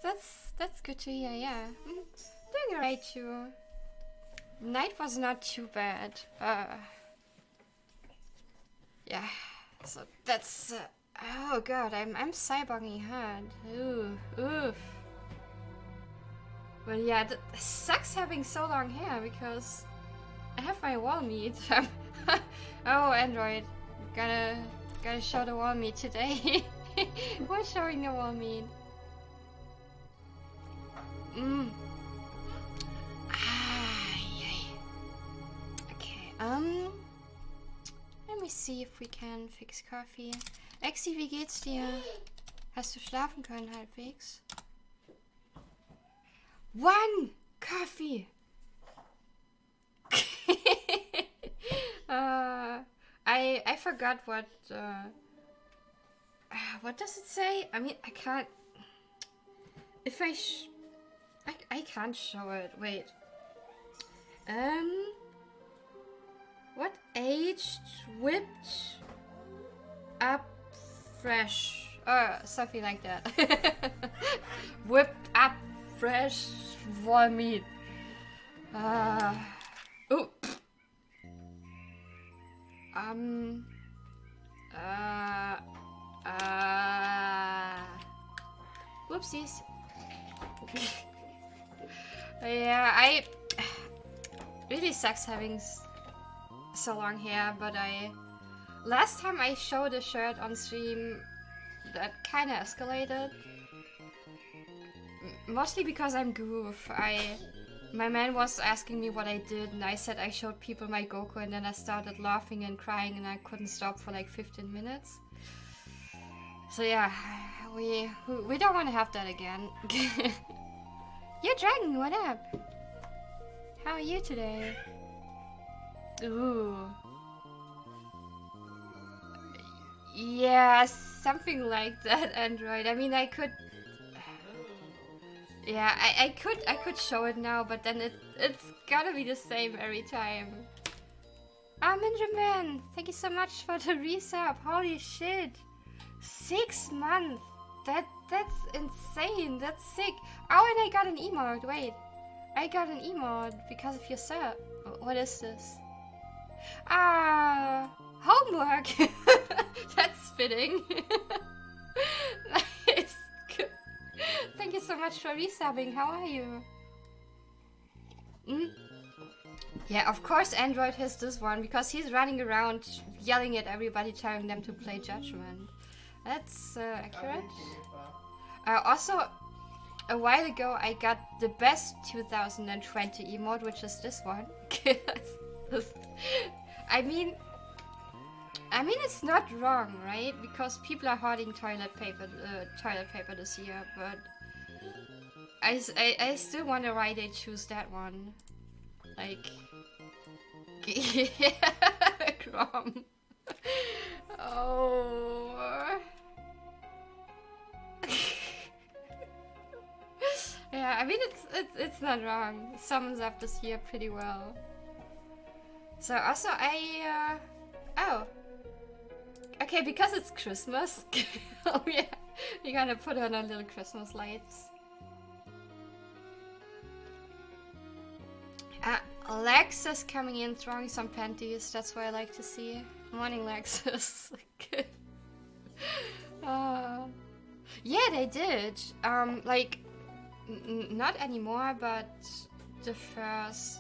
that's good to hear. Yeah, doing alright too. Night was not too bad. Yeah. So that's. Oh god, I'm cyborging hard. Ooh, oof. But yeah, it sucks having so long hair because I have my wall meet. Oh, Android, gotta show the wall meet today. We're showing the wall meet. Yay. Okay, let me see if we can fix coffee. Exi, wie geht's dir? Hast du schlafen können halbwegs? One coffee. I forgot what does it say? I mean, I can't. If I can't show it. Wait. What aged whipped up fresh? Something like that. Whipped up fresh wall meat. Oh. Whoopsies. Yeah, I really sucks having so long hair, but last time I showed a shirt on stream that kinda escalated. Mostly because I'm goof. My man was asking me what I did, and I said I showed people my Goku, and then I started laughing and crying, and I couldn't stop for like 15 minutes. So yeah, we don't want to have that again. Yo, Dragon, what up? How are you today? Ooh. Yeah, something like that, Android. I mean, I could. Yeah, I could show it now, but then it's gotta be the same every time. Ninja Man, thank you so much for the resub. Holy shit. 6 months. That's insane. That's sick. Oh, and I got an emote. Wait. I got an emote because of your sub. What is this? Homework. That's fitting. Nice. Good. Thank you so much for resubbing. How are you? Yeah, of course Android has this one because he's running around yelling at everybody, telling them to play Judgment. That's accurate. Also, a while ago I got the best 2020 emote, which is this one. I mean, it's not wrong, right? Because people are hoarding toilet paper this year, but I still wonder why they choose that one. Like, yeah, Grom. Oh. Yeah, I mean it's not wrong. It sums up this year pretty well. So also oh. Okay, because it's Christmas. Oh yeah, we're gonna put on our little Christmas lights. Lexus coming in, throwing some panties. That's what I like to see. Morning, Lexus. Yeah, they did. Like, not anymore, but the first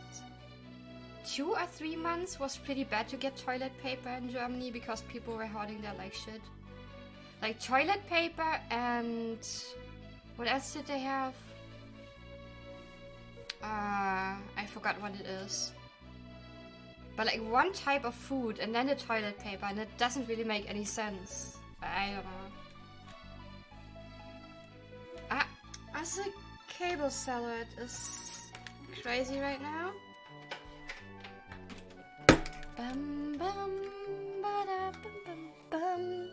2 or 3 months was pretty bad to get toilet paper in Germany because people were hoarding their like shit. Like toilet paper and what else did they have? I forgot what it is. But like one type of food and then the toilet paper, and it doesn't really make any sense. I don't know. Also cable salad is crazy right now. Bum bum ba-da bum bum bum.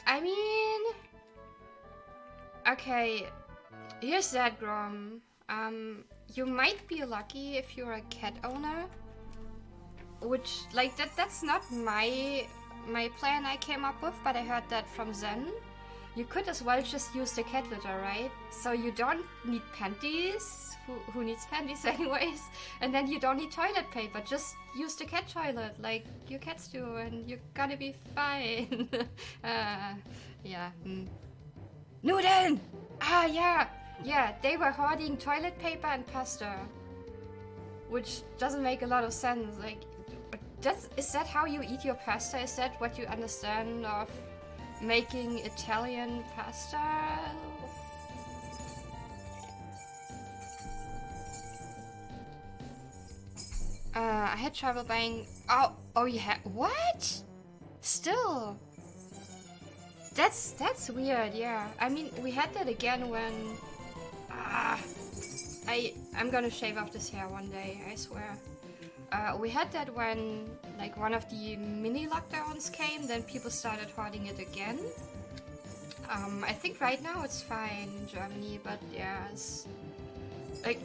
I mean, okay, here's that, Grom. You might be lucky if you're a cat owner, which, like, that's not my plan I came up with, but I heard that from Zen. you could as well just use the cat litter, right? So you don't need panties. Who needs panties anyways? And then you don't need toilet paper. Just use the cat toilet like your cats do, and you're gonna be fine. Yeah. Nudeln! Ah, yeah. Yeah, they were hoarding toilet paper and pasta. Which doesn't make a lot of sense. Like, is that how you eat your pasta? Is that what you understand of making Italian pasta? I had trouble buying. Oh, you had what? Still, that's weird. Yeah, I mean, we had that again when. I'm gonna shave off this hair one day, I swear. We had that when, like, one of the mini lockdowns came, then people started hoarding it again. I think right now it's fine in Germany, but yeah, it's like,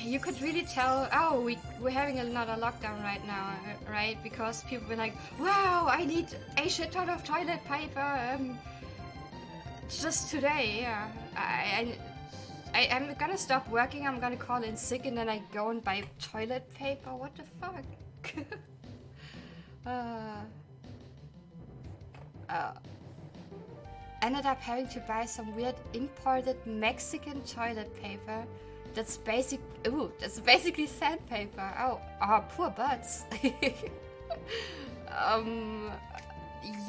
you could really tell, oh, we're having another lockdown right now, right? Because people were like, wow, I need a shit ton of toilet paper, just today, yeah. I'm gonna stop working, I'm gonna call in sick, and then I go and buy toilet paper. What the fuck? Ended up having to buy some weird imported Mexican toilet paper. That's basically sandpaper. Oh, poor butts.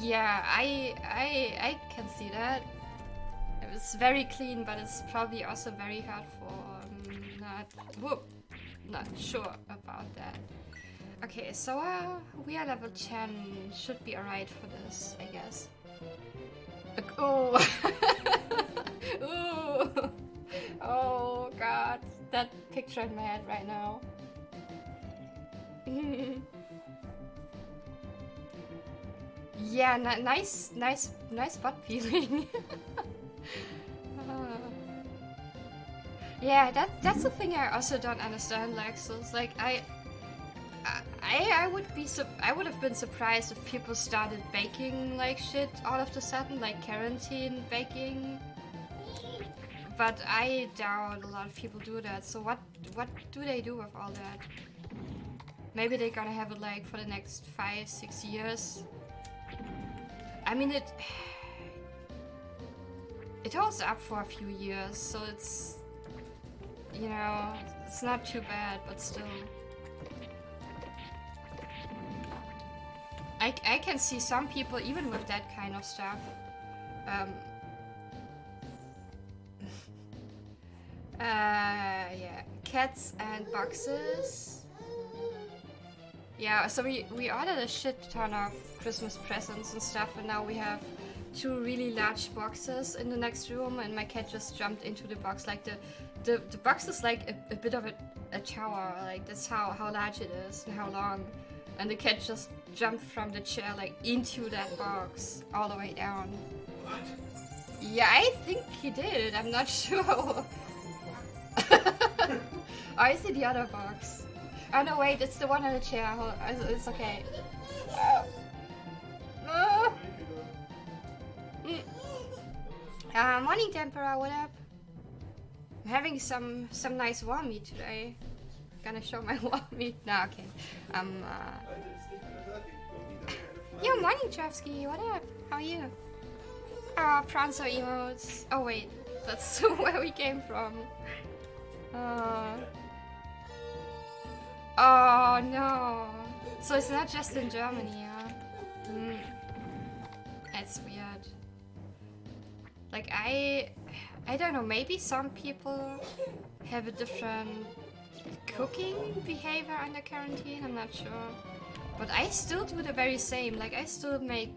Yeah, I can see that. It's very clean, but it's probably also very hurtful. Not sure about that. Okay, so we are level 10. Should be alright for this, I guess. Oh! Ooh! Oh god, that picture in my head right now. Yeah, nice butt feeling. Yeah, that's the thing I also don't understand, Lexus. Like, I would have been surprised if people started baking like shit all of a sudden, like quarantine baking. But I doubt a lot of people do that. So what do they do with all that? Maybe they're gonna have it like for the next 5-6 years. I mean, it holds up for a few years, so it's, you know, it's not too bad, but still. I can see some people, even with that kind of stuff, yeah, cats and boxes. Yeah, so we ordered a shit ton of Christmas presents and stuff, and now we have 2 really large boxes in the next room, and my cat just jumped into the box. Like the box is like a bit of a tower, like that's how large it is and how long. And the cat just jumped from the chair like into that box all the way down. What? Yeah, I think he did. I'm not sure. Oh, I see the other box. Oh no, wait, it's the one on the chair. It's okay. Morning, Tempera. What up? I'm having some nice warm meat today. Gonna show my warm meat. Nah, okay. Yo, morning, Travsky. What up? How are you? Pranzo emotes. Oh wait, that's where we came from. Oh no. So it's not just in Germany, huh? That's weird. Like I don't know, maybe some people have a different cooking behavior under quarantine, I'm not sure. But I still do the very same, like I still make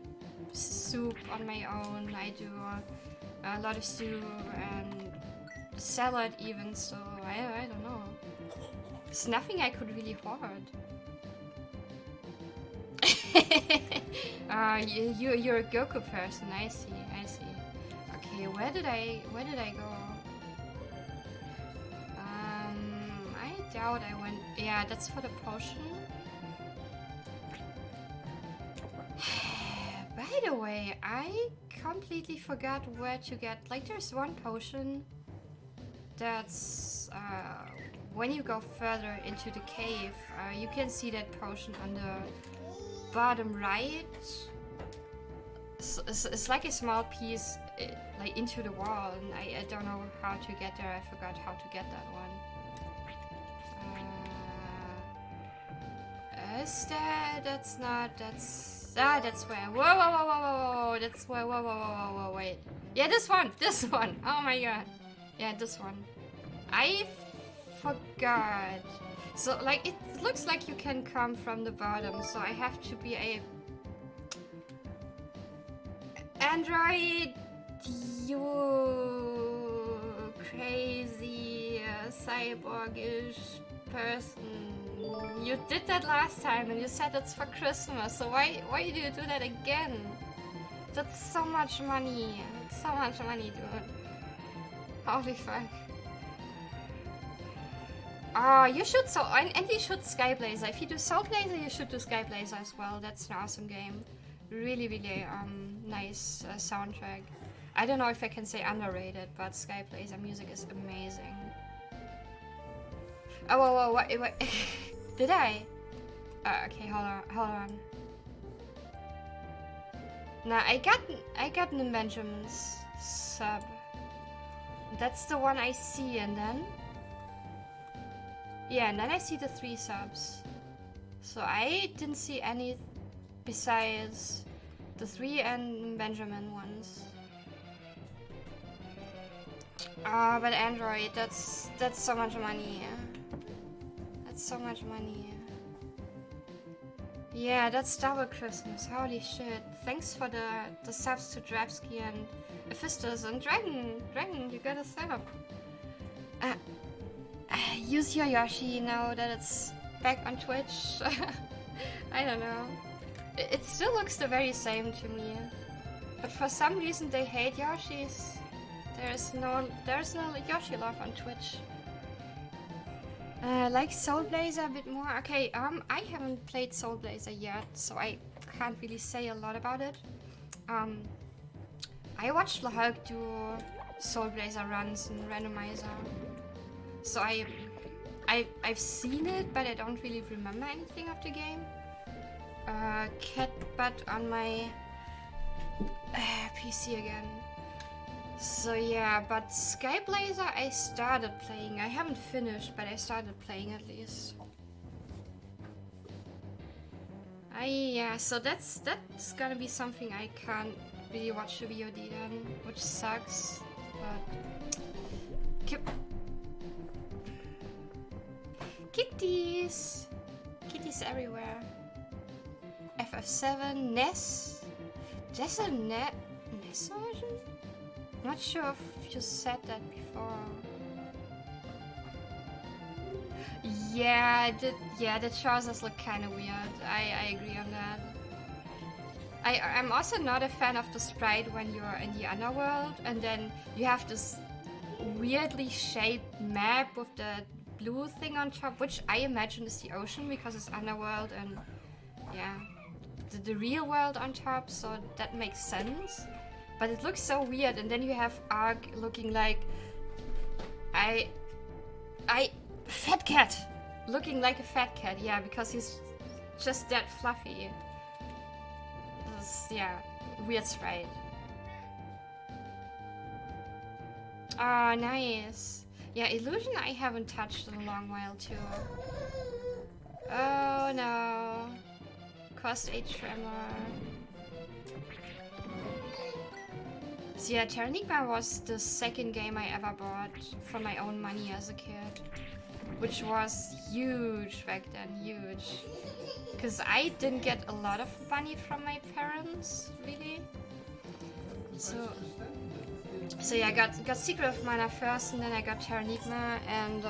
soup on my own, I do a lot of stew and salad even, so I don't know. It's nothing I could really hoard. You're a Goku person, I see. Okay, where did I go? I doubt I went. Yeah, that's for the potion. By the way, I completely forgot where to get. Like, there's one potion that's when you go further into the cave, you can see that potion on the bottom right. It's like a small piece, like into the wall, and I don't know how to get there. I forgot how to get that one. Is that? That's not. That's where. Whoa, whoa, whoa, whoa, whoa, whoa. That's where. Whoa, whoa, whoa, whoa, whoa. Wait. Yeah, this one. This one. Oh my god. Yeah, this one. I forgot. So, like, it looks like you can come from the bottom. So I have to be a android. You crazy cyborgish person. You did that last time and you said it's for Christmas, so why do you do that again? That's so much money. That's so much money, dude. Holy fuck. Oh, you should and you should Skyblazer. If you do Soul Blazer, you should do Skyblazer as well. That's an awesome game. Really, really nice soundtrack. I don't know if I can say underrated, but Skyblazer music is amazing. Oh, whoa, wait. Did I? Okay, hold on. Now I got an Benjamin's sub. That's the one I see, and then yeah, and then I see the 3 subs. So I didn't see any besides the 3 and Benjamin ones. Ah, but Android, that's so much money. That's so much money. Yeah, that's double Christmas. Holy shit. Thanks for the subs to Drapsky and Ephistus and Dragon, you got a sub. Use your Yoshi now that it's back on Twitch. I don't know. It still looks the very same to me. But for some reason they hate Yoshis. There's no Yoshi love on Twitch. Like Soul Blazer a bit more. Okay, I haven't played Soul Blazer yet, so I can't really say a lot about it. I watched Lahulk do Soul Blazer runs in randomizer, so I've seen it, but I don't really remember anything of the game. Cat butt on my PC again. So yeah, but Skyblazer I started playing. I haven't finished, but I started playing at least. Yeah, so that's gonna be something I can't really watch the VOD then, which sucks. But kitties everywhere. FF7 NES. There's a NES version. Not sure if you said that before. Yeah, the trousers look kind of weird. I agree on that. I'm also not a fan of the sprite when you're in the underworld and then you have this weirdly shaped map with the blue thing on top, which I imagine is the ocean because it's underworld and yeah, the real world on top, so that makes sense. But it looks so weird, and then you have Ark looking like fat cat, looking like a fat cat, yeah, because he's just that fluffy. Yeah, weird sprite. Oh, nice. Yeah, Illusion I haven't touched in a long while too. Oh no. Cost a tremor. So yeah, Terranigma was the second game I ever bought for my own money as a kid. Which was huge back then, huge. Because I didn't get a lot of money from my parents, really. So yeah, I got Secret of Mana first, and then I got Terranigma, and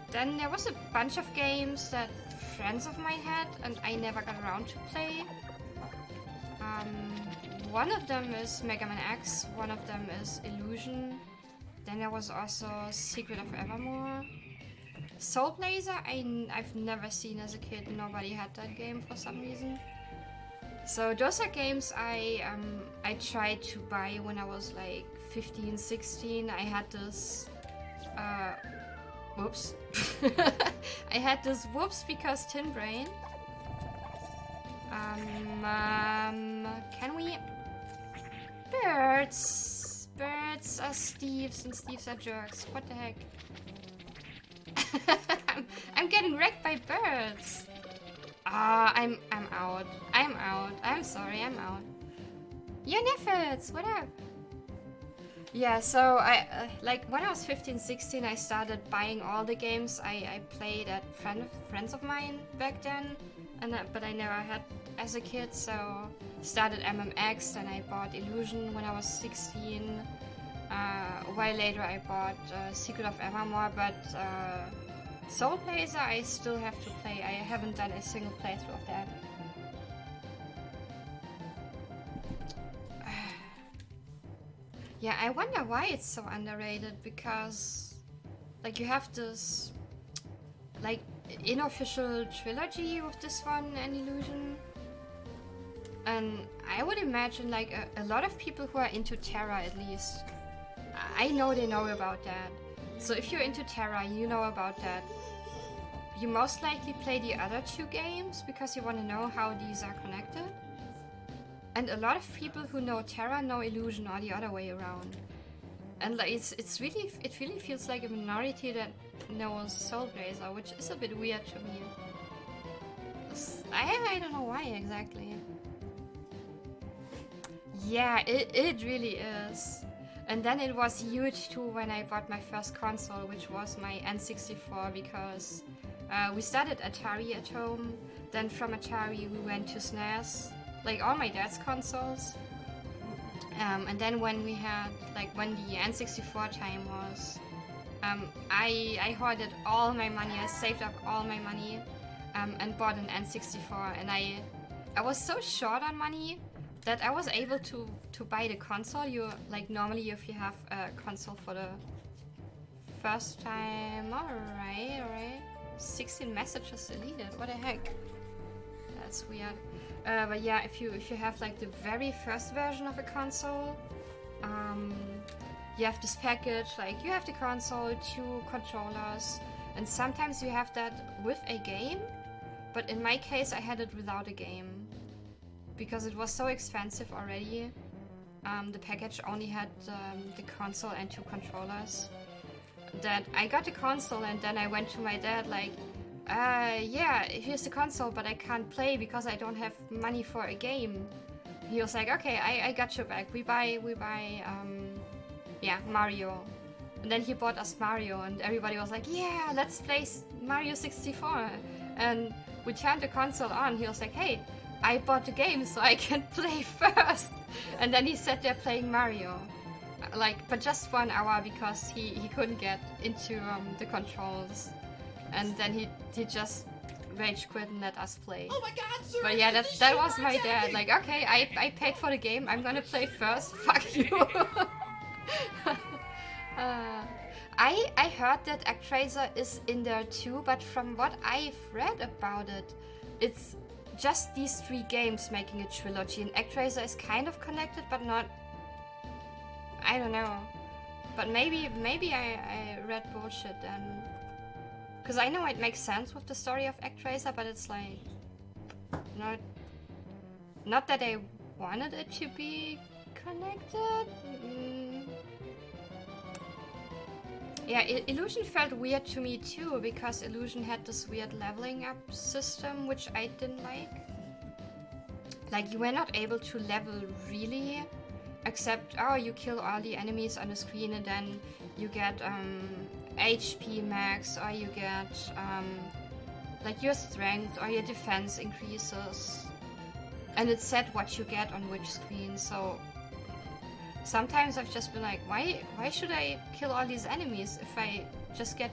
then there was a bunch of games that friends of mine had, and I never got around to play. One of them is Mega Man X, one of them is Illusion. Then there was also Secret of Evermore. Soul Blazer I've never seen as a kid. Nobody had that game for some reason. So those are games I tried to buy when I was like 15, 16. I had this whoops. I had this whoops because tin brain. Can we? Birds. Birds are thieves and thieves are jerks. What the heck? I'm getting wrecked by birds. I'm out. I'm out. I'm sorry, I'm out. Yeah, Nefits, what up? Yeah, so I like when I was 15, 16, I started buying all the games I played at friends of mine back then, and but I never had as a kid. So started MMX, then I bought Illusion when I was 16. A while later, I bought Secret of Evermore, but Soul Blazer I still have to play. I haven't done a single playthrough of that. Yeah, I wonder why it's so underrated, because like you have this like unofficial trilogy with this one and Illusion, and I would imagine like a lot of people who are into Terra, at least I know they know about that. So if you're into Terra, you know about that. You most likely play the other two games because you want to know how these are connected. And a lot of people who know Terra know Illusion, or the other way around. And like it really feels like a minority that knows Soul Blazer, which is a bit weird to me. I don't know why exactly. Yeah, it really is. And then it was huge too when I bought my first console, which was my N64, because we started Atari at home. Then from Atari we went to SNES, like all my dad's consoles. And then when we had, like when the N64 time was, I hoarded all my money, I saved up all my money, and bought an N64. And I was so short on money that I was able to buy the console. You like normally if you have a console for the first time, alright. 16 messages deleted. What the heck? That's weird. But yeah, if you have like the very first version of a console, you have this package. Like you have the console, 2 controllers, and sometimes you have that with a game. But in my case, I had it without a game, because it was so expensive already. The package only had the console and 2 controllers. That I got the console, and then I went to my dad like, yeah, here's the console, but I can't play because I don't have money for a game. He was like, okay, I got your back. We buy yeah, Mario. And then he bought us Mario, and everybody was like, yeah, let's play Mario 64. And we turned the console on. He was like, hey, I bought the game so I can play first. And then he sat there playing Mario, like, but just for an hour, because he couldn't get into the controls. And then he just rage quit and let us play. Oh my god, sir! But yeah, that was my dad. Like, okay, I paid for the game, I'm gonna play first. Fuck you. I heard that Actraiser is in there too, but from what I've read about it, it's just these 3 games making a trilogy, and Actraiser is kind of connected, but not. I don't know. But maybe I read bullshit then. Because I know it makes sense with the story of Actraiser, but it's like not that I wanted it to be connected. Yeah, Illusion felt weird to me too, because Illusion had this weird leveling up system, which I didn't like. Like, you were not able to level really, except, oh, you kill all the enemies on the screen and then you get HP max, or you get like your strength or your defense increases. And it said what you get on which screen, so sometimes I've just been like, why should I kill all these enemies if I just get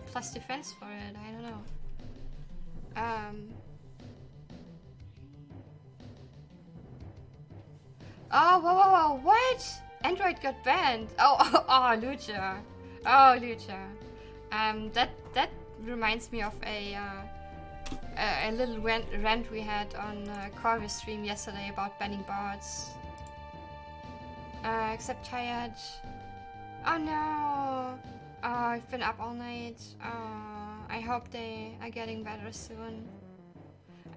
plus defense for it? I don't know. Oh, whoa, what? Android got banned. Oh, Lucha. Oh, Lucha. That reminds me of a a little rant we had on Corvus stream yesterday about banning bots. Except tired. Oh no! I've been up all night. I hope they are getting better soon.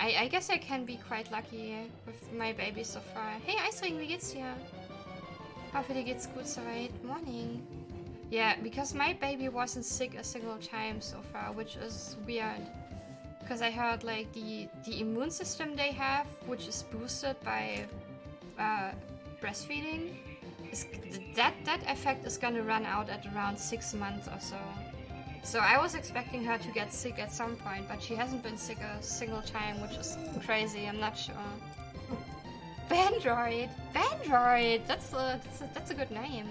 I guess I can be quite lucky with my baby so far. Hey Eisring, wie geht's dir? Hoffe dir geht's gut soweit. Morning. Yeah, because my baby wasn't sick a single time so far, which is weird. Because I heard like the immune system they have, which is boosted by breastfeeding, that effect is gonna run out at around 6 months or so. So I was expecting her to get sick at some point, but she hasn't been sick a single time, which is crazy. I'm not sure. Bandroid, Bandroid. That's a good name.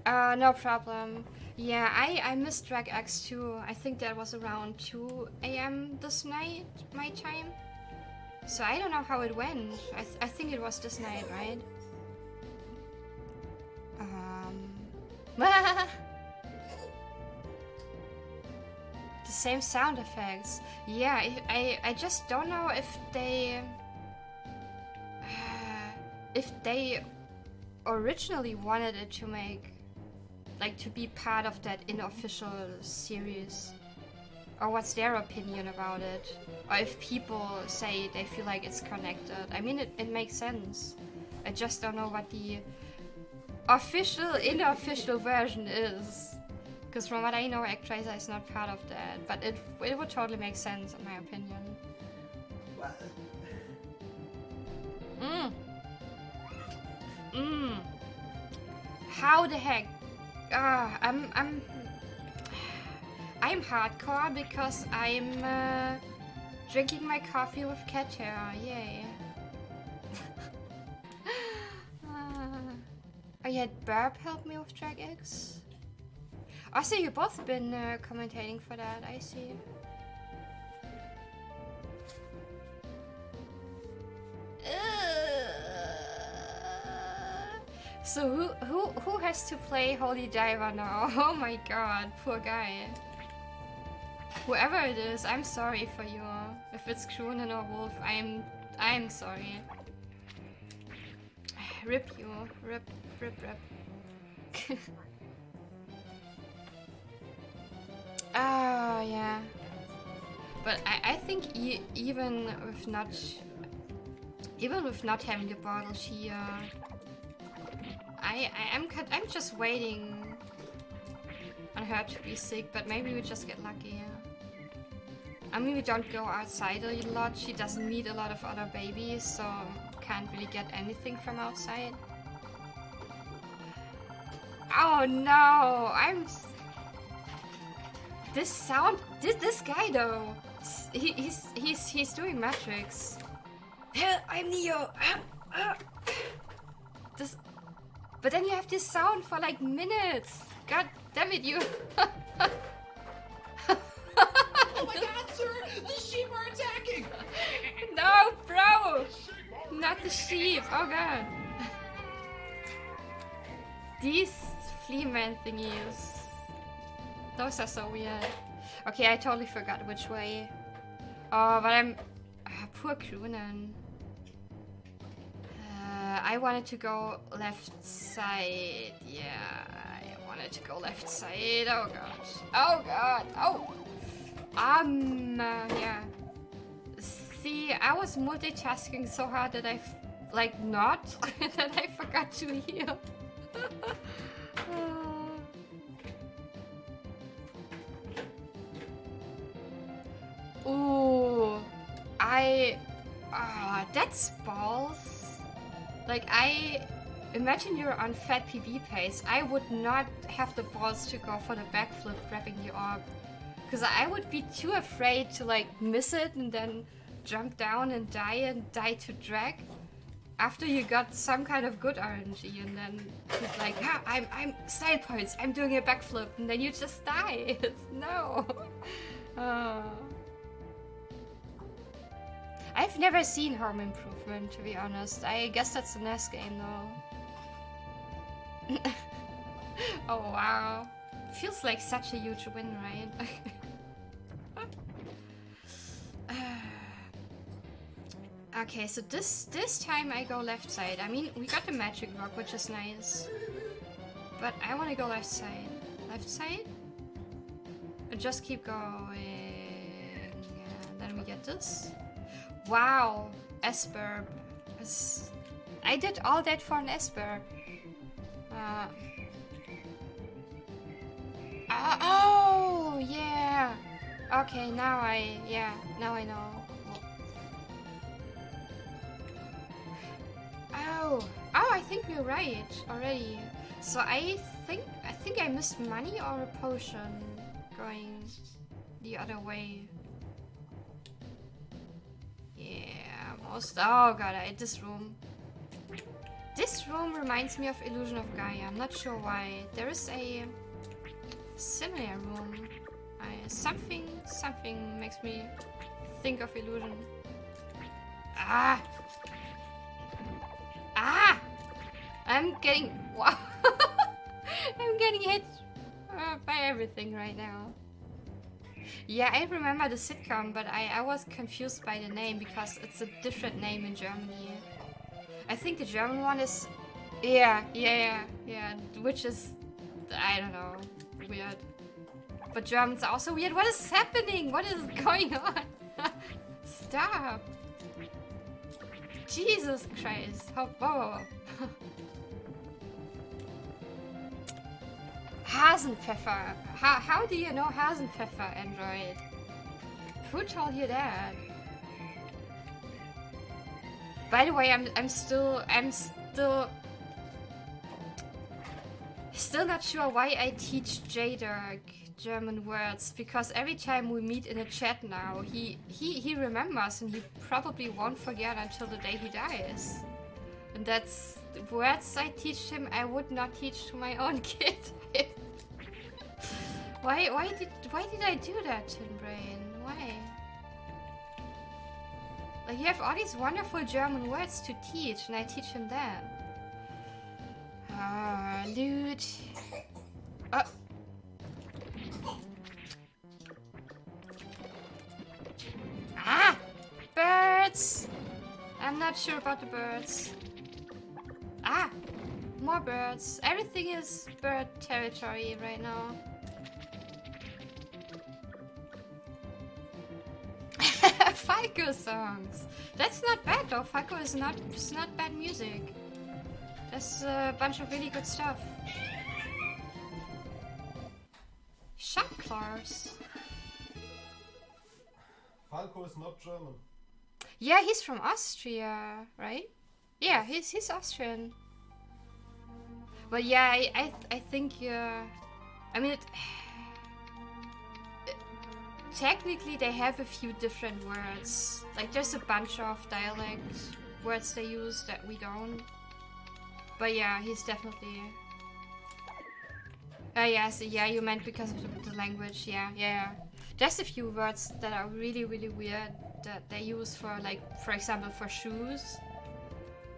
No problem. Yeah, I missed Drag X too. I think that was around 2 AM this night, my time. So I don't know how it went. I think it was this night, right? The same sound effects. Yeah, I just don't know if they originally wanted it to make, like, to be part of that unofficial series, or what's their opinion about it, or if people say they feel like it's connected. I mean, it makes sense. I just don't know what the official, unofficial version is. Because from what I know, Actraiser is not part of that. But it would totally make sense, in my opinion. How the heck? I'm hardcore because I'm drinking my coffee with cat hair. Yay. Oh yeah, Burp helped me with Drag X. Also, you've both been commentating for that, I see. So who has to play Holy Diver now? Oh my god, poor guy. Whoever it is, I'm sorry for you. If it's Kronen or Wolf, I'm sorry. Rip you, rip. Oh yeah. But I think even with not having the bottle, she I'm just waiting on her to be sick, but maybe we just get lucky. I mean, we don't go outside a lot. She doesn't meet a lot of other babies, so can't really get anything from outside. Oh no! This guy though, he's doing Matrix. Hell, I'm Neo. But then you have this sound for like minutes. God damn it, you! Oh my god, sir! The sheep are attacking! No, bro! Not the sheep. Oh god. These flea man thingies. Those are so weird. Okay, I totally forgot which way. Oh, but I'm... poor Kronen. I wanted to go left side. Yeah, I wanted to go left side. Oh god. Oh god. Oh! Yeah. See, I was multitasking so hard that I... like, not. that I forgot to heal. Ooh, that's balls. Like, I imagine you're on fat PB pace. I would not have the balls to go for the backflip grabbing the orb. Because I would be too afraid to, like, miss it and then jump down and die to drag. After you got some kind of good RNG, and then it's like, ah, I'm style points, I'm doing a backflip, and then you just die. No. I've never seen Home Improvement, to be honest. I guess that's a NES game, though. Oh, wow. Feels like such a huge win, right? Okay, so this time I go left side. I mean, we got the magic rock, which is nice. But I want to go left side. Left side? And just keep going. And then we get this. Wow, S-burb. I did all that for an S-burb. Oh, yeah. Okay, now I know. Oh, I think we're right already. So I think I missed money or a potion going the other way. Yeah, most. Oh god, this room. This room reminds me of Illusion of Gaia. I'm not sure why. There is a similar room. Something makes me think of Illusion. Ah! I'm getting... Wow! I'm getting hit by everything right now. Yeah, I remember the sitcom, but I was confused by the name because it's a different name in Germany. I think the German one is... Yeah, which is... I don't know. Weird. But Germans are also weird. What is happening? What is going on? Stop. Jesus Christ. Whoa. Hasenpfeffer. How do you know Hasenpfeffer, Android? Who told you that? By the way, I'm still not sure why I teach J-Dirk German words, because every time we meet in a chat now, he remembers, and he probably won't forget until the day he dies. And that's words I teach him I would not teach to my own kid. Why did I do that, Tin Brain? Why? Like, you have all these wonderful German words to teach, and I teach him that. Loot. Birds! I'm not sure about the birds. More birds. Everything is bird territory right now. Falco songs. That's not bad though. Falco is not bad music. There's a bunch of really good stuff. Shop claws. Falco is not German. Yeah, he's from Austria, right? Yeah, he's Austrian. But yeah, I think I mean, technically they have a few different words. Like, there's a bunch of dialect words they use that we don't. But yeah, he's definitely... yes, yeah, you meant because of the language, yeah. There's a few words that are really, really weird that they use for, like, for example, for shoes,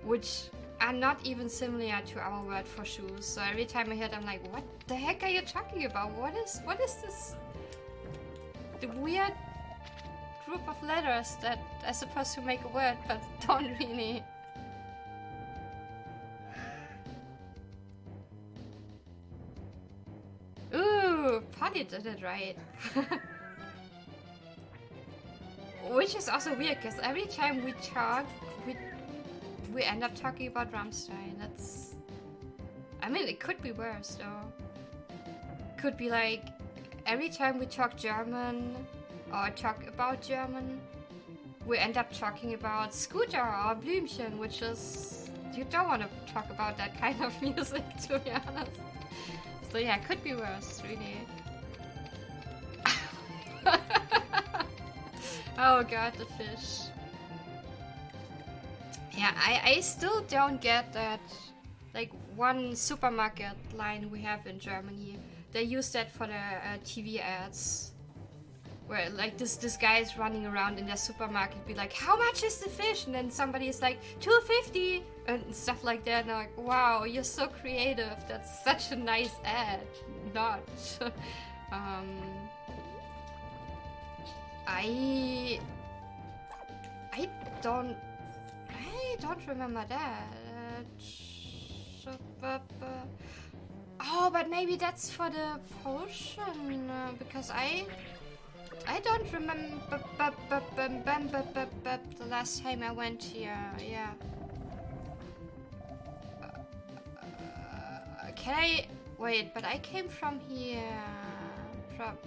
which are not even similar to our word for shoes. So every time I hear them, I'm like, what the heck are you talking about? What is this? The weird group of letters that are supposed to make a word, but don't really. Ooh, Polly did it right. Which is also weird, because every time we talk, we end up talking about Rammstein. That's... I mean, it could be worse, though. Could be like, every time we talk German, or talk about German, we end up talking about Scooter or Blümchen, which is... You don't want to talk about that kind of music, to be honest. So yeah, it could be worse, really. Oh god, the fish. Yeah, I still don't get that, like, one supermarket line we have in Germany. They use that for the TV ads. Where, like, this guy is running around in their supermarket, be like, how much is the fish? And then somebody is like, $2.50! And stuff like that. And I'm like, wow, you're so creative. That's such a nice ad. Not. I don't don't remember that. Oh, but maybe that's for the potion, because I don't remember the last time I went here. Yeah. Can I wait? But I came from here. From.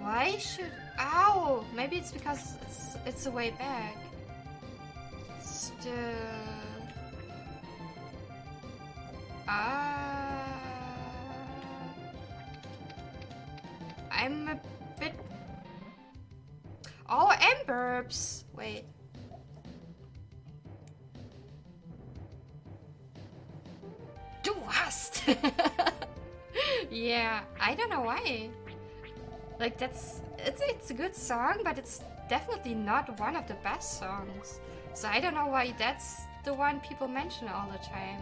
Why should? Ow! Maybe it's because it's a way back. Still. I'm a bit. Oh, and burps. Wait. Du hast. Yeah, I don't know why. Like it's a good song, but it's definitely not one of the best songs. So I don't know why that's the one people mention all the time.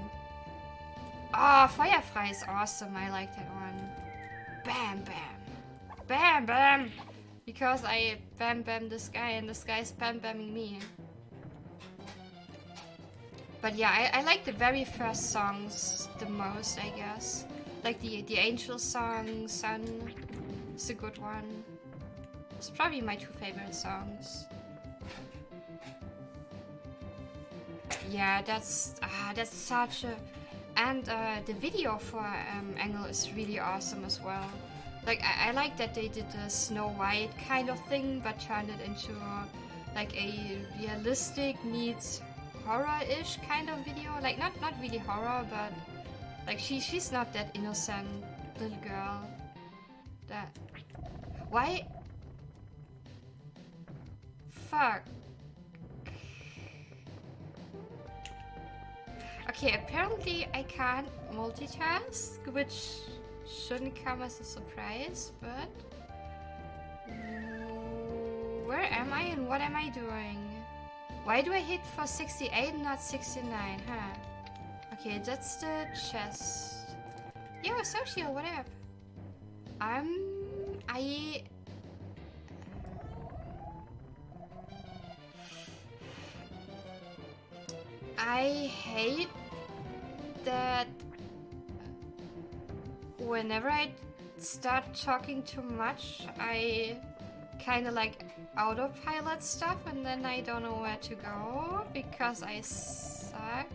Oh, Feuerfrei is awesome. I like that one. Bam, bam. Bam, bam. Because I bam, bam this guy and this guy's bam, bamming me. But yeah, I like the very first songs the most, I guess. Like the Angel song, Sun. It's a good one. It's probably my two favorite songs. Yeah, that's such a... And the video for Engel is really awesome as well. Like, I like that they did the Snow White kind of thing, but turned it into like a realistic meets horror-ish kind of video. Like, not really horror, but like she's not that innocent little girl. That... Why? Fuck. Okay, apparently I can't multitask, which shouldn't come as a surprise, but... Where am I and what am I doing? Why do I hit for 68 and not 69, huh? Okay, that's the chest. Yo, Socio, what up? I hate that whenever I start talking too much, I kind of like autopilot stuff and then I don't know where to go because I suck.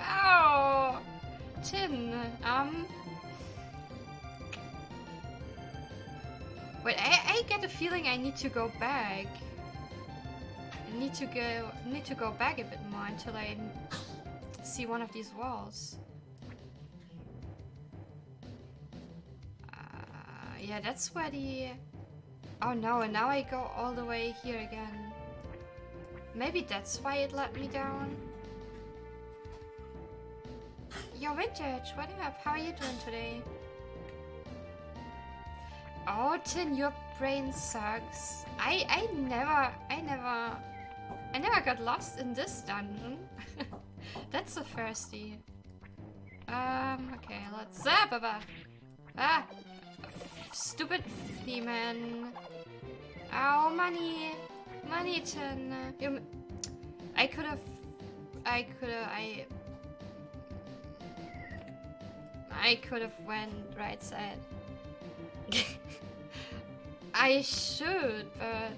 Ow! Tin. Wait, I get a feeling I need to go back. I need to go back a bit more until I see one of these walls. Yeah, that's where the... Oh no, and now I go all the way here again. Maybe that's why it let me down. Yo, Vintage, what up? How are you doing today? Oh, Tin, your brain sucks. I never got lost in this dungeon. That's so thirsty. Okay, let's... Ah! Stupid demon. Ow, money! Money, Tin. I could've went right side. I should, but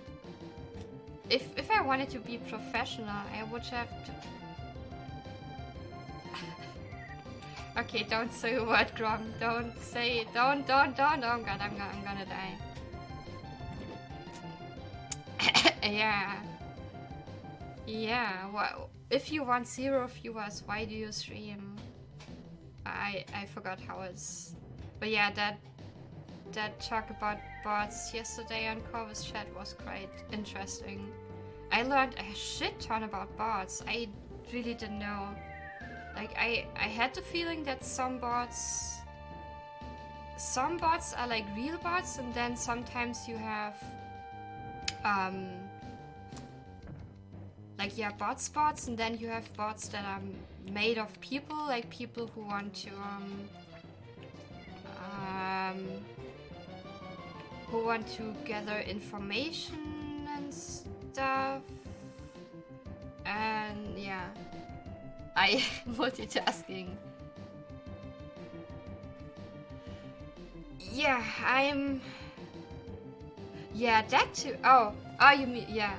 if I wanted to be professional, I would have to. Okay, don't say a word, Grom. Don't say it. Don't. Oh God, I'm gonna die. Yeah. Well, if you want 0 viewers, why do you stream? I forgot how it's. But yeah, that talk about bots yesterday on Corvus chat was quite interesting. I learned a shit ton about bots. I really didn't know. Like I had the feeling that some bots are like real bots, and then sometimes you have like yeah, bots, and then you have bots that are made of people, like people who want to who want to gather information and stuff. And yeah, I multitasking. Yeah, yeah, that too. Oh, you mean, yeah.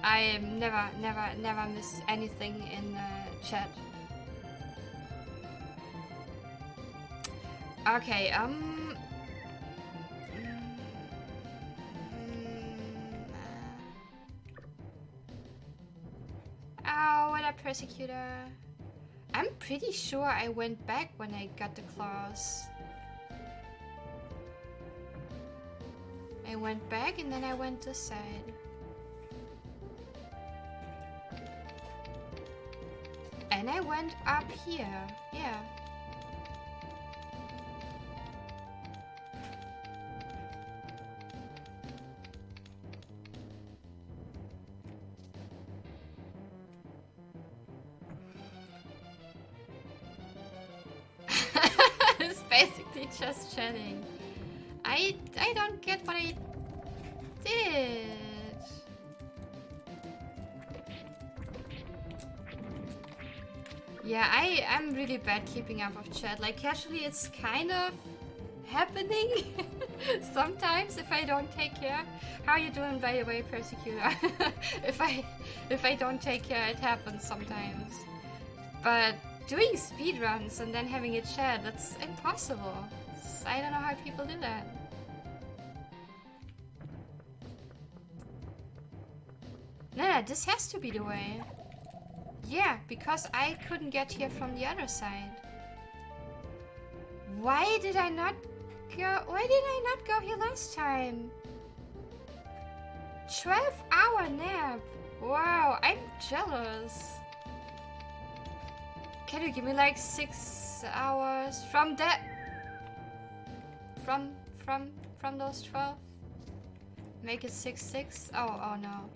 I never miss anything in chat. Okay, oh, what a persecutor. I'm pretty sure I went back when I got the claws. I went back and then I went this side. And I went up here, yeah. It's basically just chatting. I don't get what I did. Yeah, I'm really bad keeping up with chat. Like casually it's kind of happening sometimes if I don't take care. How are you doing, by the way, persecutor? if I don't take care, it happens sometimes. But doing speedruns and then having a chat, that's impossible. I don't know how people do that. No, this has to be the way. Yeah, because I couldn't get here from the other side. Why did I not go here last time? 12-hour nap. Wow, I'm jealous. Can you give me like 6 hours from that? From those 12? Make it 6. Oh no.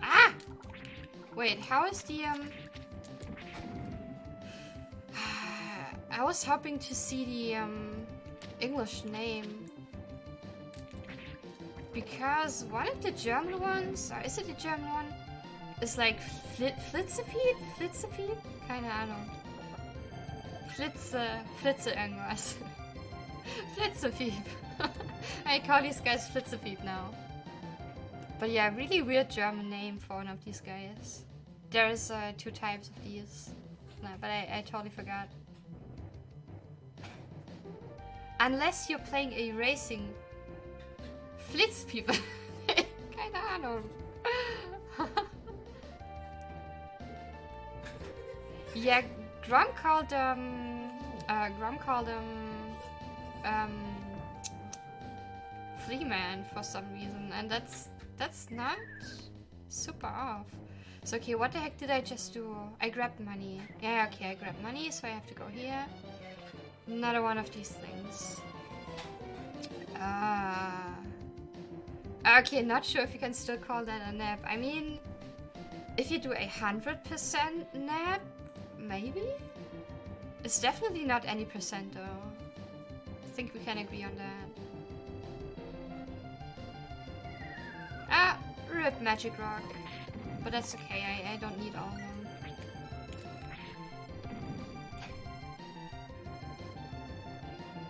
Ah! Wait, how is the I was hoping to see the English name. Because one of the German ones, or is it the German one? It's like Flitzefeed? Keine Ahnung. Flitze irgendwas. Flitzefeed. I call these guys Flitzefeed now. But yeah, really weird German name for one of these guys. There's 2 types of these. No, but I totally forgot. Unless you're playing a racing Flitzpieper. Keine Ahnung. Yeah, Grom called Fleaman for some reason, and that's not super off. So okay, what the heck did I just do? I grabbed money. Yeah, okay, I grabbed money, so I have to go here. Another one of these things. Okay, not sure if you can still call that a nap. I mean, if you do 100% nap, maybe? It's definitely not any percent though. I think we can agree on that. Rip magic rock. But that's okay, I don't need all of them.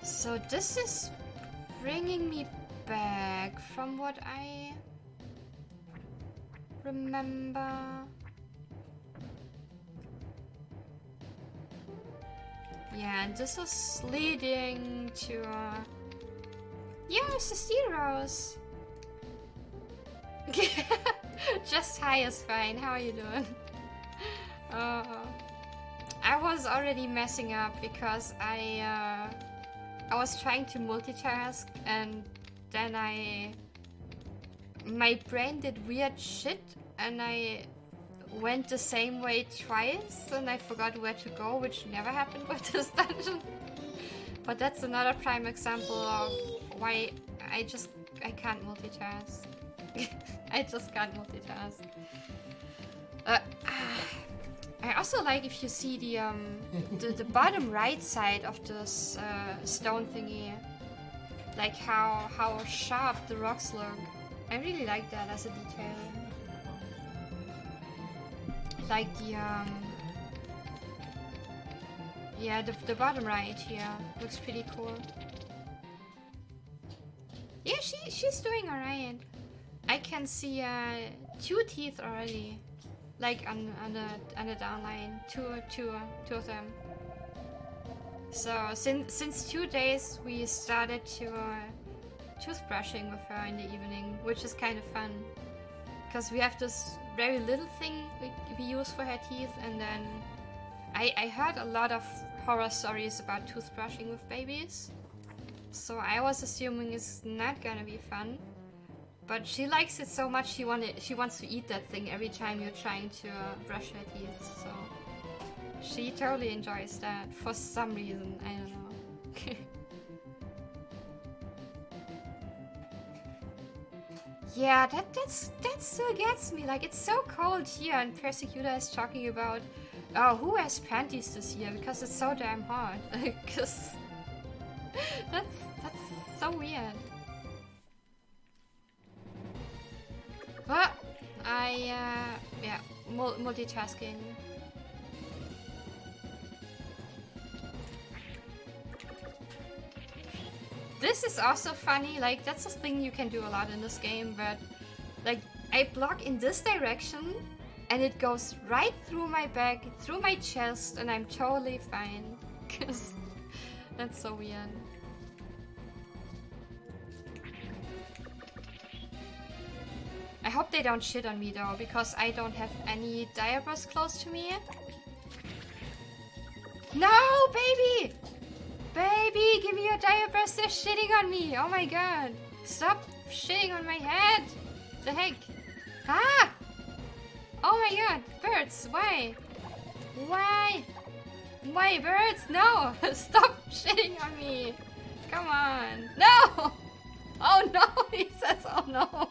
So this is bringing me back from what I remember. Yeah, and this is leading to yeah, it's the Steros. Just hi is fine. How are you doing? I was already messing up because I was trying to multitask and then my brain did weird shit and I went the same way twice and I forgot where to go, which never happened with this dungeon. But that's another prime example of why I can't multitask. I just can't multitask. I also like if you see the bottom right side of this stone thingy, like how sharp the rocks look. I really like that as a detail. Like the yeah, the bottom right here looks pretty cool. Yeah, she's doing alright. I can see 2 teeth already, like on the down line, two of them. So since 2 days we started to toothbrushing with her in the evening, which is kind of fun, because we have this very little thing we use for her teeth, and then I heard a lot of horror stories about toothbrushing with babies, so I was assuming it's not gonna be fun. But she likes it so much she wants to eat that thing every time you're trying to brush her teeth. So she totally enjoys that for some reason. I don't know. Yeah, that still gets me. Like, it's so cold here, and Persecutor is talking about, oh, who wears panties this year because it's so damn hot. Because that's so weird. Well, yeah, multitasking. This is also funny, like, that's a thing you can do a lot in this game, but, like, I block in this direction, and it goes right through my back, through my chest, and I'm totally fine. Cause that's so weird. I hope they don't shit on me though, because I don't have any diapers close to me. No, baby! Baby, give me your diapers, they're shitting on me! Oh my god! Stop shitting on my head! The heck? Ah! Oh my god, birds, why? Why? Why, birds? No! Stop shitting on me! Come on! No! Oh no! He says, oh no!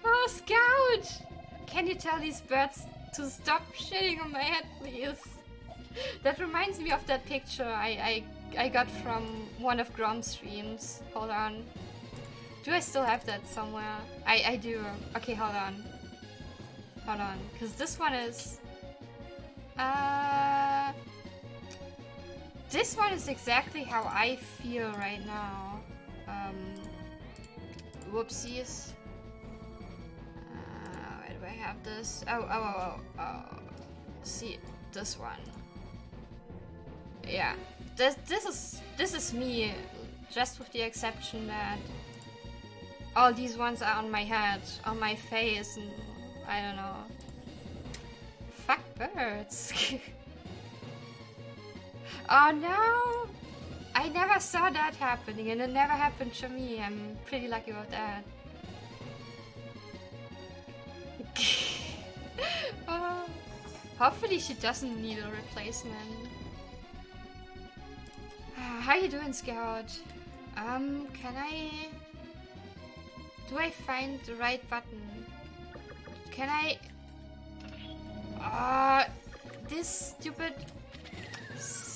Oh, Scout! Can you tell these birds to stop shitting on my head, please? That reminds me of that picture I got from one of Grom's streams. Hold on. Do I still have that somewhere? I do. Okay, hold on. Hold on. Because this one is... This one is exactly how I feel right now. Whoopsies. Where do I have this? Oh. See, this one. Yeah. This is me, just with the exception that all these ones are on my head, on my face, and I don't know. Fuck birds. Oh no! I never saw that happening, and it never happened to me. I'm pretty lucky about that. Oh, hopefully she doesn't need a replacement. How you doing, Scout? Can I... Do I find the right button? Can I... this stupid...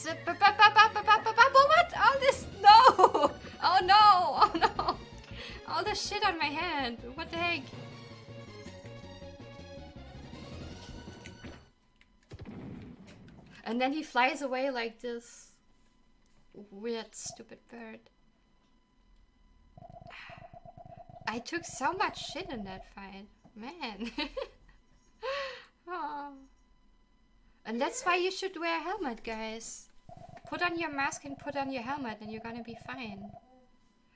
What? All this... No! Oh no! Oh no! All this shit on my head. What the heck? And then he flies away like this. Weird, stupid bird. I took so much shit in that fight. Man. Oh. And that's why you should wear a helmet, guys. Put on your mask and put on your helmet and you're gonna be fine.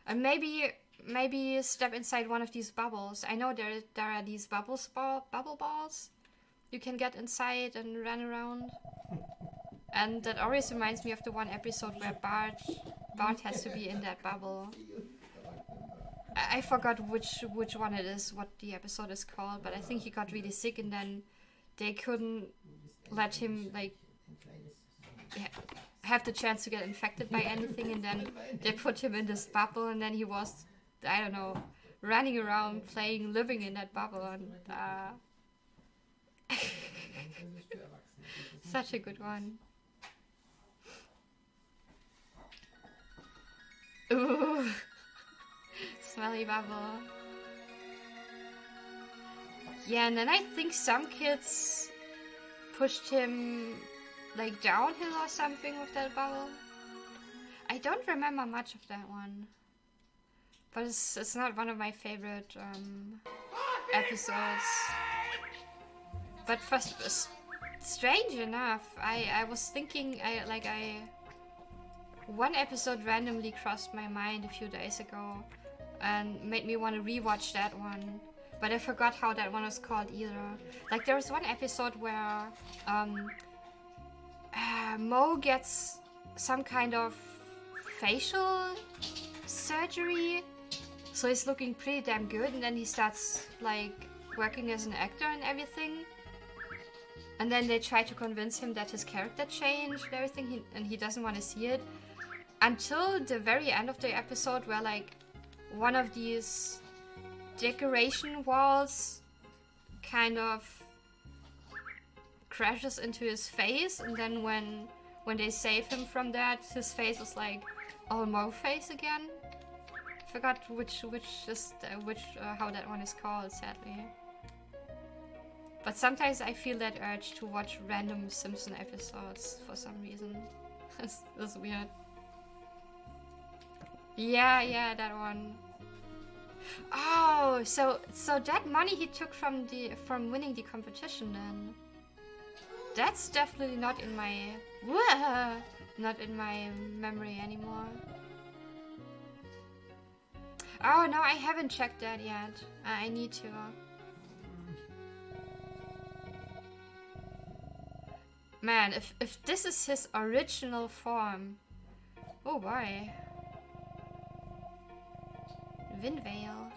And maybe step inside one of these bubbles. I know there are these bubble balls you can get inside and run around. And that always reminds me of the one episode where Bart has to be in that bubble. I forgot which one it is, what the episode is called, but I think he got really sick and then they couldn't let him like have the chance to get infected by anything, and then they put him in this bubble, and then he was, I don't know, running around, living in that bubble, and Such a good one. Ooh. Smelly bubble. Yeah, and then I think some kids pushed him like downhill or something with that bubble. I don't remember much of that one. But it's not one of my favorite episodes. But strange enough, I was thinking, one episode randomly crossed my mind a few days ago and made me want to rewatch that one. But I forgot how that one was called either. Like there was one episode where Mo gets some kind of facial surgery, so he's looking pretty damn good, and then he starts like working as an actor and everything. And then they try to convince him that his character changed and everything, and he doesn't want to see it. Until the very end of the episode where like one of these decoration walls kind of crashes into his face, and then when they save him from that, his face is like all Mo face again. Forgot how that one is called, sadly. But sometimes I feel that urge to watch random Simpson episodes for some reason. That's weird. Yeah, that one. Oh, so that money he took from winning the competition then. That's definitely not in my memory anymore. Oh no, I haven't checked that yet. I need to. Man, if this is his original form, oh boy. Windvale.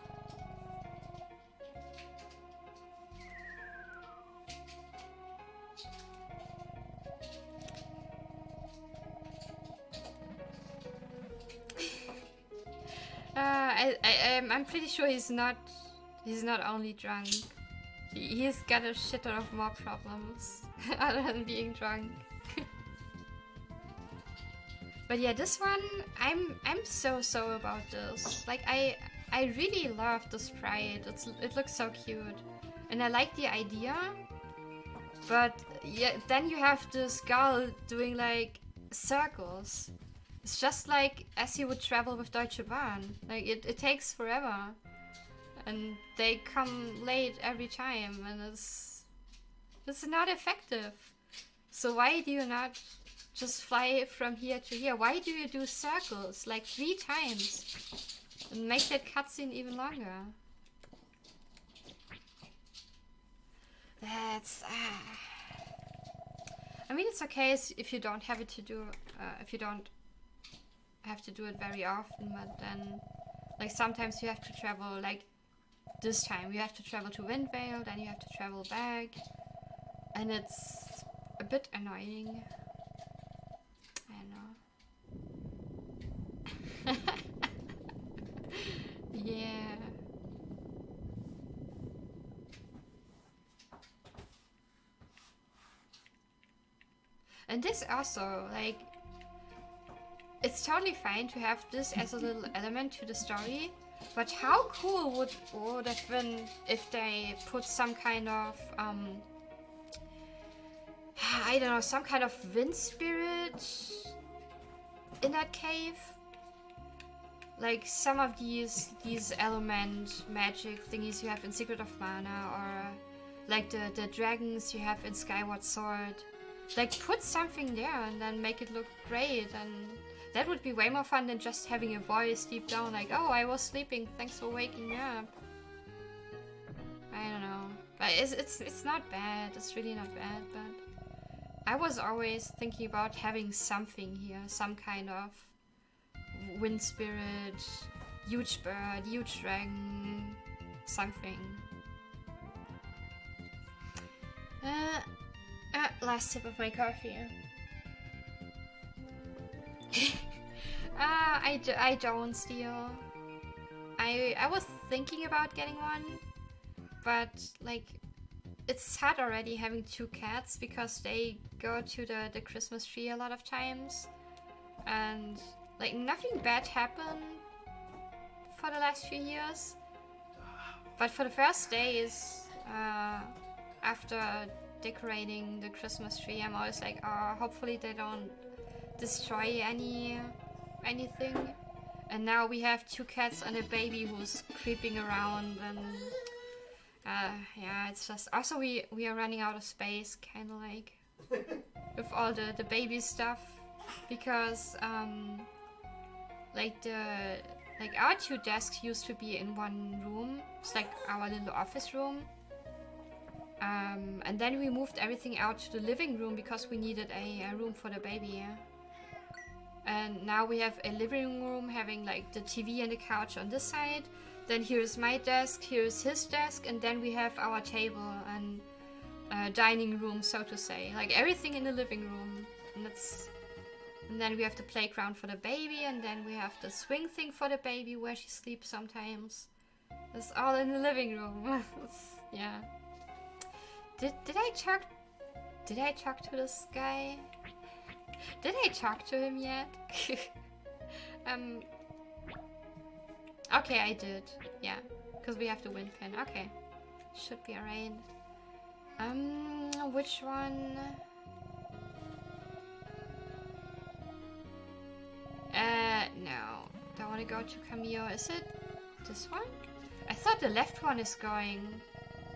I'm pretty sure he's not only drunk. He's got a shit ton of more problems other than being drunk. But yeah, this one, I'm so about this. Like I really love the sprite. It looks so cute, and I like the idea. But yeah, then you have the skull doing like circles. It's just like as you would travel with Deutsche Bahn. Like it takes forever, and they come late every time, and it's not effective. So why do you not just fly from here to here? Why do you do circles like 3 times and make that cutscene even longer? That's I mean, it's okay if you don't have it to do if you don't have to do it very often, but then like sometimes you have to travel, like this time you have to travel to Windvale, then you have to travel back, and it's a bit annoying. I know. Yeah. And this also, like, it's totally fine to have this as a little element to the story, but how cool would have been if they put some kind of I don't know, some kind of wind spirit in that cave? Like some of these element magic thingies you have in Secret of Mana, or like the dragons you have in Skyward Sword. Like put something there and then make it look great, and that would be way more fun than just having a voice deep down like, oh, I was sleeping, thanks for waking me up. I don't know. But it's not bad, it's really not bad, but I was always thinking about having something here, some kind of wind spirit, huge bird, huge dragon, something. Last sip of my coffee. I don't steal. I was thinking about getting one, but like it's hard already having 2 cats because they go to the Christmas tree a lot of times, and like nothing bad happened for the last few years. But for the first days after decorating the Christmas tree, I'm always like, oh, hopefully they don't destroy anything. And now we have 2 cats and a baby who's creeping around, and yeah, it's just also we are running out of space, kind of like with all the baby stuff, because like our 2 desks used to be in one room. It's like our little office room, and then we moved everything out to the living room because we needed a room for the baby. And now we have a living room having like the TV and the couch on this side. Then here's my desk, here's his desk, and then we have our table and dining room, so to say. Like everything in the living room. And then we have the playground for the baby, and then we have the swing thing for the baby where she sleeps sometimes. It's all in the living room. Yeah. Did I talk to this guy? Did I talk to him yet? Okay, I did. Yeah, because we have the wind pin. Okay, should be alright. Which one? No. Don't want to go to Camille. Is it this one? I thought the left one is going.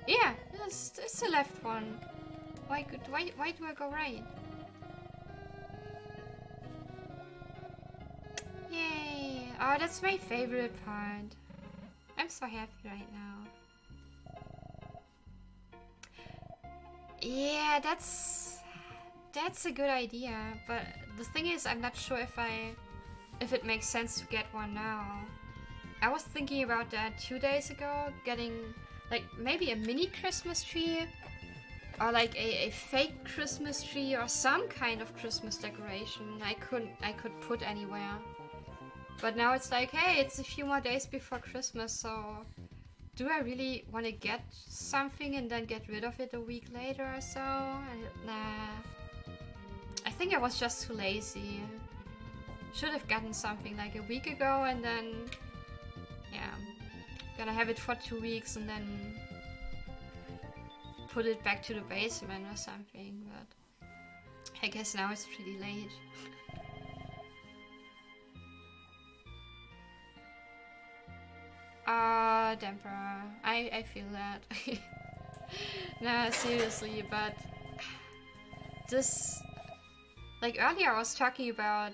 Yeah, it's the left one. Why do I go right? Yay! Oh, that's my favorite part. I'm so happy right now. Yeah, that's a good idea, but the thing is, I'm not sure if it makes sense to get one now. I was thinking about that 2 days ago, getting like maybe a mini Christmas tree, or like a fake Christmas tree, or some kind of Christmas decoration I could put anywhere. But now it's like, hey, it's a few more days before Christmas, so do I really want to get something and then get rid of it a week later or so? Nah. I think I was just too lazy. Should have gotten something like a week ago, and then, yeah, gonna have it for 2 weeks and then put it back to the basement or something, but I guess now it's pretty late. Damper. I feel that. Nah, seriously, but this, like earlier I was talking about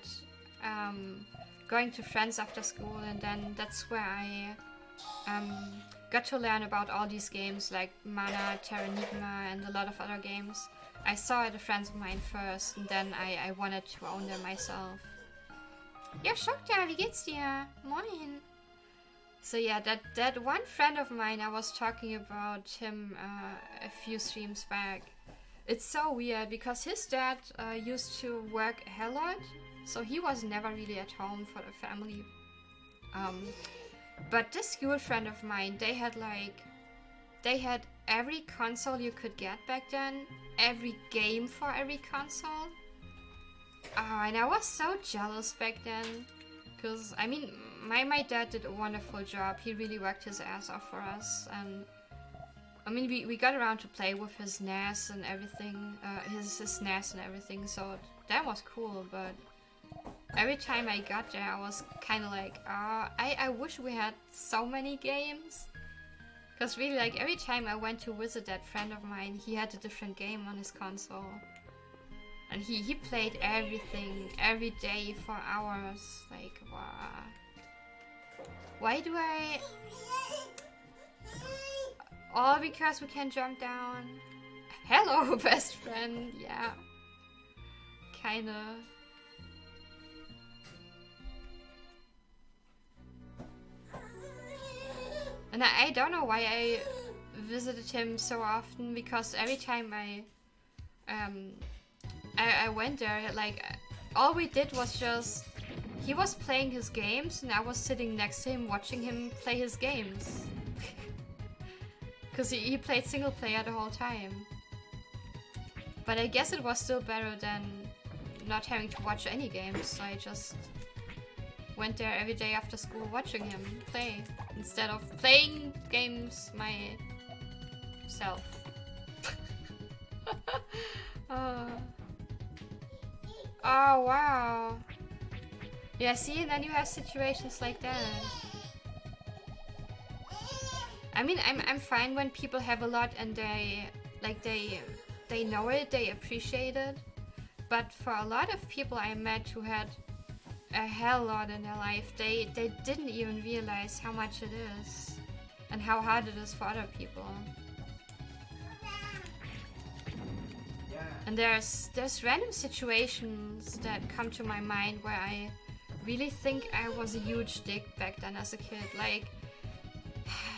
going to friends after school, and then that's where I got to learn about all these games like Mana, Terranigma, and a lot of other games. I saw it at friends of mine first, and then I wanted to own them myself. Ja, Schockda, wie geht's dir? Moin! So yeah, that one friend of mine, I was talking about him a few streams back. It's so weird because his dad used to work a lot, so he was never really at home for the family. But this school friend of mine, they had every console you could get back then, every game for every console. And I was so jealous back then, because I mean, my dad did a wonderful job. He really worked his ass off for us, and I mean, we got around to play with his NAS and everything, his NAS and everything, so that was cool. But every time I got there, I was kind of like, I wish we had so many games. Because really, like, every time I went to visit that friend of mine, he had a different game on his console. And he played everything, every day for hours. Like, wow. Why do I... All because we can jump down. Hello, best friend. Yeah. Kinda. And I don't know why I visited him so often, because every time I went there, like, all we did was just, he was playing his games and I was sitting next to him watching him play his games. Because he played single player the whole time. But I guess it was still better than not having to watch any games. I just went there every day after school watching him play instead of playing games myself. Oh wow. Yeah, see, and then you have situations like that. I mean, I'm fine when people have a lot and they know it, they appreciate it. But for a lot of people I met who had a hell lot in their life, they didn't even realize how much it is and how hard it is for other people. And there's random situations that come to my mind where I really think I was a huge dick back then as a kid. Like,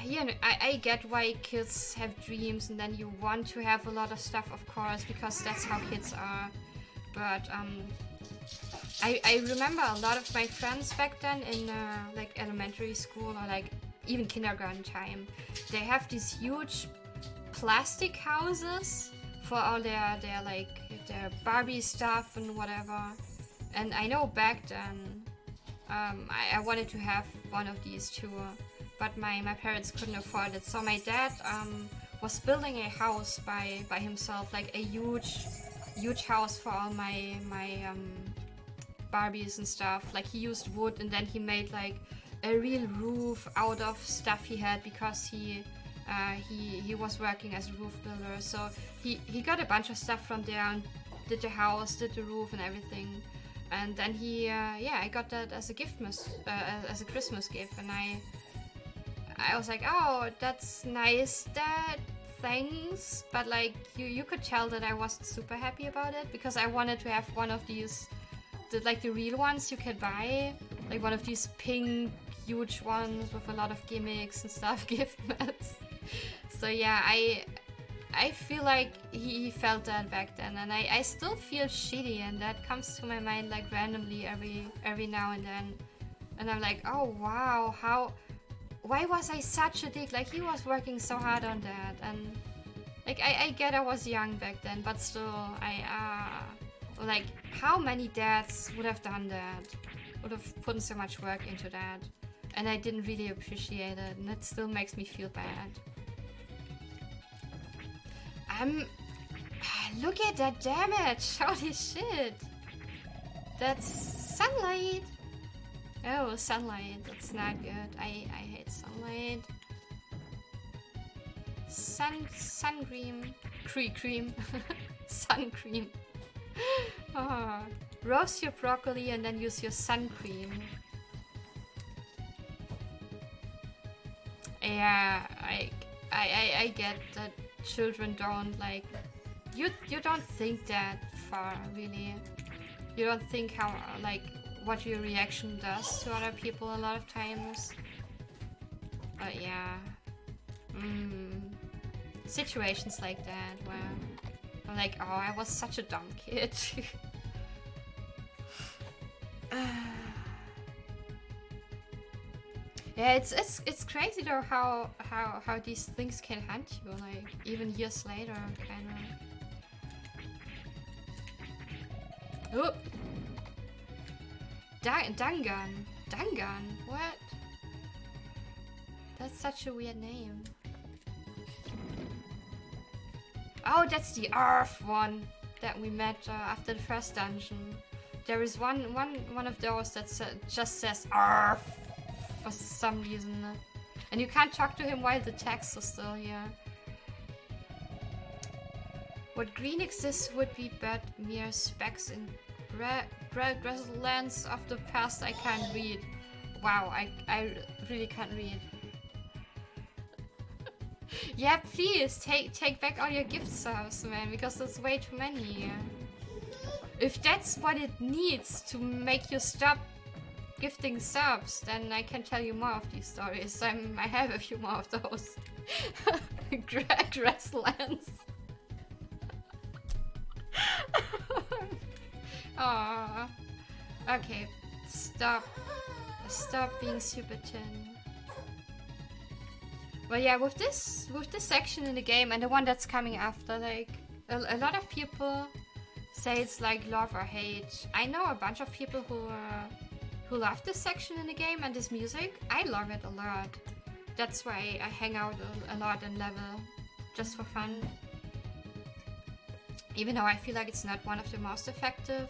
you know, I get why kids have dreams and then you want to have a lot of stuff, of course, because that's how kids are. But I remember a lot of my friends back then in like elementary school or like even kindergarten time. They have these huge plastic houses for all their Barbie stuff and whatever. And I know back then I wanted to have one of these too, but my parents couldn't afford it. So my dad was building a house by himself, like a huge house for all my Barbies and stuff. Like he used wood and then he made like a real roof out of stuff he had because he was working as a roof builder. So he got a bunch of stuff from there and did the house, did the roof and everything. And then I got that as a gift, as a Christmas gift, and I was like, oh, that's nice, Dad, thanks. But like you could tell that I wasn't super happy about it because I wanted to have one of these, the real ones you could buy, like one of these pink huge ones with a lot of gimmicks and stuff, gift mats. So yeah, I feel like he felt that back then, and I still feel shitty, and that comes to my mind like randomly every now and then, and I'm like, oh wow, why was I such a dick? Like he was working so hard on that, and like I get I was young back then, but still like how many dads would have done that, would have put so much work into that, and I didn't really appreciate it, and it still makes me feel bad. Look at that damage! Holy shit! That's sunlight! Oh, sunlight. That's not good. I hate sunlight. Sun cream. Cream. Sun cream. Oh. Roast your broccoli and then use your sun cream. Yeah, I get that children don't like you don't think that far, really. You don't think how like what your reaction does to other people a lot of times. But yeah, situations like that where I'm like, oh, I was such a dumb kid. Yeah, it's crazy though how these things can haunt you, like even years later, kind of. Oh, Dangan, what? That's such a weird name. Oh, that's the Earth one that we met after the first dungeon. There is one of those that just says Earth for some reason, and you can't talk to him while the text is still here. What green exists would be but mere specks in grasslands of the past I can't read. Wow, I really can't read. Yeah, please take back all your gift subs, man, because there's way too many. If that's what it needs to make you stop gifting subs, then I can tell you more of these stories. I have a few more of those. Grasslands. Aww. Okay, stop being super tin. Well, yeah, with this section in the game and the one that's coming after, like, A lot of people say it's like love or hate. I know a bunch of people who love this section in the game and this music. I love it a lot. That's why I hang out a lot and level, just for fun. Even though I feel like it's not one of the most effective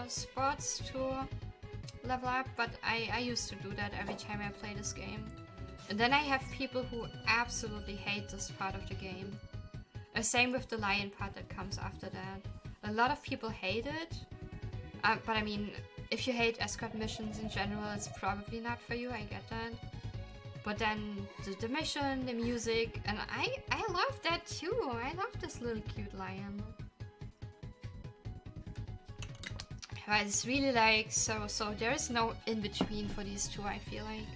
spots to level up, but I used to do that every time I play this game. And then I have people who absolutely hate this part of the game. Same with the lion part that comes after that. A lot of people hate it, but I mean, if you hate escort missions in general, it's probably not for you, I get that. But then the mission, the music, and I love that too. I love this little cute lion. But it's really like, so there is no in-between for these two, I feel like.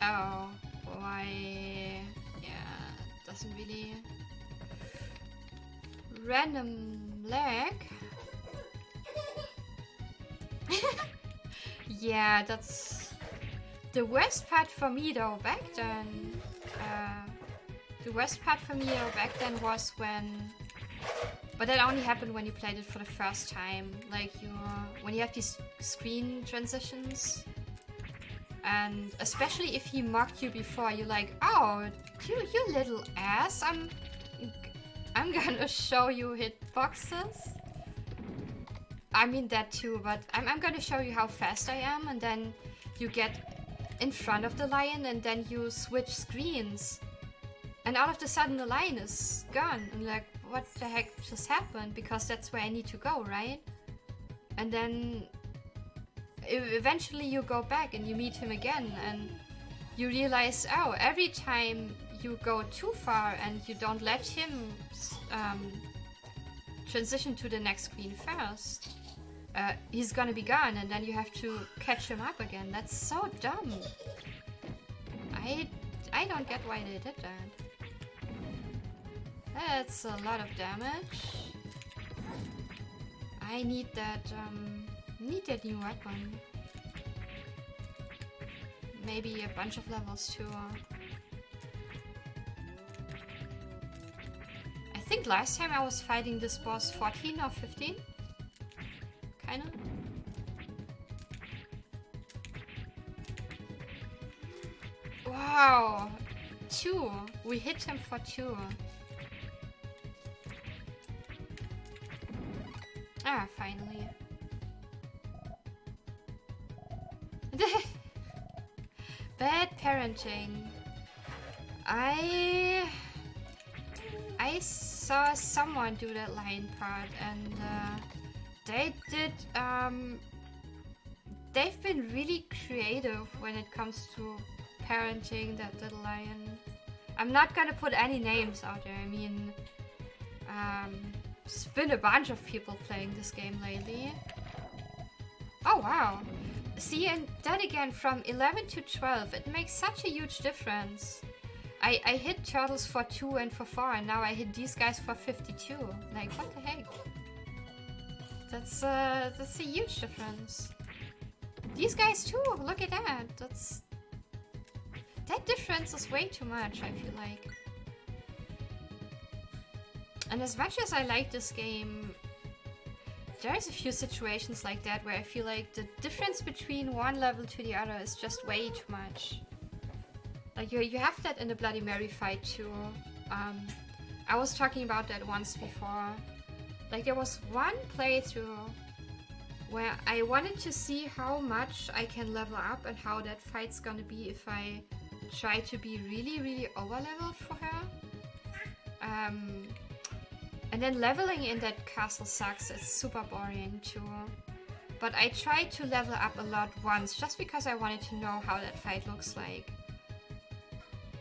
Oh, why? Yeah, doesn't really... Random lag. Yeah, that's the worst part for me though back then. The worst part for me though back then was when... But that only happened when you played it for the first time. Like when you have these screen transitions. And especially if he mocked you before, you're like, oh, you little ass, I'm gonna show you hitboxes. I mean that too, but I'm gonna show you how fast I am, and then you get in front of the lion and then you switch screens. And all of a sudden the lion is gone. And like, what the heck just happened? Because that's where I need to go, right? And then eventually you go back and you meet him again and you realize, oh, every time you go too far and you don't let him transition to the next screen first, he's gonna be gone and then you have to catch him up again. That's so dumb. I don't get why they did that. That's a lot of damage. I need that new weapon. Maybe a bunch of levels too. I think last time I was fighting this boss 14 or 15. Kinda. Wow! 2! We hit him for 2. Ah, finally. Bad parenting. I saw someone do that lion part and they did they've been really creative when it comes to parenting that little lion. I'm not gonna put any names out there. I mean, there's been a bunch of people playing this game lately. Oh wow. See, and that again, from 11 to 12, it makes such a huge difference. I hit turtles for 2 and for 4, and now I hit these guys for 52. Like, what the heck? That's a huge difference. These guys too, look at that. That difference is way too much, I feel like. And as much as I like this game, there's a few situations like that where I feel like the difference between one level to the other is just way too much. Like you have that in the Bloody Mary fight too. I was talking about that once before. Like there was one playthrough where I wanted to see how much I can level up and how that fight's gonna be if I try to be really, really over-leveled for her. And then leveling in that castle sucks, it's super boring too. But I tried to level up a lot once, just because I wanted to know how that fight looks like.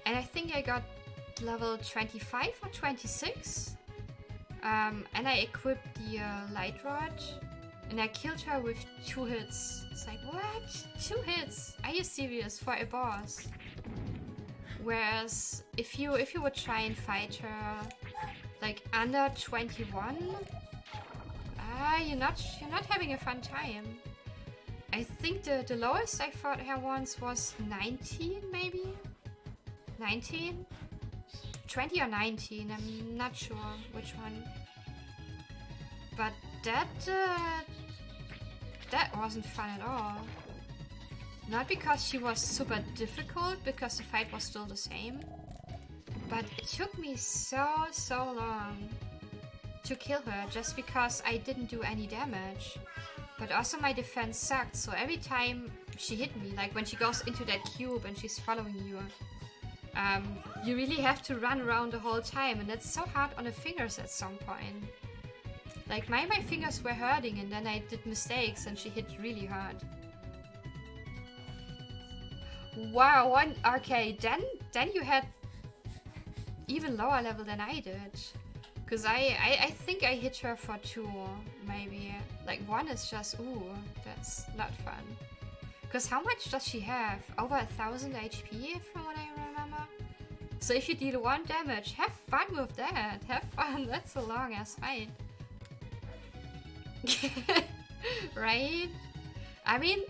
And I think I got level 25 or 26. And I equipped the light rod. And I killed her with 2 hits. It's like, what? 2 hits? Are you serious? For a boss? Whereas, if you would try and fight her like under 21, you're not having a fun time. I think the lowest I fought her once was 19, maybe? 19? 20 or 19, I'm not sure which one. But that wasn't fun at all. Not because she was super difficult, because the fight was still the same. But it took me so long to kill her just because I didn't do any damage. But also my defense sucked, so every time she hit me, like when she goes into that cube and she's following you, you really have to run around the whole time, and it's so hard on the fingers at some point. Like my fingers were hurting, and then I did mistakes and she hit really hard. Wow, okay, then you had even lower level than I did. Because I think I hit her for 2, maybe. Like 1 is just, ooh, that's not fun. Because how much does she have? Over 1000 HP from what I remember? So if you deal 1 damage, have fun with that. Have fun, that's a long ass fight. Right? I mean,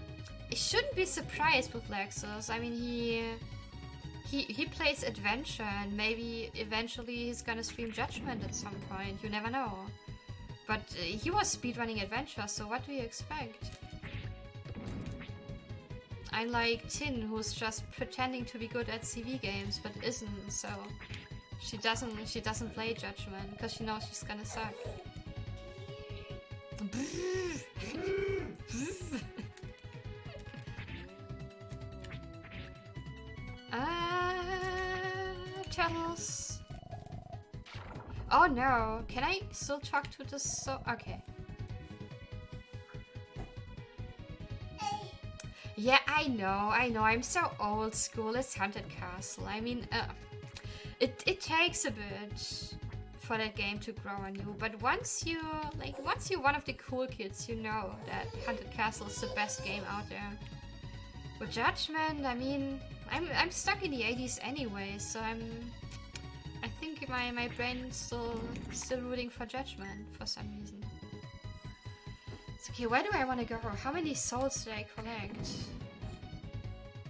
I shouldn't be surprised with Lexus. I mean, he plays adventure, and maybe eventually he's gonna stream Judgment at some point. You never know. But he was speedrunning adventure, so what do you expect? I'm like Tin, who's just pretending to be good at CV games, but isn't. So she doesn't play Judgment because she knows she's gonna suck. Channels. Oh no, can I still talk to this? So okay. Yeah, I know, I'm so old school. It's Haunted Castle. I mean, it takes a bit for that game to grow on you, but once you're one of the cool kids, you know that Haunted Castle is the best game out there. With Judgment, I mean, I'm stuck in the 80s anyway, so I think my brain's still rooting for Judgment for some reason. It's okay, where do I want to go? How many souls did I collect?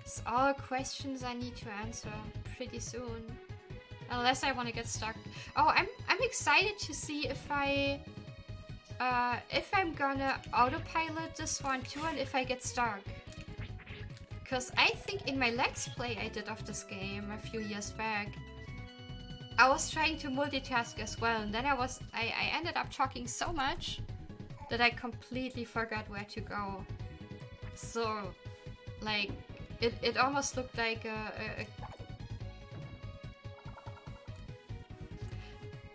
It's all questions I need to answer pretty soon. Unless I want to get stuck. Oh, I'm excited to see if I'm gonna autopilot this one too, and if I get stuck. Because I think in my Let's Play I did of this game a few years back, I was trying to multitask as well, and then I ended up talking so much that I completely forgot where to go. So, like, it almost looked like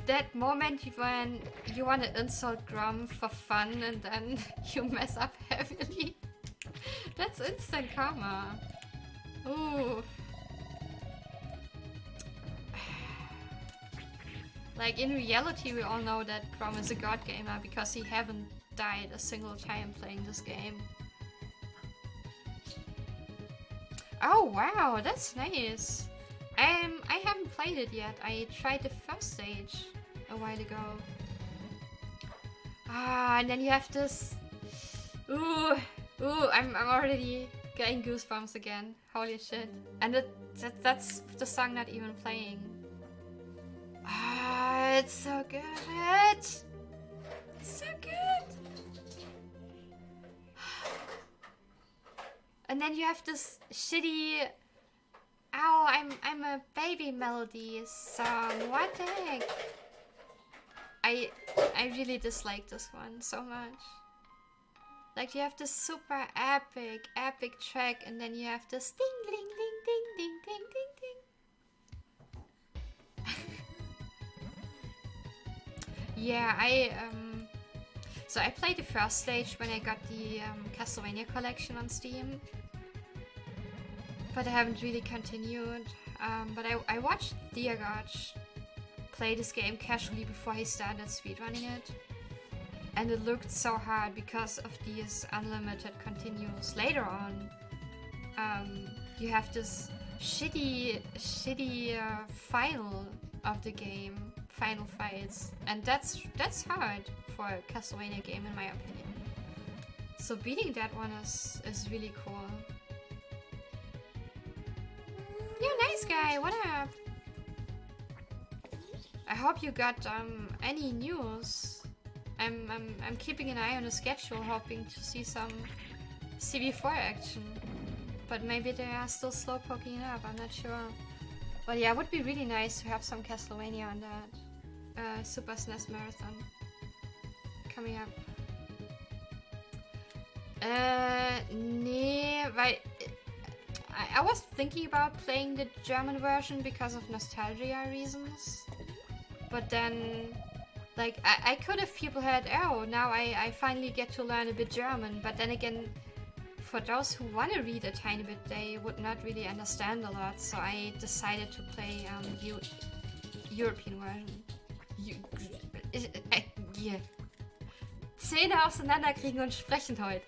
that moment when you want to insult Grom for fun and then you mess up heavily. That's instant karma. Ooh. Like, in reality, we all know that Grom is a god gamer because he haven't died a single time playing this game. Oh wow, that's nice. I haven't played it yet. I tried the first stage a while ago. Ah, and then you have this. Ooh, I'm already getting goosebumps again. Holy shit! And that's the song not even playing. Ah, it's so good. It's so good. And then you have this shitty "Ow, I'm a baby" melody song. What the heck? I really dislike this one so much. Like, you have this super epic track, and then you have this ding ding ding ding ding ding ding ding. Yeah, so I played the first stage when I got the Castlevania collection on Steam, but I haven't really continued. But I watched Diagotch play this game casually before he started speedrunning it, and it looked so hard because of these unlimited continues. Later on, you have this shitty final of the game, final fights, and that's hard for a Castlevania game in my opinion. So beating that one is really cool. Yeah, nice guy, what up? hope you got any news. I'm keeping an eye on the schedule, hoping to see some CB4 action. But maybe they are still slow poking up, I'm not sure. But yeah, it would be really nice to have some Castlevania on that Super SNES Marathon coming up. Nee, weil I was thinking about playing the German version because of nostalgia reasons. But then, like, I could have people had, oh, now I finally get to learn a bit German. But then again, for those who want to read a tiny bit, they would not really understand a lot. So I decided to play European version. Yeah. Zähne auseinanderkriegen und sprechen heute.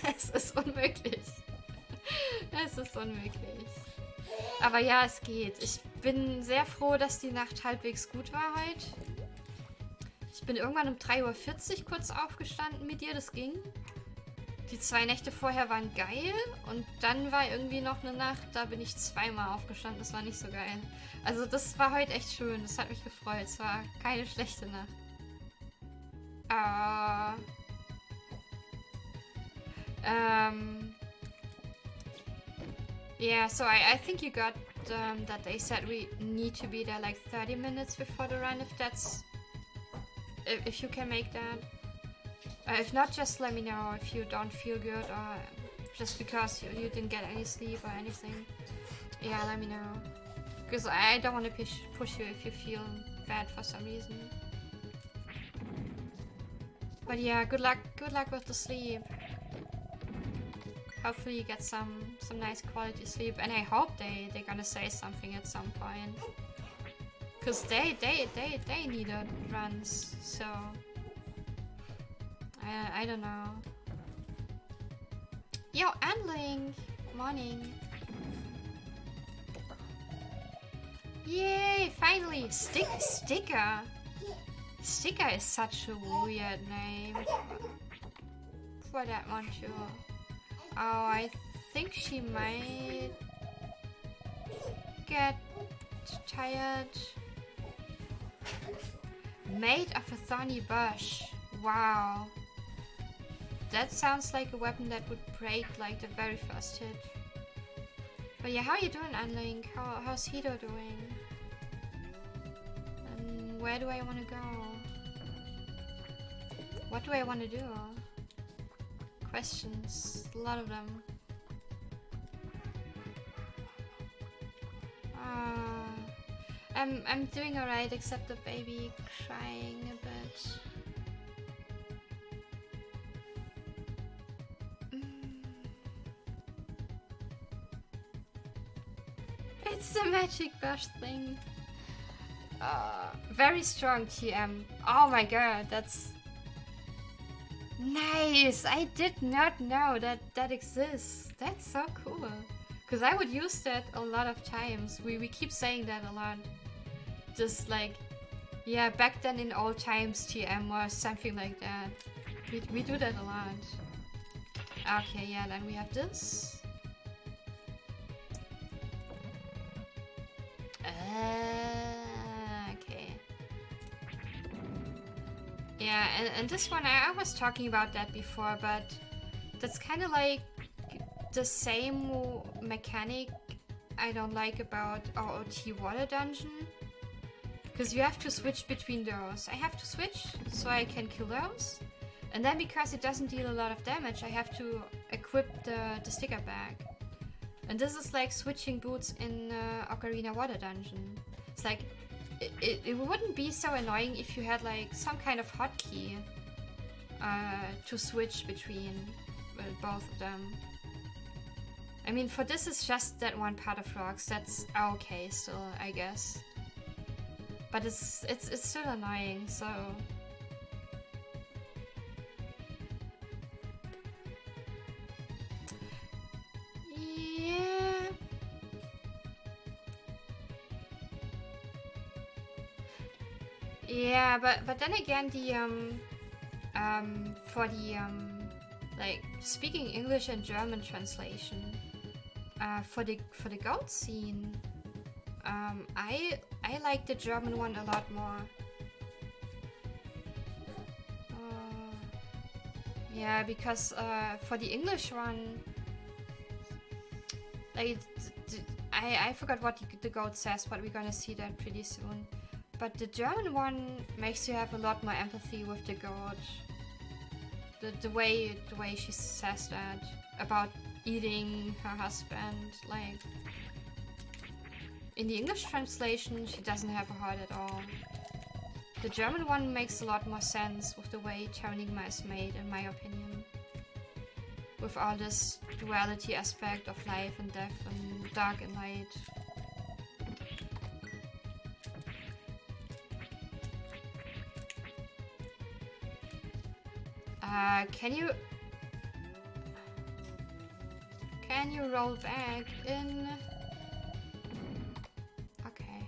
Es ist unmöglich. Es ist unmöglich. Aber ja, es geht. Ich bin sehr froh, dass die Nacht halbwegs gut war heute. Ich bin irgendwann um 3:40 Uhr kurz aufgestanden mit dir, das ging. Die 2 Nächte vorher waren geil und dann war irgendwie noch eine Nacht, da bin ich 2-mal aufgestanden, das war nicht so geil. Also das war heute echt schön, das hat mich gefreut, es war keine schlechte Nacht. Yeah, so I think you got that they said we need to be there like 30 minutes before the run, if you can make that. If not, just let me know if you don't feel good or just because you didn't get any sleep or anything. Yeah, let me know. Because I don't want to push you if you feel bad for some reason. But yeah, good luck with the sleep. Hopefully you get some nice quality sleep, and I hope they're gonna say something at some point. Cause they needed runs, so I don't know. Yo, Andling! Morning. Yay, finally! Sticker! Sticker is such a weird name for that one too. Oh, I think she might get tired. Made of a thorny bush. Wow. That sounds like a weapon that would break like the very first hit. But yeah, how you doing, Anling? How's Hito doing? And where do I want to go? What do I want to do? Questions, a lot of them. I'm doing alright, except the baby crying a bit. It's the magic bush thing. Very strong TM. Oh my god, that's nice! I did not know that exists. That's so cool. Because I would use that a lot of times. We keep saying that a lot. Just like, yeah, back then in old times TM or something like that. We do that a lot. Okay, yeah, then we have this. Okay. Yeah, and this one, I was talking about that before, but that's kind of like the same mechanic I don't like about ROT Water Dungeon. Because you have to switch between those. I have to switch so I can kill those. And then because it doesn't deal a lot of damage, I have to equip the sticker bag. And this is like switching boots in Ocarina Water Dungeon. It's like, it wouldn't be so annoying if you had like some kind of hotkey to switch between both of them. I mean, for this is just that one part of rocks. That's okay still, I guess. But it's still annoying, so... Yeah... Yeah, but then again, the for the like speaking English and German translation, for the goat scene, I I like the German one a lot more. Yeah, because for the English one, like, I forgot what the goat says, but we're gonna see that pretty soon. But the German one makes you have a lot more empathy with the goat. The way she says that about eating her husband, like in the English translation, she doesn't have a heart at all. The German one makes a lot more sense with the way Terranigma is made, in my opinion. With all this duality aspect of life and death and dark and light. Can you roll back in? Okay.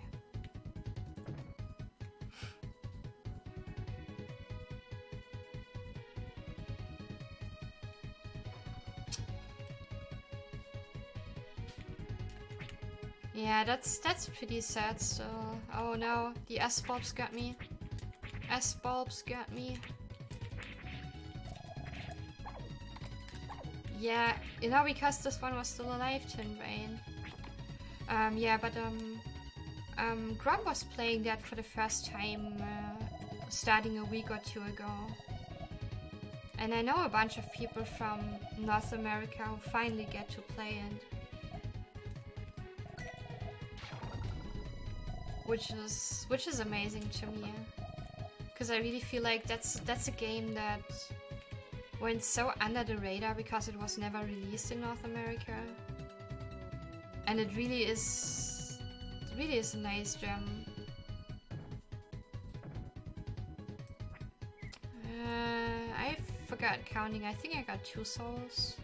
Yeah, that's pretty sad still. Oh no, the S-bulbs got me. S-bulbs got me. Yeah, you know, because this one was still alive, Tin Rain. Yeah, but Grum was playing that for the first time, starting a week or two ago. And I know a bunch of people from North America who finally get to play it. Which is amazing to me. Because I really feel like that's a game that went so under the radar because it was never released in North America, and it really is a nice gem. I forgot counting. I think I got 2 souls.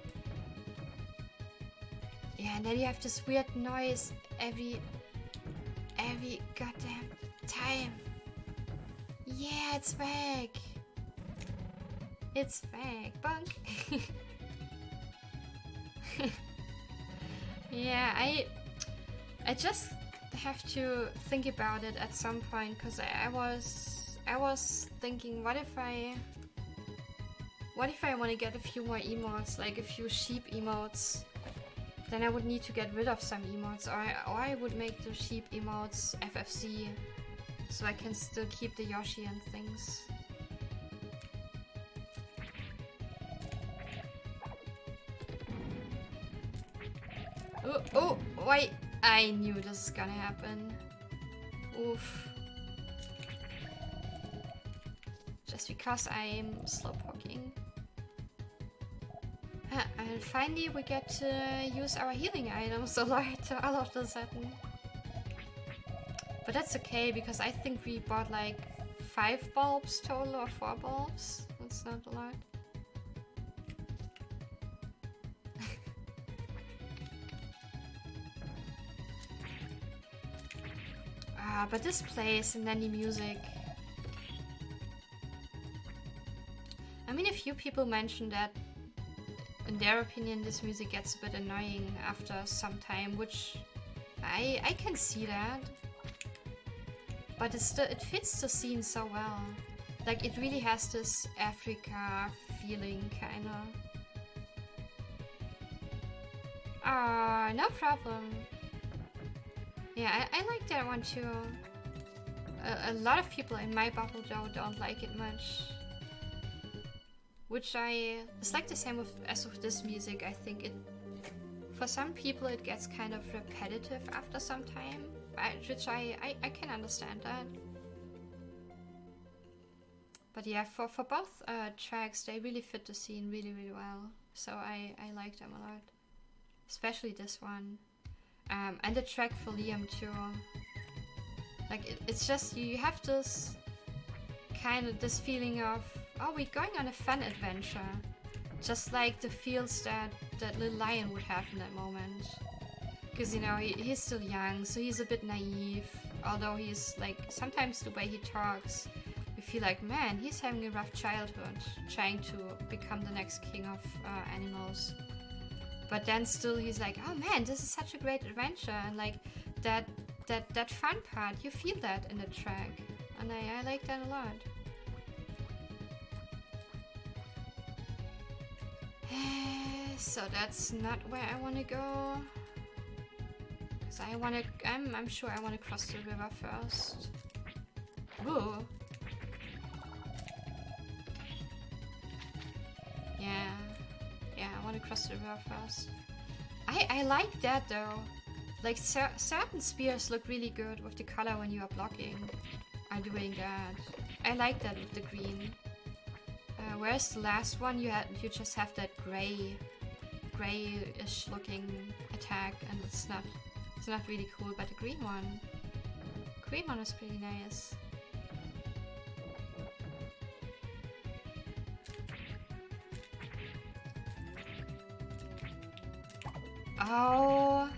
Yeah, and then you have this weird noise every goddamn time. Yeah, it's back. It's back, bunk. Yeah, I just have to think about it at some point, because I was thinking, what if I want to get a few more emotes, like a few sheep emotes? Then I would need to get rid of some emotes, or I would make the sheep emotes FFC, so I can still keep the Yoshi and things. Oh, wait, I knew this was gonna happen. Oof. Just because I'm slowpoking. And finally we get to use our healing items a lot all of a sudden. But that's okay, because I think we bought like 5 bulbs total, or 4 bulbs. That's not a lot. But this plays, and then the music. I mean, a few people mentioned that, in their opinion, this music gets a bit annoying after some time, which I can see that. But it fits the scene so well. Like, it really has this Africa feeling, kinda. No problem. Yeah, I like that one too. A lot of people in my bubble though don't like it much. Which it's like the same as with this music. I think for some people it gets kind of repetitive after some time, which I can understand that. But yeah, for both tracks, they really fit the scene really, really well. So I like them a lot, especially this one. And the track for Liam too. Like, it's just, you have this kind of, this feeling of, oh, we're going on a fun adventure. Just like the feels that little lion would have in that moment. Because, you know, he's still young, so he's a bit naive. Although he's, like, sometimes the way he talks, you feel like, man, he's having a rough childhood, trying to become the next king of animals. But then still he's like, oh man, this is such a great adventure. And like, that that fun part. You feel that in the track, and I like that a lot. So that's not where I want to go. Cause I'm sure I want to cross the river first. Ooh. Yeah, I want to cross the river first. I like that though. Like certain spears look really good with the color when you are blocking. I'm doing that. I like that with the green. Whereas the last one you just have that grayish looking attack, and it's not really cool. But the green one is pretty nice. Oh,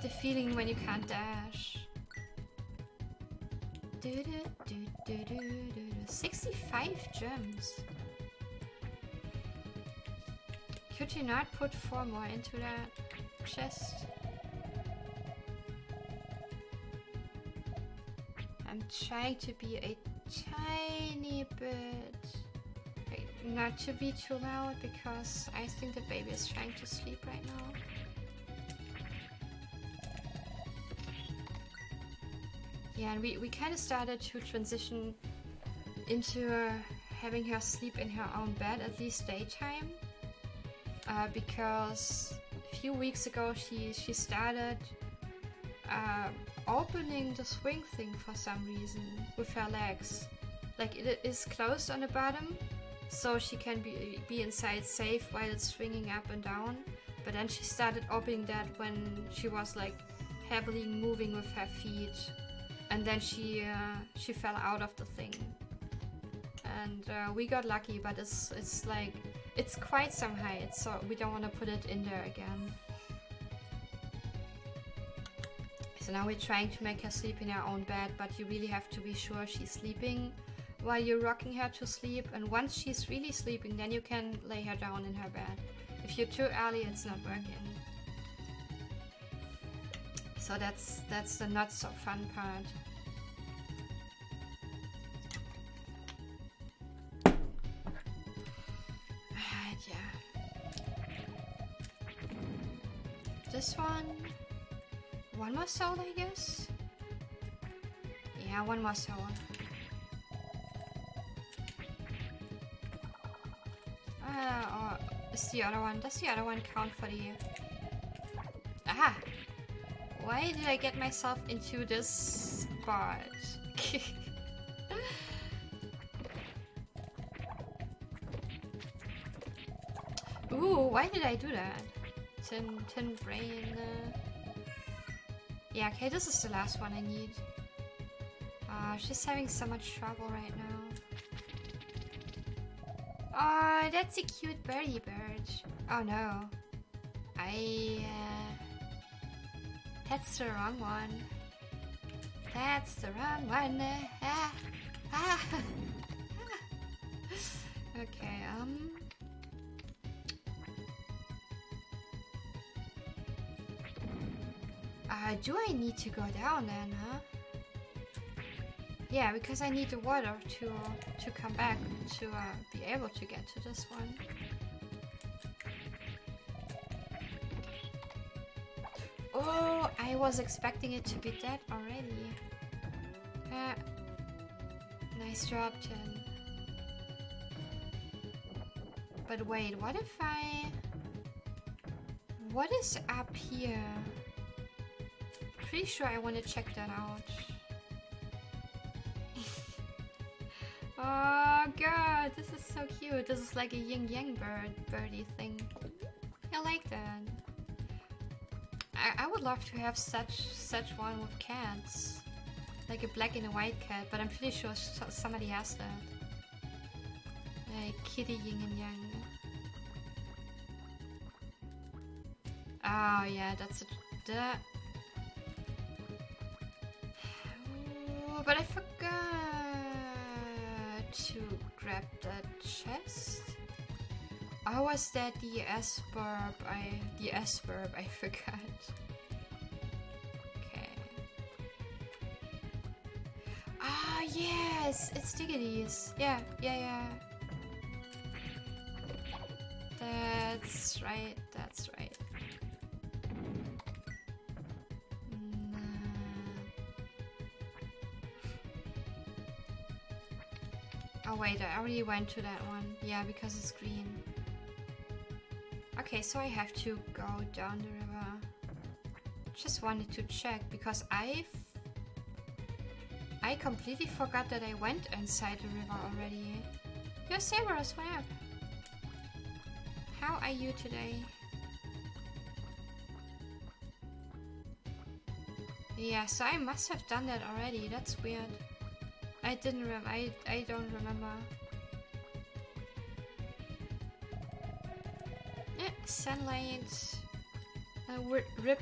the feeling when you can't dash. 65 gems. Could you not put 4 more into that chest? I'm trying to be a tiny bit... not to be too loud, because I think the baby is trying to sleep right now. Yeah, and we kind of started to transition into having her sleep in her own bed, at least daytime. Because a few weeks ago she started opening the swing thing for some reason with her legs. Like it is closed on the bottom, so she can be inside safe while it's swinging up and down. But then she started opening that when she was like heavily moving with her feet, and then she fell out of the thing. And we got lucky, but it's like it's quite some height, so we don't want to put it in there again. So now we're trying to make her sleep in her own bed, but you really have to be sure she's sleeping while you're rocking her to sleep. And once she's really sleeping, then you can lay her down in her bed. If you're too early, it's not working. So that's the not so fun part. Yeah. This one more soul, I guess. Yeah, one more soul. Or is the other one? Does the other one count for the? Aha! Why did I get myself into this spot? Ooh, why did I do that? Tin brain. Yeah, okay, this is the last one I need. She's having so much trouble right now. Oh, that's a cute birdie bird. Oh no. That's the wrong one. That's the wrong one. Okay, do I need to go down then, huh? Yeah, because I need the water to come back to be able to get to this one. Oh, I was expecting it to be dead already. Nice drop, Tin. But wait, what if what is up here? Pretty sure I want to check that out. Oh god, this is so cute. This is like a yin yang birdie thing. I like that. I would love to have such one with cats, like a black and a white cat. But I'm pretty sure somebody has that. Like kitty yin and yang. Oh yeah, that's that. Oh, but I forgot to grab that chest. Or was that the S-burb? The S-burb, I forgot. Okay. Ah, yes, it's Diggities. Yeah. That's right. Oh wait, I already went to that one. Yeah, because it's green. Okay, so I have to go down the river. Just wanted to check because I completely forgot that I went inside the river already. Yo, Cerberus, what up? How are you today? Yeah, so I must have done that already. That's weird. I didn't I don't remember. Sunlight. Rip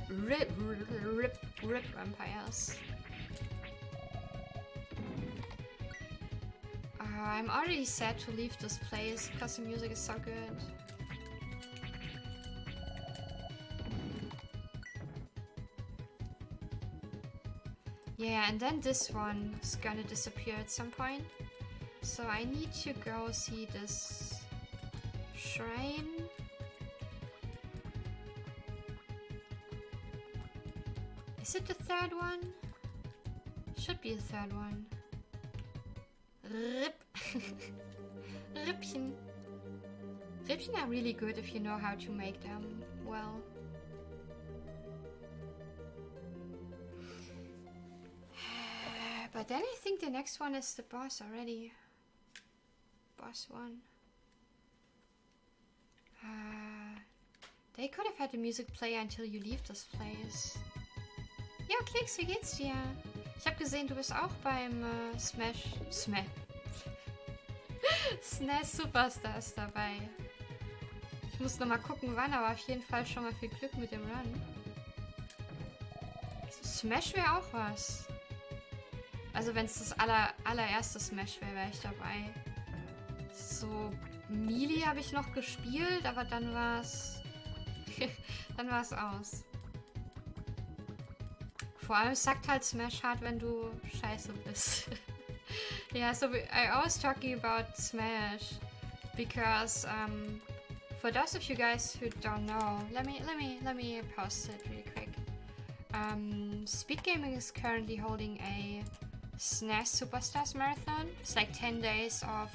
vampires. I'm already sad to leave this place because the music is so good. Yeah, and then this one is gonna disappear at some point. So I need to go see this shrine. Is it the third one? Should be the third one. Rip. Rippchen. Rippchen are really good if you know how to make them well. But then I think the next one is the boss already. Boss one. They could have had the music play until you leave this place. Ja, Keks, wie geht's dir? Ich habe gesehen, du bist auch beim SNES Superstars dabei. Ich muss noch mal gucken, wann, aber auf jeden Fall schon mal viel Glück mit dem Run. Smash wäre auch was. Also wenn es das allererste Smash wäre, wäre ich dabei. So, Melee habe ich noch gespielt, aber dann war's dann war's aus. Vor allem sagt halt Smash hart, wenn du scheiße bist. Yeah, so I was talking about Smash because for those of you guys who don't know, let me post it really quick. Speed Gaming is currently holding a SNES Superstars Marathon. It's like 10 days of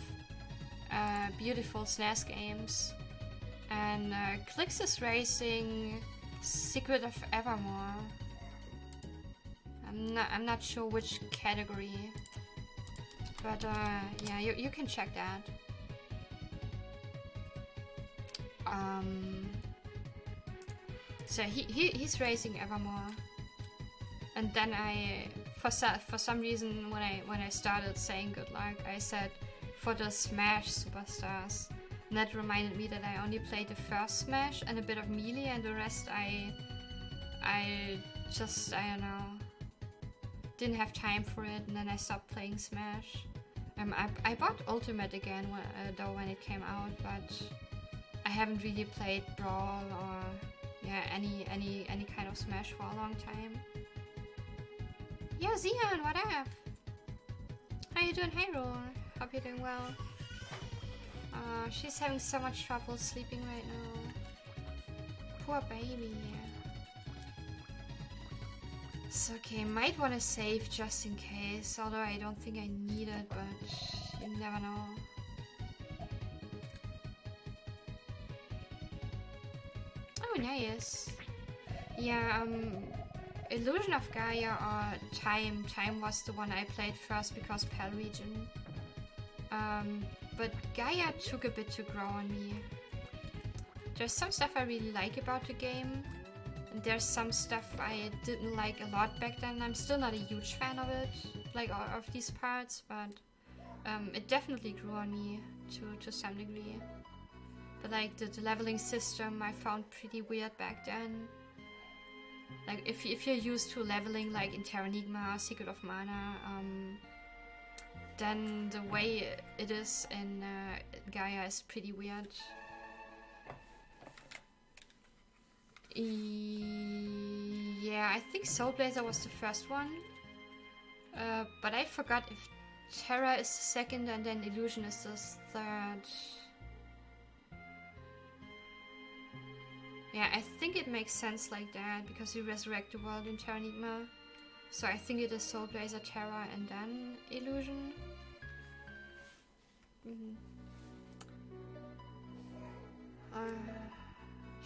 beautiful SNES games. And Clicks is racing Secret of Evermore. I'm not sure which category. But yeah, you can check that. So he's racing Evermore. And then for some reason when I started saying good luck, I said for the Smash Superstars. And that reminded me that I only played the first Smash and a bit of Melee, and the rest I don't know, didn't have time for it, and then I stopped playing Smash. I bought Ultimate again though when it came out, but I haven't really played Brawl or yeah any kind of Smash for a long time. Yo, Zion, what up? How you doing, Hyrule? Hope you're doing well. She's having so much trouble sleeping right now. Poor baby. It's okay, might want to save just in case, although I don't think I need it, but you never know. Oh, nice. Yeah, Illusion of Gaia or Time. Time was the one I played first because Pal region. But Gaia took a bit to grow on me. There's some stuff I really like about the game, and there's some stuff I didn't like a lot back then. I'm still not a huge fan of it, like of these parts, but it definitely grew on me to some degree. But like the leveling system I found pretty weird back then. Like if you're used to leveling like in Terranigma or Secret of Mana, then the way it is in Gaia is pretty weird. Yeah, I think Soul Blazer was the first one But I forgot if Terra is the second and then Illusion is the third. Yeah, I think it makes sense like that because you resurrect the world in Terranigma. So I think it is Soul Blazer, Terra, and then Illusion.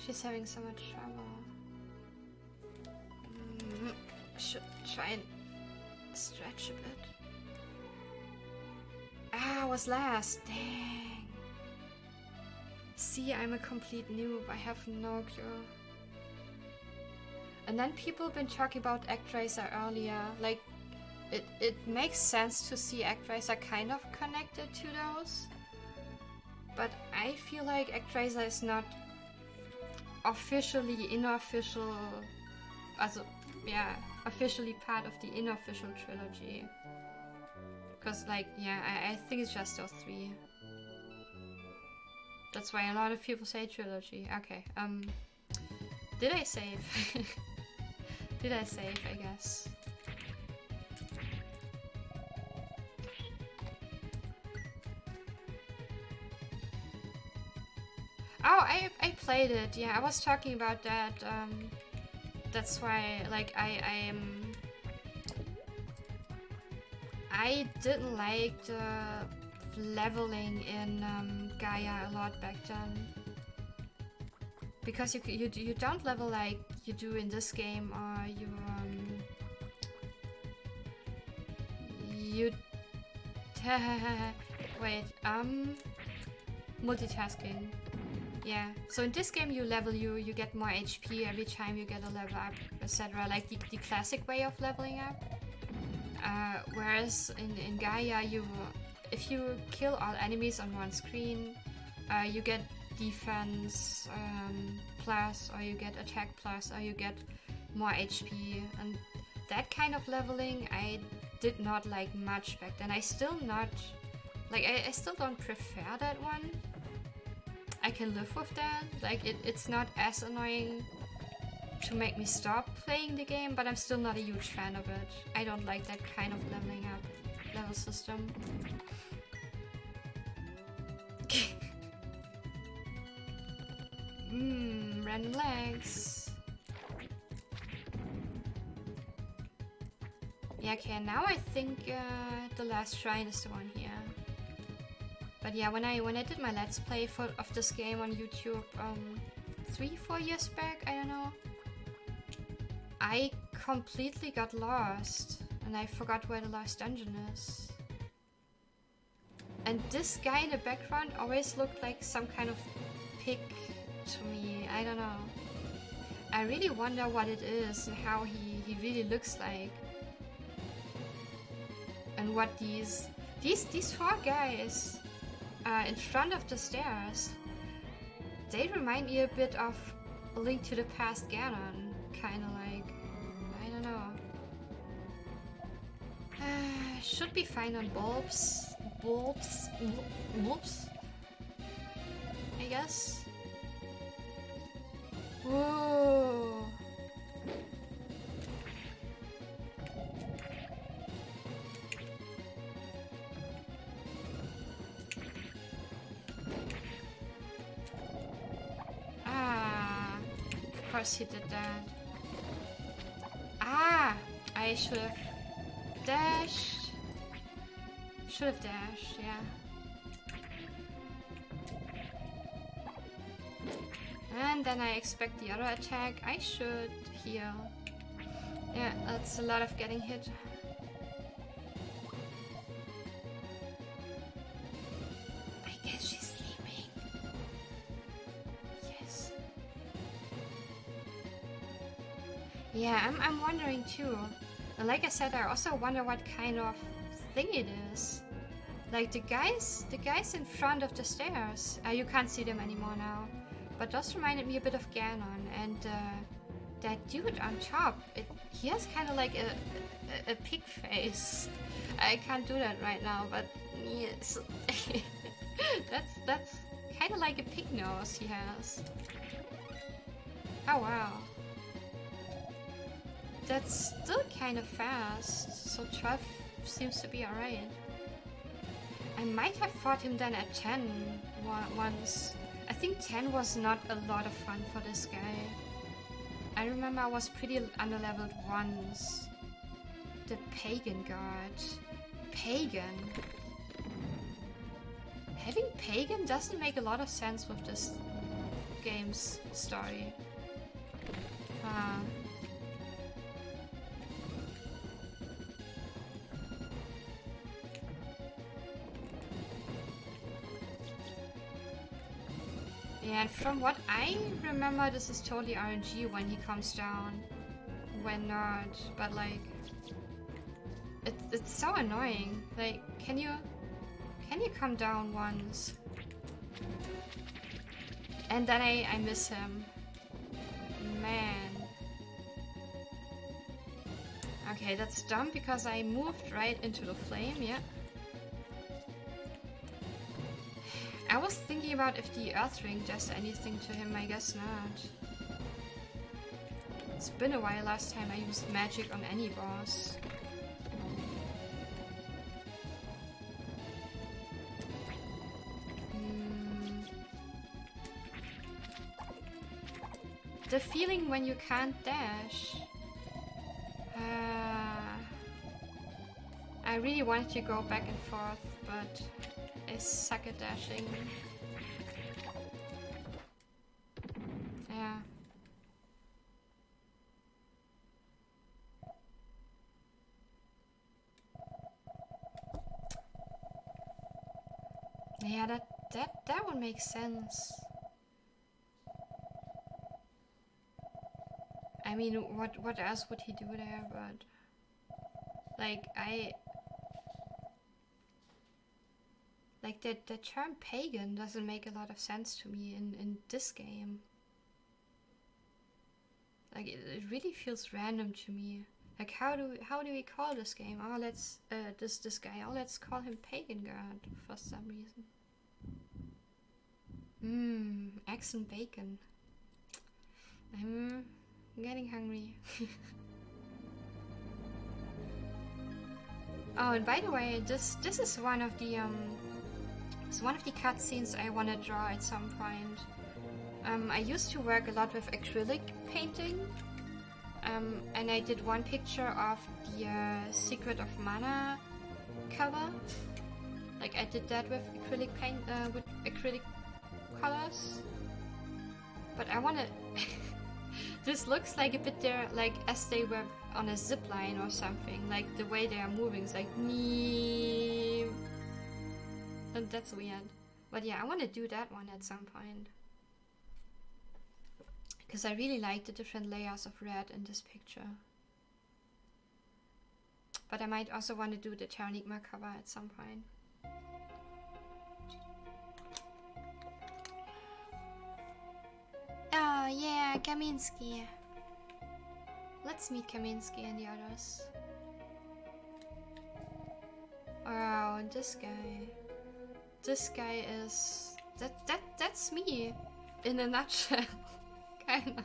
She's having so much trouble. Should try and stretch a bit. Ah, I was last. Dang. See, I'm a complete noob. I have no clue. And then people been talking about ActRaiser earlier. Like, it makes sense to see ActRaiser kind of connected to those. But I feel like ActRaiser is not officially unofficial. Also, yeah, officially part of the unofficial trilogy. Because, like, yeah, I think it's just those three. That's why a lot of people say trilogy. Okay, did I save? Did I save, I guess? Oh, I played it. Yeah, I was talking about that. That's why, like, I didn't like the leveling in Gaia a lot back then, because you don't level like you do in this game, or you wait, multitasking. Yeah, so in this game you level, you get more HP every time you get a level up, etc. Like the classic way of leveling up. Whereas in Gaia, if you kill all enemies on one screen, you get defense plus, or you get attack plus, or you get more HP. And that kind of leveling I did not like much back then. I still not, like, I still don't prefer that one. I can live with that. Like, it's not as annoying to make me stop playing the game, but I'm still not a huge fan of it. I don't like that kind of leveling up level system. Random legs. Yeah, okay, now I think the last shrine is the one here. But yeah, when I did my let's play of this game on YouTube 3-4 years back, I don't know, I completely got lost and I forgot where the last dungeon is. And this guy in the background always looked like some kind of pig to me. I don't know. I really wonder what it is and how he really looks like. And what these 4 guys in front of the stairs, they remind me a bit of A Link to the Past Ganon, kind of like. I don't know. Should be fine on bulbs, I guess. Whoa. Of course he did that. I should have dashed. Should have dashed, yeah. And then I expect the other attack. I should heal. Yeah, that's a lot of getting hit. I guess she's sleeping. Yes. Yeah, I'm wondering too. Like I said, I also wonder what kind of thing it is. Like the guys in front of the stairs. You can't see them anymore now. But those reminded me a bit of Ganon, and that dude on top, he has kind of like a pig face. I can't do that right now, but yes. that's kind of like a pig nose he has. Oh wow. that's still kind of fast, so 12 seems to be alright. I might have fought him then at 10 once. I think 10 was not a lot of fun for this guy. I remember I was pretty underleveled once. The pagan god. Pagan. Having pagan doesn't make a lot of sense with this game's story. Yeah, and from what I remember, this is totally RNG when he comes down. When not, but like... It's so annoying. Like, can you come down once? And then I miss him. Man. Okay, that's dumb because I moved right into the flame, yeah. I was thinking about if the earth ring does anything to him, I guess not. It's been a while last time I used magic on any boss. The feeling when you can't dash. I really wanted to go back and forth, but I suck at dashing. Yeah. Yeah, that would make sense. I mean, what else would he do there? But like the term pagan doesn't make a lot of sense to me in this game. Like it really feels random to me. Like how do we call this game? Oh, let's this guy. Oh, let's call him Pagan God for some reason. Eggs and bacon. I'm getting hungry. Oh, and by the way, this is one of the cutscenes I want to draw at some point. I used to work a lot with acrylic painting, and I did one picture of the Secret of Mana cover. Like I did that with acrylic paint, with acrylic colors. But I wanna. This looks like a bit there, like as they were on a zip line or something. Like the way they are moving is like nee. And that's weird. But yeah, I want to do that one at some point. Because I really like the different layers of red in this picture. But I might also want to do the Terranigma cover at some point. Oh yeah, Kaminsky. Let's meet Kaminsky and the others. Oh, and this guy. This guy is that's me in a nutshell. Kinda.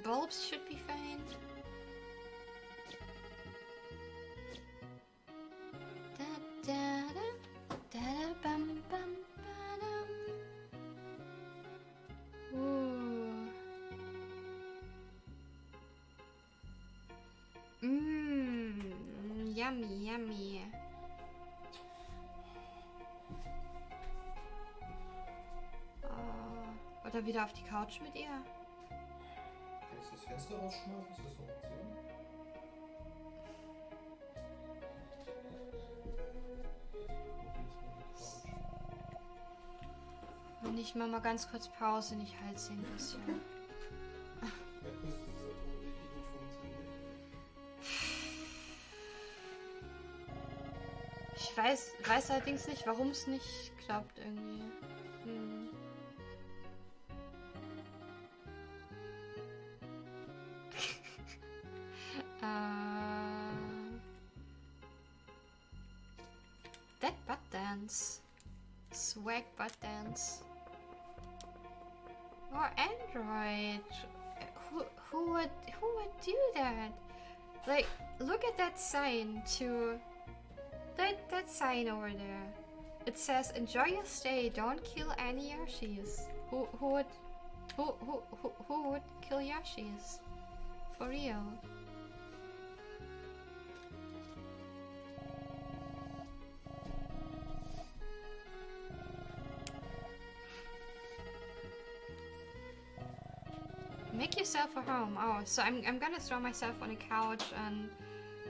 Bulbs should be fine. Ooh. Yummy, yummy. Oder wieder auf die Couch mit ihr? Kannst du das Fenster rausschmeißen? Ist das eine Option? Und ich mache mal ganz kurz Pause und ich halte sie ein bisschen. Ich weiß allerdings nicht, warum es nicht klappt irgendwie. That butt dance. Swag butt dance. Or Android. Who would do that? Like, look at that sign to that sign over there. It says enjoy your stay, don't kill any Yoshis. Who would kill Yoshis? For real. Make yourself a home. Oh, so I'm gonna throw myself on a couch and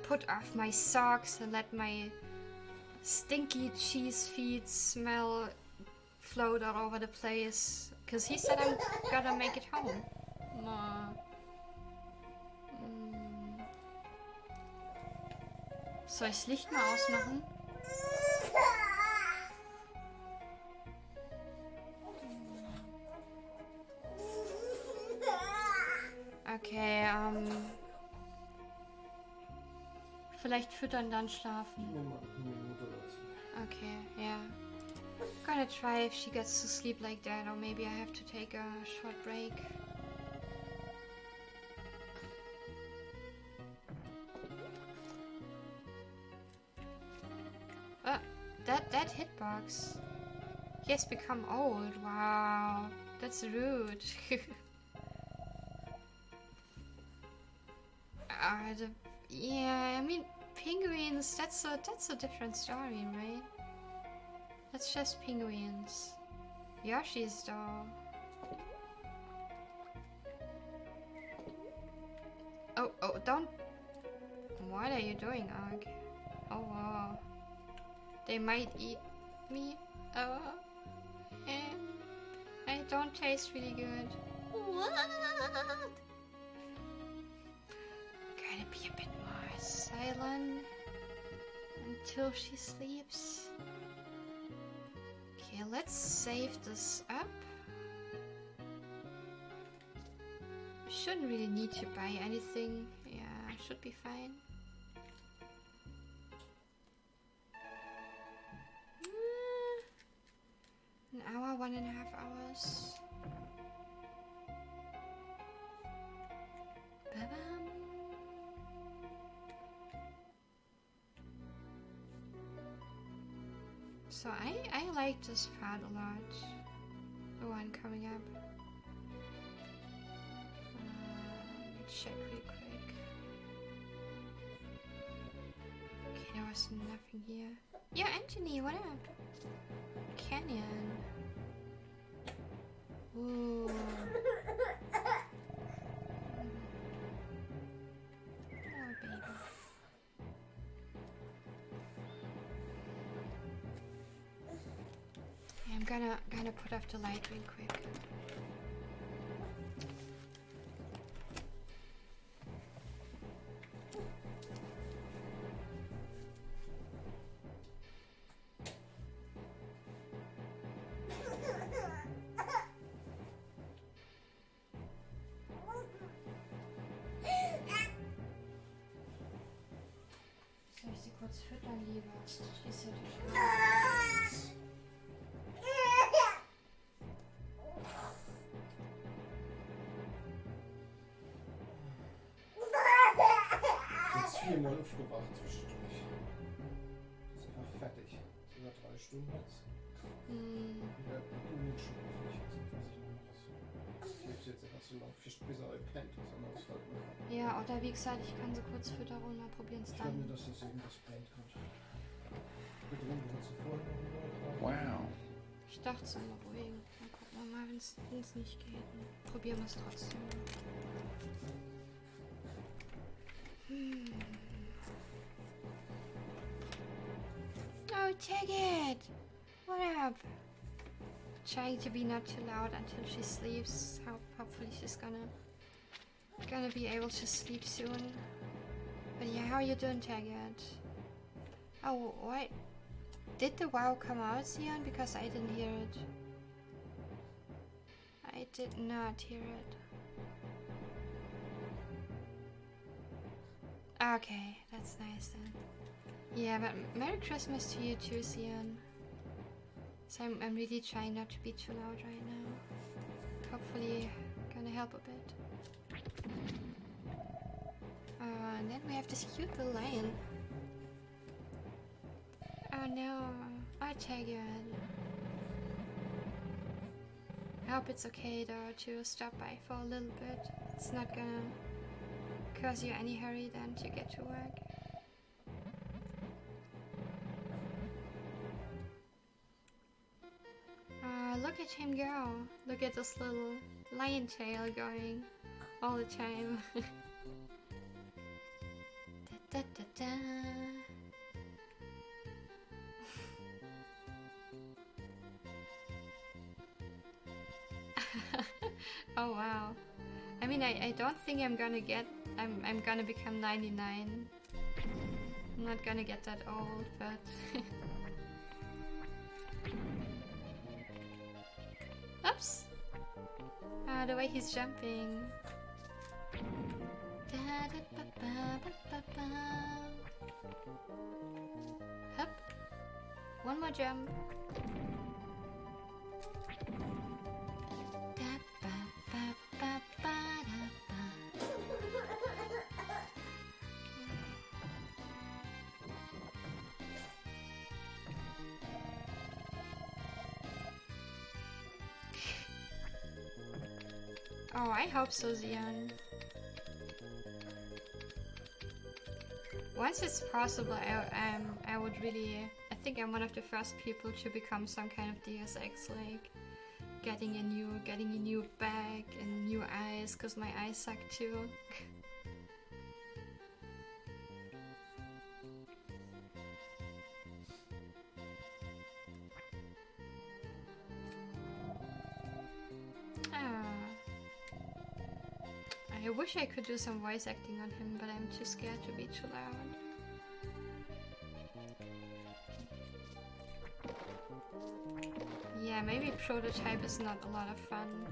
put off my socks and let my stinky cheese feet smell float all over the place. Cause he said I'm gonna make it home. Soll ich das Licht mal ausmachen? Okay, vielleicht füttern, dann schlafen. Okay, yeah. Gonna try if she gets to sleep like that, or maybe I have to take a short break. That hitbox. He has become old. Wow, that's rude. Yeah, I mean, penguins, that's a different story, right? That's just penguins. Yoshi's though. Oh, don't. What are you doing, Arg? Oh, wow. They might eat me. Oh. I don't taste really good. What? Gotta be a bit more silent until she sleeps. Okay, let's save this up. Shouldn't really need to buy anything. Yeah, should be fine. An hour, 1.5 hours. Ba-bam. So I like this part a lot. The one coming up. Check real quick. Okay, there was nothing here. Yeah, Anthony, what up? Canyon. Ooh. Oh, baby. Yeah, I'm gonna put off the light real quick. Soll ich sie kurz füttern, lieber? Die ist ja durch. Jetzt 4-mal aufgewacht zwischendurch. Ist einfach fertig. Sogar 3 Stunden jetzt. Wieder unentschuldigt. Ich weiß nicht, was ich noch mache. Ich jetzt etwas so lang, bis er pennt, was er aushalten kann. Ja, oder wie gesagt, ich kann sie kurz füttern und mal probieren es Ich glaube dann. mir, dass das irgendwas pennt hat. Gedrungen hat sie vorher noch. Wow. Ich dachte es immer beruhigen. Dann gucken wir mal, wenn es nicht geht. Dann probieren wir es trotzdem. Oh, take it! What up? Trying to be not too loud until she sleeps. Hopefully she's gonna be able to sleep soon. But yeah, how you doing, Taggart? Oh, what? Did the WoW come out, Sion? Because I didn't hear it. I did not hear it. Okay, that's nice then. Yeah, but Merry Christmas to you too, Sion. So I'm really trying not to be too loud right now. hopefully gonna help a bit. And then we have this cute little lion. Oh no, I'll take it. I hope it's okay though to stop by for a little bit. It's not gonna cause you any hurry then to get to work. Look at him go. Look at this little lion tail going all the time. Da, da, da, da. Oh wow. I mean, I don't think I'm gonna become 99. I'm not gonna get that old, but oops! Ah, the way he's jumping. Hup. One more jump. Oh, I hope so, Zion. Once it's possible, I would really... I think I'm one of the first people to become some kind of Deus Ex, like getting a new bag and new eyes, cause my eyes suck too. I wish I could do some voice acting on him, but I'm too scared to be too loud. Yeah, maybe prototype is not a lot of fun.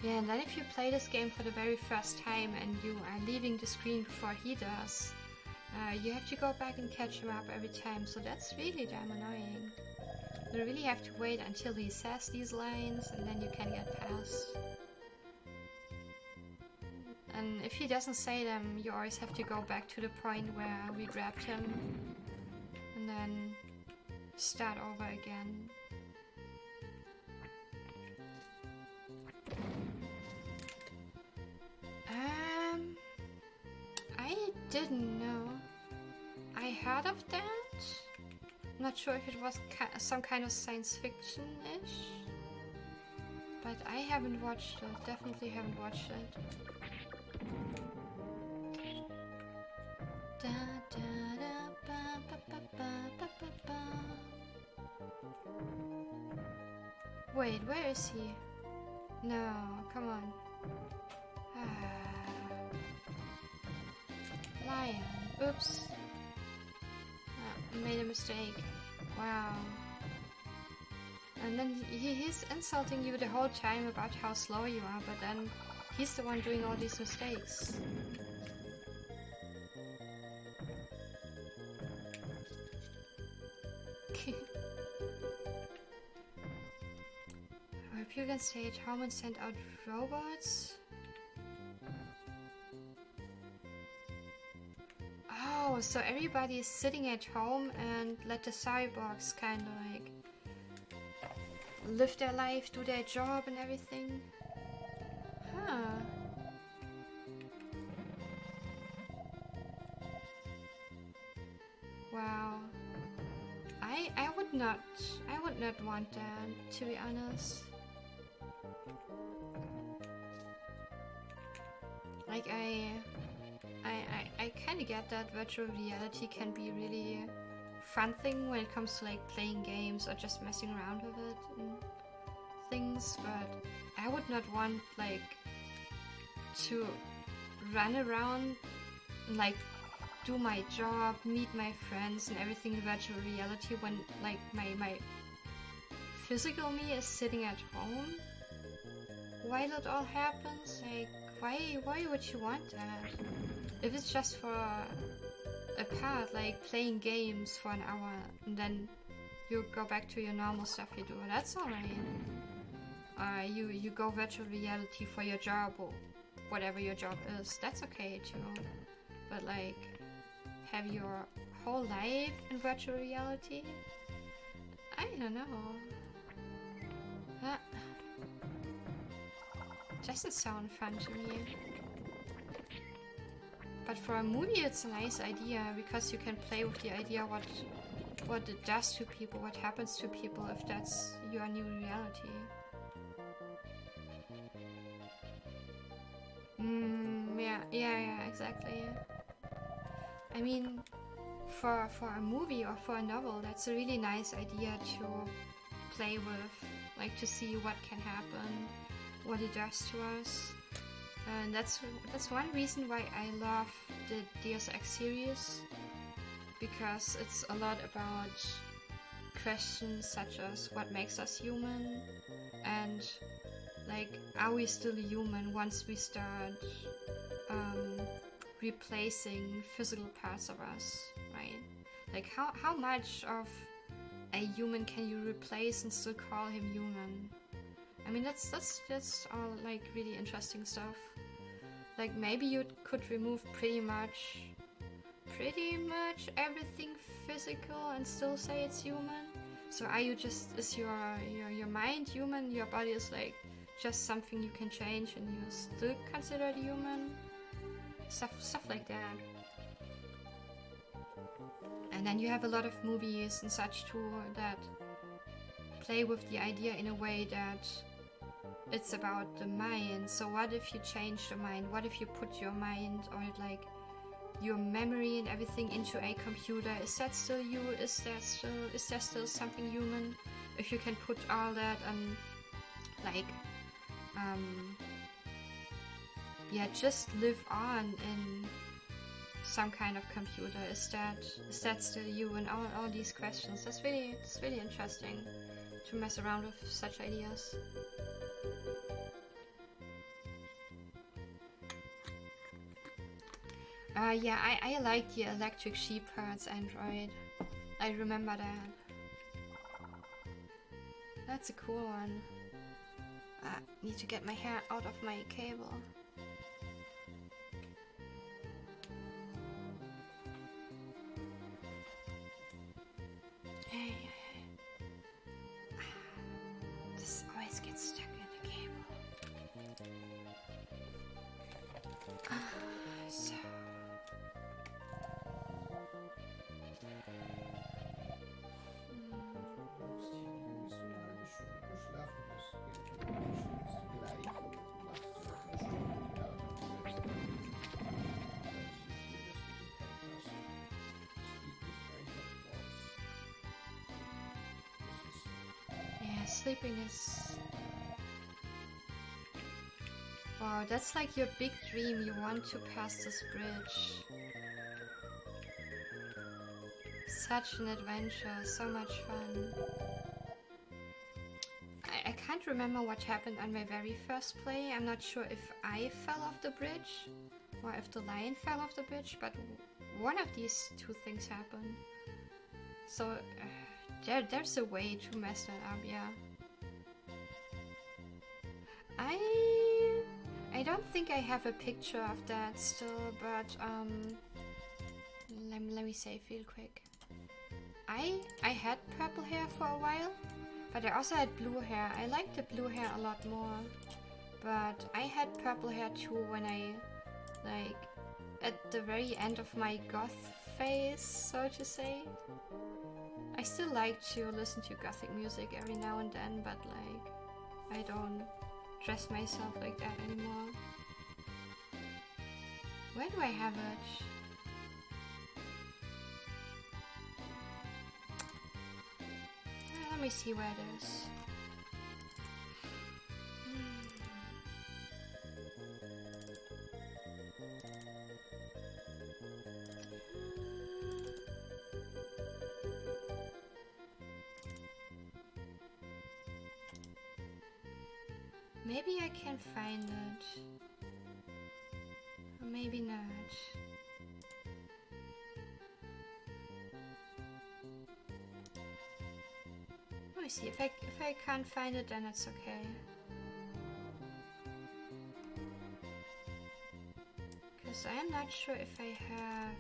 Yeah, and then if you play this game for the very first time and you are leaving the screen before he does, you have to go back and catch him up every time, so that's really damn annoying. You really have to wait until he says these lines and then you can get past. And if he doesn't say them, you always have to go back to the point where we grabbed him and then start over again. I didn't know. I heard of that. Not sure if it was some kind of science fiction-ish. But I haven't watched it. Definitely haven't watched it. Da, da, da, ba, ba, ba, ba, ba, ba, ba. Wait, where is he? No, come on. Lion. Oops. Made a mistake. Wow. And then he's insulting you the whole time about how slow you are, but then he's the one doing all these mistakes. I hope you can stay at home and send out robots. Oh, so everybody is sitting at home and let the cyborgs kind of like live their life, do their job and everything. Huh. Wow. I would not want that, to be honest. Like I kind of get that virtual reality can be really fun thing when it comes to like playing games or just messing around with it and things, but I would not want like to run around and like do my job, meet my friends and everything in virtual reality when like my physical me is sitting at home while it all happens. Like, why would you want that? If it's just for a part, like playing games for an hour and then you go back to your normal stuff you do, that's alright. You go virtual reality for your job or whatever your job is, that's okay too. But like, have your whole life in virtual reality? I don't know. That doesn't sound fun to me. But for a movie it's a nice idea because you can play with the idea what it does to people, what happens to people if that's your new reality. Yeah, exactly. I mean, for a movie or for a novel, that's a really nice idea to play with, like to see what can happen, what it does to us. And that's one reason why I love the Deus Ex series, because it's a lot about questions such as what makes us human, and like, are we still human once we start replacing physical parts of us, right? Like, how much of a human can you replace and still call him human? I mean, that's all like really interesting stuff. Like, maybe you could remove pretty much everything physical and still say it's human. So are you just, is your mind human? Your body is like just something you can change and you still consider it human? Stuff like that. And then you have a lot of movies and such too that play with the idea in a way that it's about the mind. So what if you change the mind? What if you put your mind or like your memory and everything into a computer? Is that still you? Is there still something human? If you can put all that and like just live on in some kind of computer. Is that still you? And all these questions. It's really interesting to mess around with such ideas. Yeah, I like the electric sheep parts android. I remember that. That's a cool one. Need to get my hair out of my cable. Hey. This always gets stuck in the cable. So. Yeah, sleeping is... Wow, that's like your big dream. You want to pass this bridge. Such an adventure, so much fun. I can't remember what happened on my very first play. I'm not sure if I fell off the bridge or if the lion fell off the bridge, but one of these two things happened. So there's a way to mess that up, yeah. I don't think I have a picture of that still, but let me save real quick. I had purple hair for a while, but I also had blue hair. I liked the blue hair a lot more, but I had purple hair too when I, like, at the very end of my goth phase, so to say. I still like to listen to gothic music every now and then, but like, I don't dress myself like that anymore. Where do I have it? Let me see where it is. Maybe I can find it. Or maybe not. Let me see. If I can't find it, then it's okay. Because I'm not sure if I have...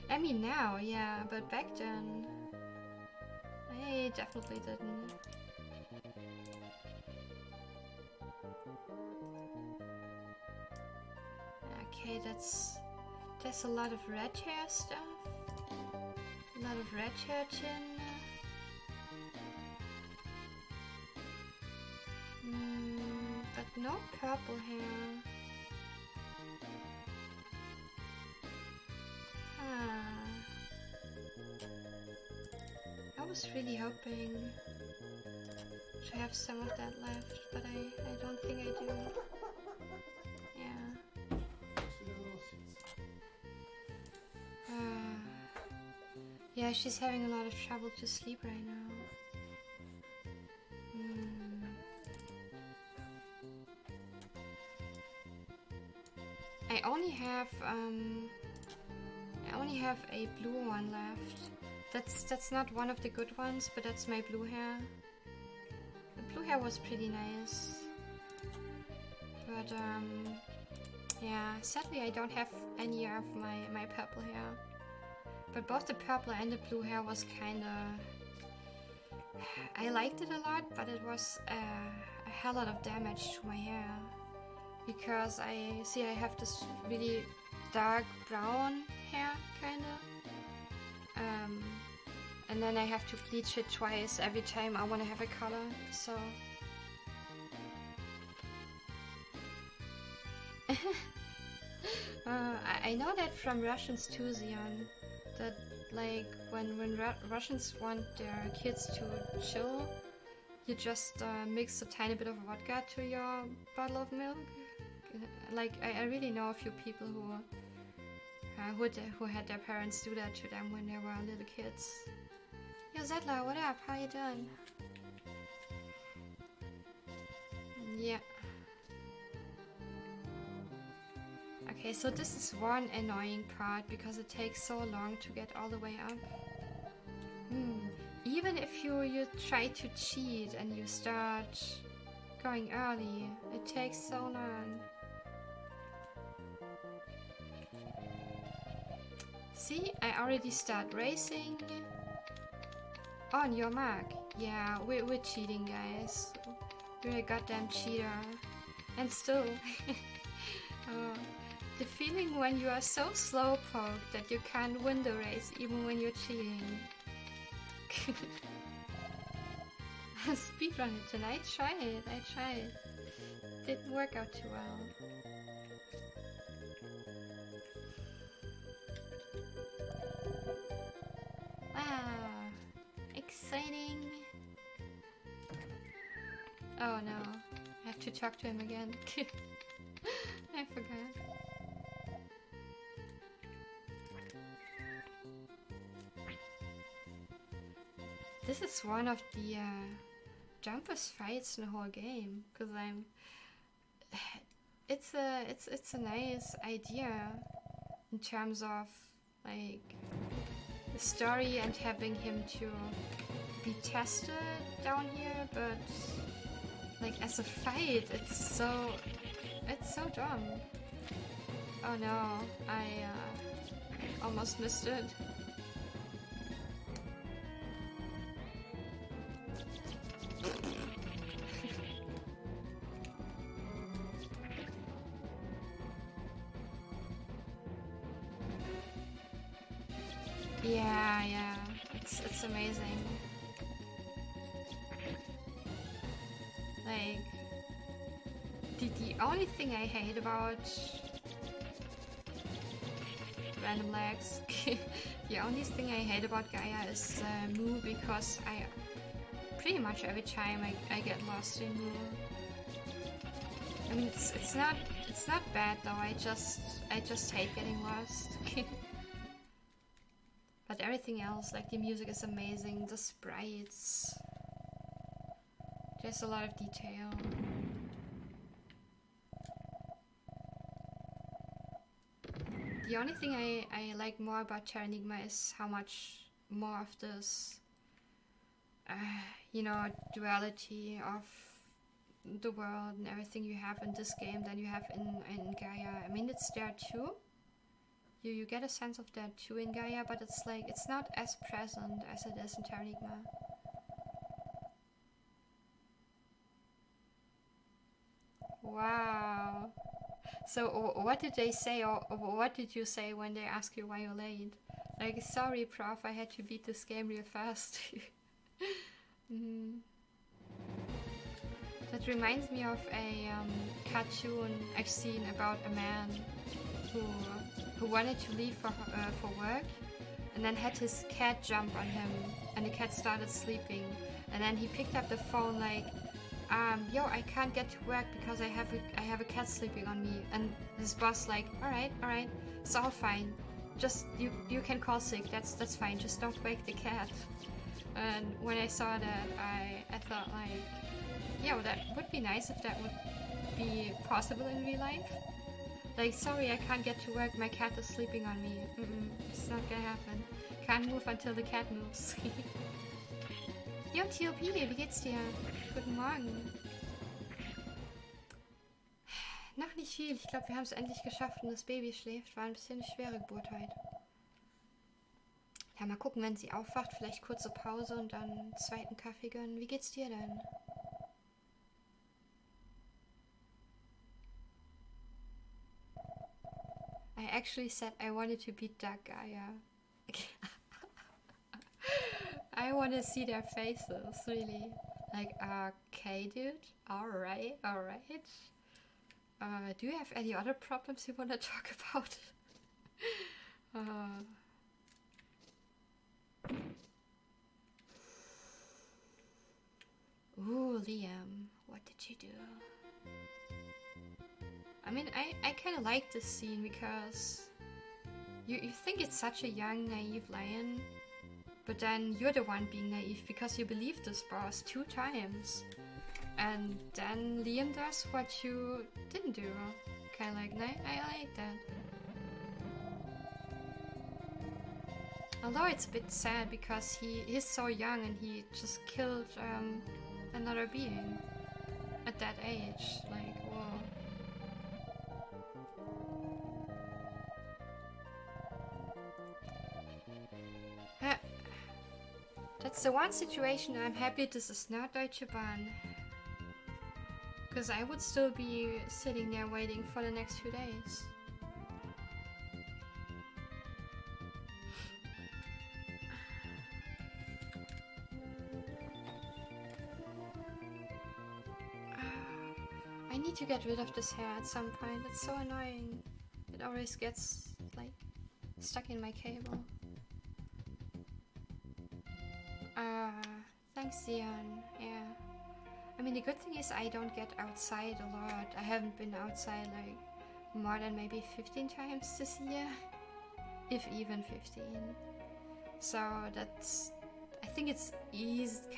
I mean now, yeah, but back then... I definitely didn't. Okay, there's a lot of red hair stuff. A lot of red hair chin. But no purple hair. I was really hoping to have some of that left, but I don't think I do. Yeah. Yeah, she's having a lot of trouble to sleep right now. I only have a blue one left. That's not one of the good ones, but that's my blue hair. The blue hair was pretty nice. But yeah, sadly I don't have any of my purple hair. But both the purple and the blue hair was kinda... I liked it a lot, but it was a hell lot of damage to my hair. Because I have this really dark brown hair, kinda. And then I have to bleach it twice every time I want to have a color, so... I know that from Russians too, Zion, that like when Russians want their kids to chill, you just mix a tiny bit of vodka to your bottle of milk. Like I really know a few people who had their parents do that to them when they were little kids. Yo Zedler, what up? How you doing? Yeah. Okay, so this is one annoying part because it takes so long to get all the way up. Even if you try to cheat and you start going early, it takes so long. See, I already start racing. On your mark. Yeah, we're cheating, guys. We're a goddamn cheater. And still, the feeling when you are so slowpoke that you can't win the race even when you're cheating. Speedrun it, and I tried. Didn't work out too well. Exciting. Oh no, I have to talk to him again. I forgot. This is one of the dumbest fights in the whole game, because it's a nice idea in terms of like the story and having him to be tested down here, but like as a fight, it's so dumb. Oh no, I almost missed it. Yeah, it's amazing. Like, the only thing I hate about random legs, the only thing I hate about Gaia is Moo, because I pretty much every time I get lost in Moo. I mean, it's not bad though. I just hate getting lost. But everything else, like the music is amazing, the sprites, there's a lot of detail. The only thing I like more about Terranigma is how much more of this, you know, duality of the world and everything you have in this game than you have in Gaia. I mean, it's there too. You get a sense of that too in Gaia, but it's like, it's not as present as it is in Terranigma. Wow. So what did they say, or what did you say when they ask you why you're late? Like, sorry prof, I had to beat this game real fast. That reminds me of a cartoon I've seen about a man who wanted to leave for work, and then had his cat jump on him, and the cat started sleeping, and then he picked up the phone like, yo, I can't get to work because I have a cat sleeping on me. And his boss like, all right, it's all fine. Just you can call sick. That's fine. Just don't wake the cat. And when I saw that, I thought like, yeah, well, that would be nice if that would be possible in real life. Like, sorry, I can't get to work. My cat is sleeping on me. It's not gonna happen. Can't move until the cat moves. Jo, TOP, wie geht's dir? Guten Morgen. Noch nicht viel. Ich glaube, wir haben es endlich geschafft und das Baby schläft. War ein bisschen eine schwere Geburt heute. Ja, mal gucken, wenn sie aufwacht. Vielleicht kurze Pause und dann einen zweiten Kaffee gönnen. Wie geht's dir denn? I actually said I wanted to beat that Gaia. I want to see their faces, really. Like, okay, dude. Alright. Do you have any other problems you want to talk about? Ooh, Liam, what did you do? I mean, I kind of like this scene because you think it's such a young, naive lion. But then you're the one being naive because you believe this boss 2 times. And then Liam does what you didn't do. Kinda like, I like that. Although it's a bit sad because he's so young and he just killed another being at that age. Like, whoa. That's the one situation I'm happy this is not Deutsche Bahn. Because I would still be sitting there waiting for the next few days. I need to get rid of this hair at some point. It's so annoying. It always gets, like, stuck in my cable. Thanks, Zion. Yeah. I mean, the good thing is I don't get outside a lot. I haven't been outside like more than maybe 15 times this year. If even 15. So that's... I think it's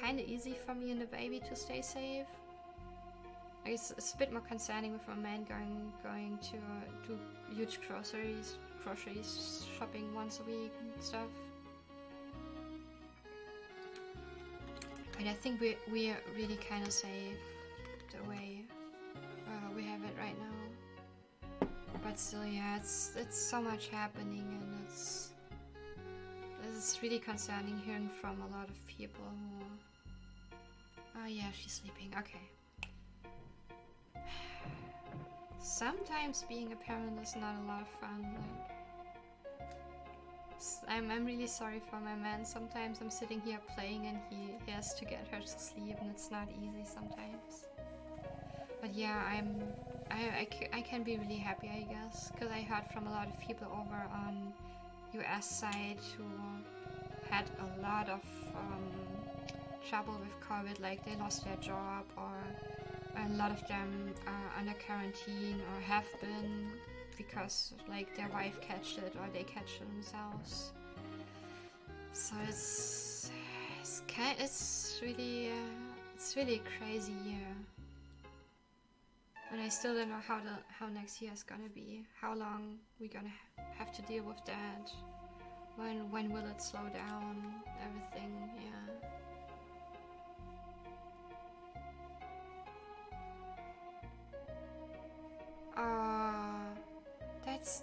kind of easy for me and the baby to stay safe. Like it's a bit more concerning with a man going to huge groceries shopping once a week and stuff. But I think we're really kind of safe the way we have it right now. But still, yeah, it's so much happening, and it's really concerning hearing from a lot of people who... Oh yeah, she's sleeping. Okay. Sometimes being a parent is not a lot of fun. Like, I'm really sorry for my man. Sometimes I'm sitting here playing and he has to get her to sleep, and it's not easy sometimes. But yeah, I can be really happy, I guess, because I heard from a lot of people over on US side who had a lot of trouble with COVID, like they lost their job, or a lot of them are under quarantine or have been because like their wife catched it or they catched it themselves. So it's really a crazy year, and I still don't know how next year is gonna be. How long we gonna have to deal with that? When will it slow down? Everything, yeah.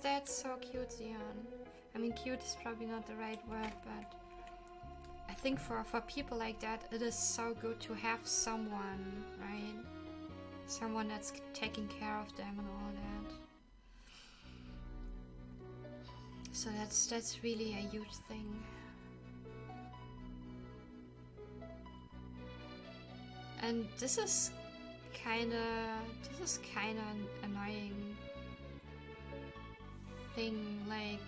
That's so cute, Zion. I mean, cute is probably not the right word, but I think for people like that, it is so good to have someone, right? Someone that's taking care of them and all that. So that's really a huge thing. And this is kinda annoying thing. Like,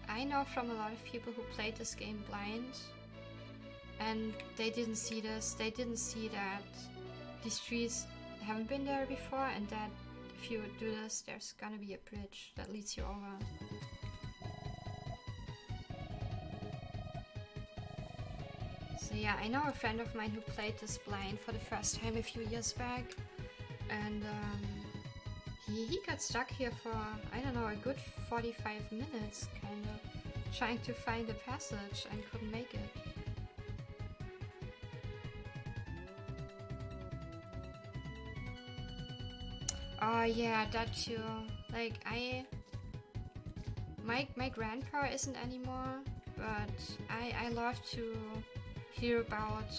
I know from a lot of people who played this game blind, and they didn't see this. They didn't see that these trees haven't been there before, and that if you do this, there's gonna be a bridge that leads you over. So yeah, I know a friend of mine who played this blind for the first time a few years back, and he got stuck here for, I don't know, a good 45 minutes, kind of, trying to find the passage and couldn't make it. Oh yeah, that too. Like, my grandpa isn't anymore, but I love to hear about,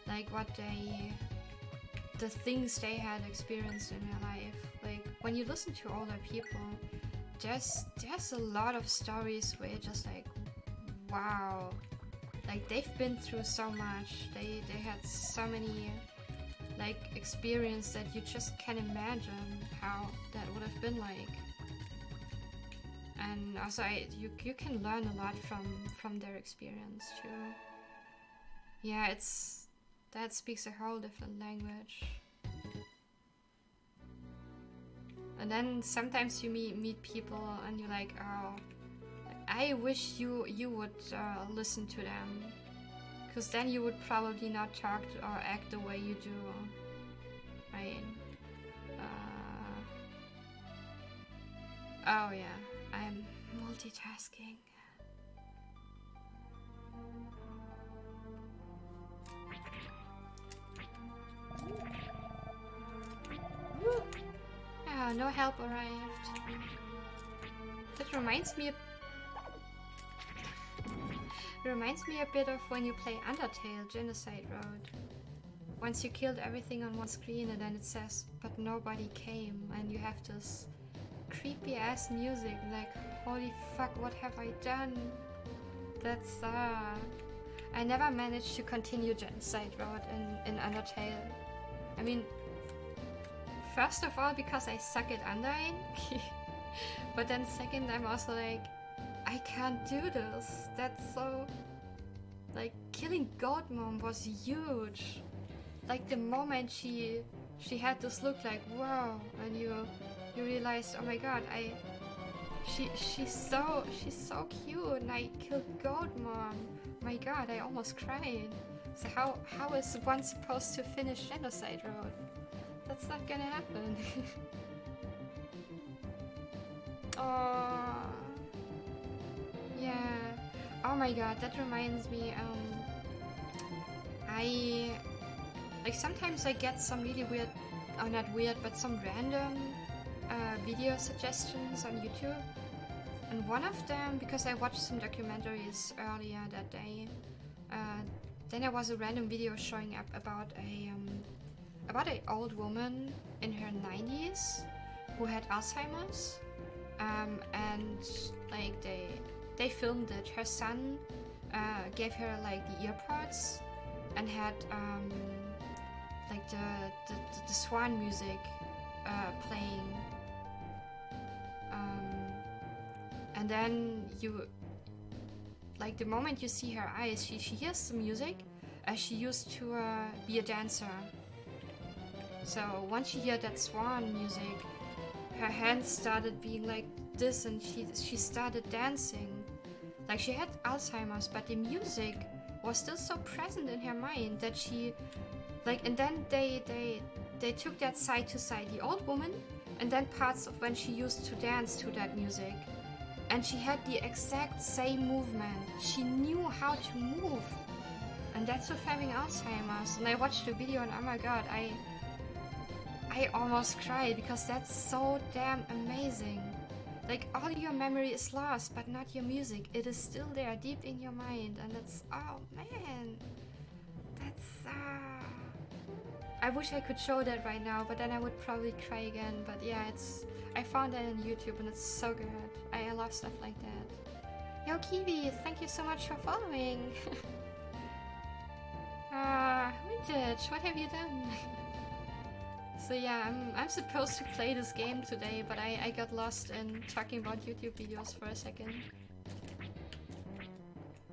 like, the things they had experienced in their life. Like, when you listen to older people, there's a lot of stories where you're just like, wow, like, they've been through so much. They had so many, like, experience that you just can't imagine how that would have been like. And also, you can learn a lot from their experience too. Yeah, that speaks a whole different language. And then sometimes you meet people and you're like, oh, I wish you would listen to them, because then you would probably not talk or act the way you do, right? Oh yeah, I'm multitasking. Oh, no help arrived. That reminds me a bit of when you play Undertale Genocide Road. Once you killed everything on one screen and then it says, but nobody came, and you have this creepy ass music, like, holy fuck, what have I done? That's I never managed to continue Genocide Road in Undertale. I mean, first of all, because I suck at undying, but then second, I'm also like, I can't do this. That's so, like, killing Goat Mom was huge. Like, the moment she had this look like, wow, and you realized, oh my god, she's so cute, and I killed Goat Mom. My god, I almost cried. So how is one supposed to finish Genocide Road? That's not gonna happen. Oh, yeah. Oh my god, that reminds me. Sometimes I get some really weird, or not weird, but some random video suggestions on YouTube. And one of them, because I watched some documentaries earlier that day, then there was a random video showing up about an old woman in her 90s who had Alzheimer's, and like they filmed it. Her son gave her like the earpods and had like the swan music playing, and then you, like, the moment you see her eyes, she hears the music. She used to be a dancer. So once she heard that swan music, her hands started being like this, and she started dancing. Like she had Alzheimer's, but the music was still so present in her mind that she, like, and then they took that side to side, the old woman, and then parts of when she used to dance to that music. And she had the exact same movement. She knew how to move. And that's with having Alzheimer's. And I watched the video and oh my god, I almost cried because that's so damn amazing. Like all your memory is lost, but not your music. It is still there deep in your mind. And it's, oh man, that's, I wish I could show that right now, but then I would probably cry again. But yeah, I found that on YouTube and it's so good. I love stuff like that. Yo Kiwi, thank you so much for following. Vintage, what have you done? So yeah, I'm supposed to play this game today, but I got lost in talking about YouTube videos for a second.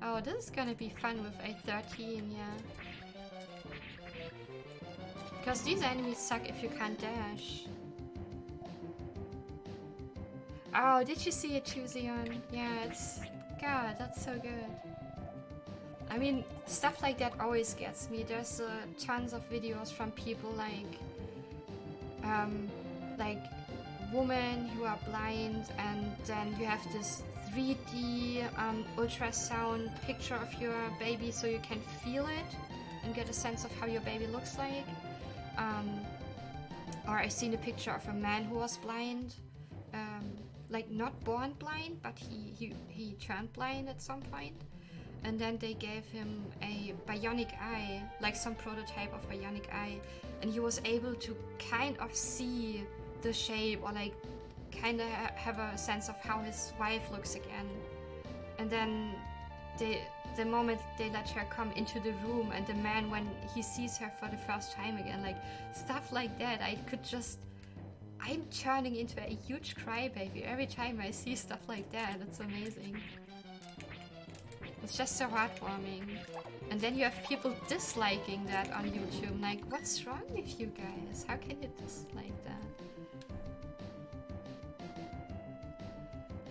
Oh, this is gonna be fun with a 13, yeah. Because these enemies suck if you can't dash. Oh, did you see it, Chuzion? Yeah, it's... God, that's so good. I mean, stuff like that always gets me. There's tons of videos from people like women who are blind, and then you have this 3D ultrasound picture of your baby so you can feel it and get a sense of how your baby looks like. Or I've seen a picture of a man who was blind, like not born blind, but he turned blind at some point. And then they gave him a bionic eye, like some prototype of bionic eye, and he was able to kind of see the shape or like kind of have a sense of how his wife looks again. And then the moment they let her come into the room and the man when he sees her for the first time again, like stuff like that, I'm turning into a huge crybaby every time I see stuff like that. It's amazing. It's just so heartwarming. And then you have people disliking that on YouTube. Like, what's wrong with you guys? How can you dislike that?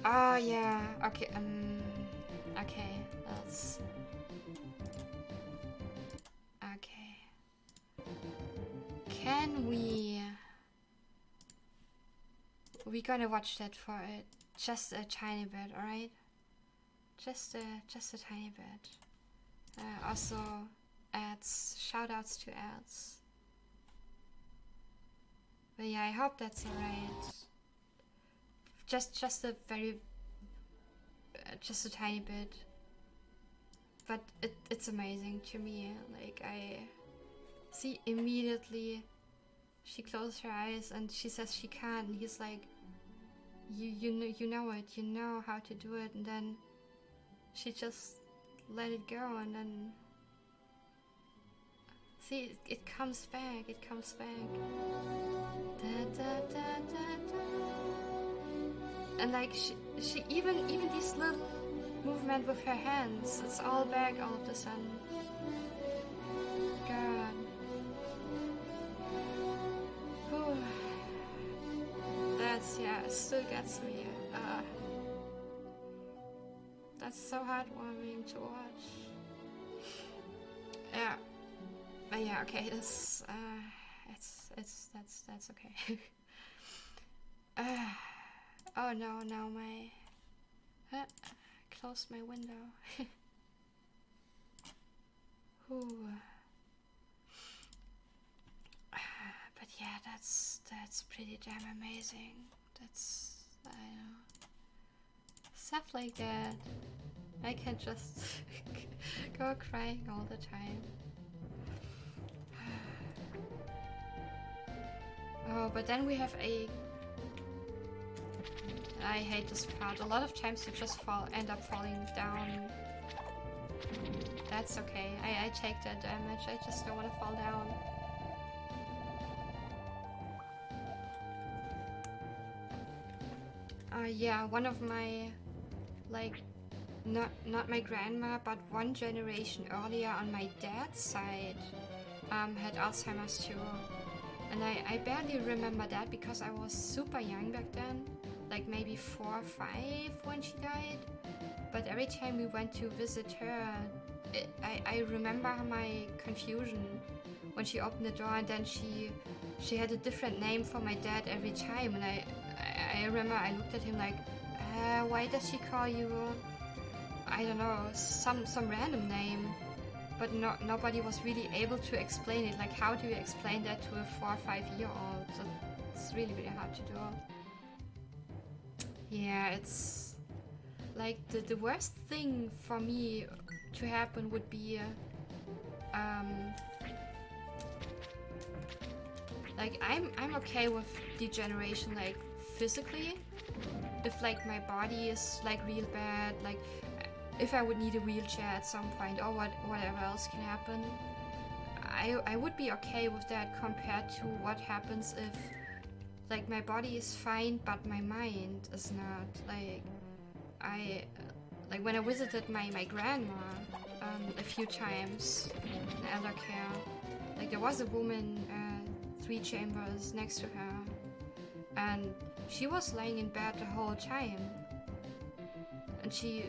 Oh yeah, okay, okay, let's... Okay. Can we... We're gonna watch that for just a tiny bit, alright? Just a tiny bit. Also, ads, shoutouts to ads. But yeah, I hope that's alright. Just a very, just a tiny bit. But it's amazing to me. Like I see immediately, she closed her eyes and she says she can't. And he's like, you know it, you know how to do it, and then she just let it go, and then see it comes back, it comes back. Da, da, da, da, da. And like she even these little movement with her hands, it's all back all of a sudden. God. Whew. That's, yeah, it still gets me. That's so heartwarming to watch. Yeah. But yeah, okay, that's okay. Oh no, now my closed my window. Ooh. But yeah, that's pretty damn amazing. That's, I know, stuff like that. I can just go crying all the time. Oh, but then we have I hate this part. A lot of times you just end up falling down. That's okay. I take that damage. I just don't want to fall down. Yeah, one of my, like, not my grandma, but one generation earlier on my dad's side, had Alzheimer's too. And I barely remember that because I was super young back then. like maybe 4 or 5 when she died. But every time we went to visit her, I remember my confusion when she opened the door, and then she had a different name for my dad every time, and I remember I looked at him like, why does she call you, I don't know, some random name? But nobody was really able to explain it. Like, how do you explain that to a 4 or 5 year old? It's really, really hard to do. Yeah, it's like the worst thing for me to happen would be like I'm okay with degeneration, like physically, if like my body is like real bad, like if I would need a wheelchair at some point or whatever else can happen, I would be okay with that compared to what happens if like my body is fine but my mind is not. Like when I visited my grandma a few times in elder care, like there was a woman 3 chambers next to her, and she was laying in bed the whole time, and she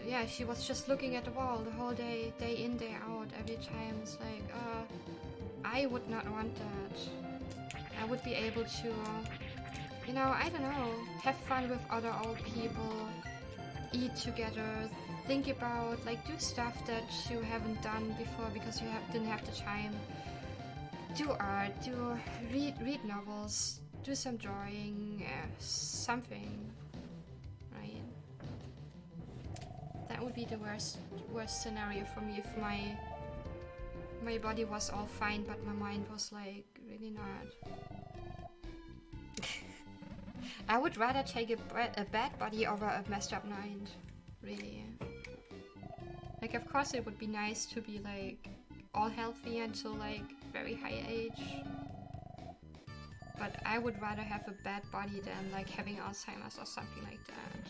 was just looking at the wall the whole day in, day out, every time. It's like, I would not want that. I would be able to, you know, I don't know, have fun with other old people, eat together, think about, like, do stuff that you haven't done before because you didn't have the time. Do art, read novels, do some drawing, something, right? That would be the worst scenario for me, if my body was all fine but my mind was like really not. I would rather take a bad body over a messed up mind, really. Like, of course it would be nice to be like all healthy until like very high age, but I would rather have a bad body than like having Alzheimer's or something like that.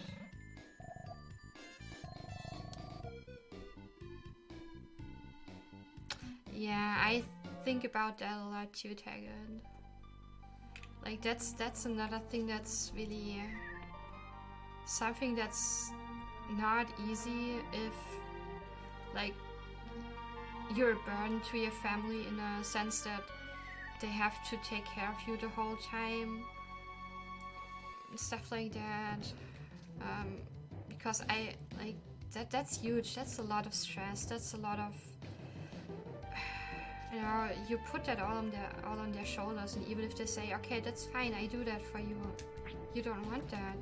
Yeah, I think about that a lot too, Tagen. Like that's another thing that's really something that's not easy if like you're a burden to your family in a sense that they have to take care of you the whole time, stuff like that. Because I like that's huge. That's a lot of stress. That's a lot of, you know, you put that all on their shoulders, and even if they say, okay, that's fine, I do that for you, you don't want that.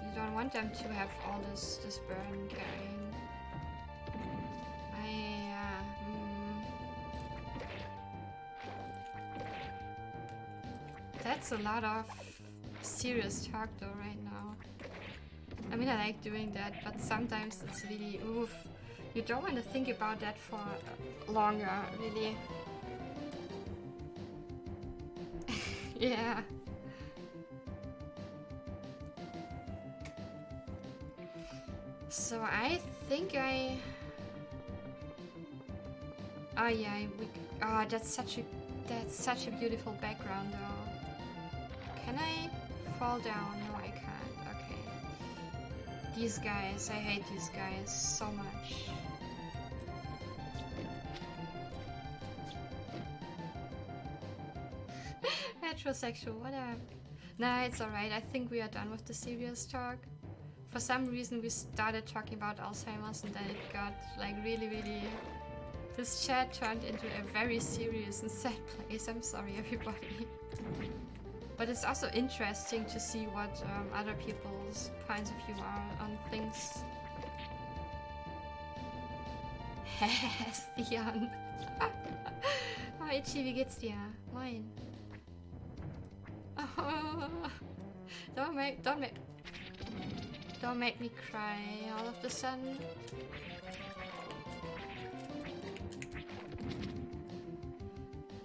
You don't want them to have all this burden carrying. That's a lot of serious talk though right now. I mean, I like doing that, but sometimes it's really, oof. You don't want to think about that for longer, really. Yeah. So I think oh yeah, that's such a beautiful background though. Can I fall down? No, I can't. Okay. These guys, I hate these guys so much. Heterosexual, whatever. Nah, it's alright. I think we are done with the serious talk. For some reason we started talking about Alzheimer's and then it got like really, really... This chat turned into a very serious and sad place. I'm sorry, everybody. But it's also interesting to see what other people's points of view are on things. Stian. Oh, Itchy, wie geht's dir? Moin. Oh, don't make me cry all of a sudden.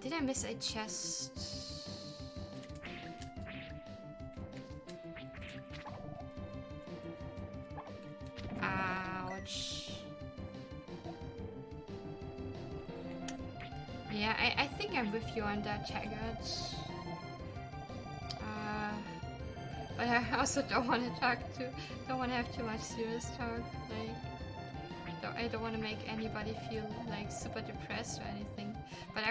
Did I miss a chest? Ouch. Yeah, I think I'm with you on that, Taggart. But I also don't want to don't want to have too much serious talk. Like, I don't want to make anybody feel like super depressed or anything. But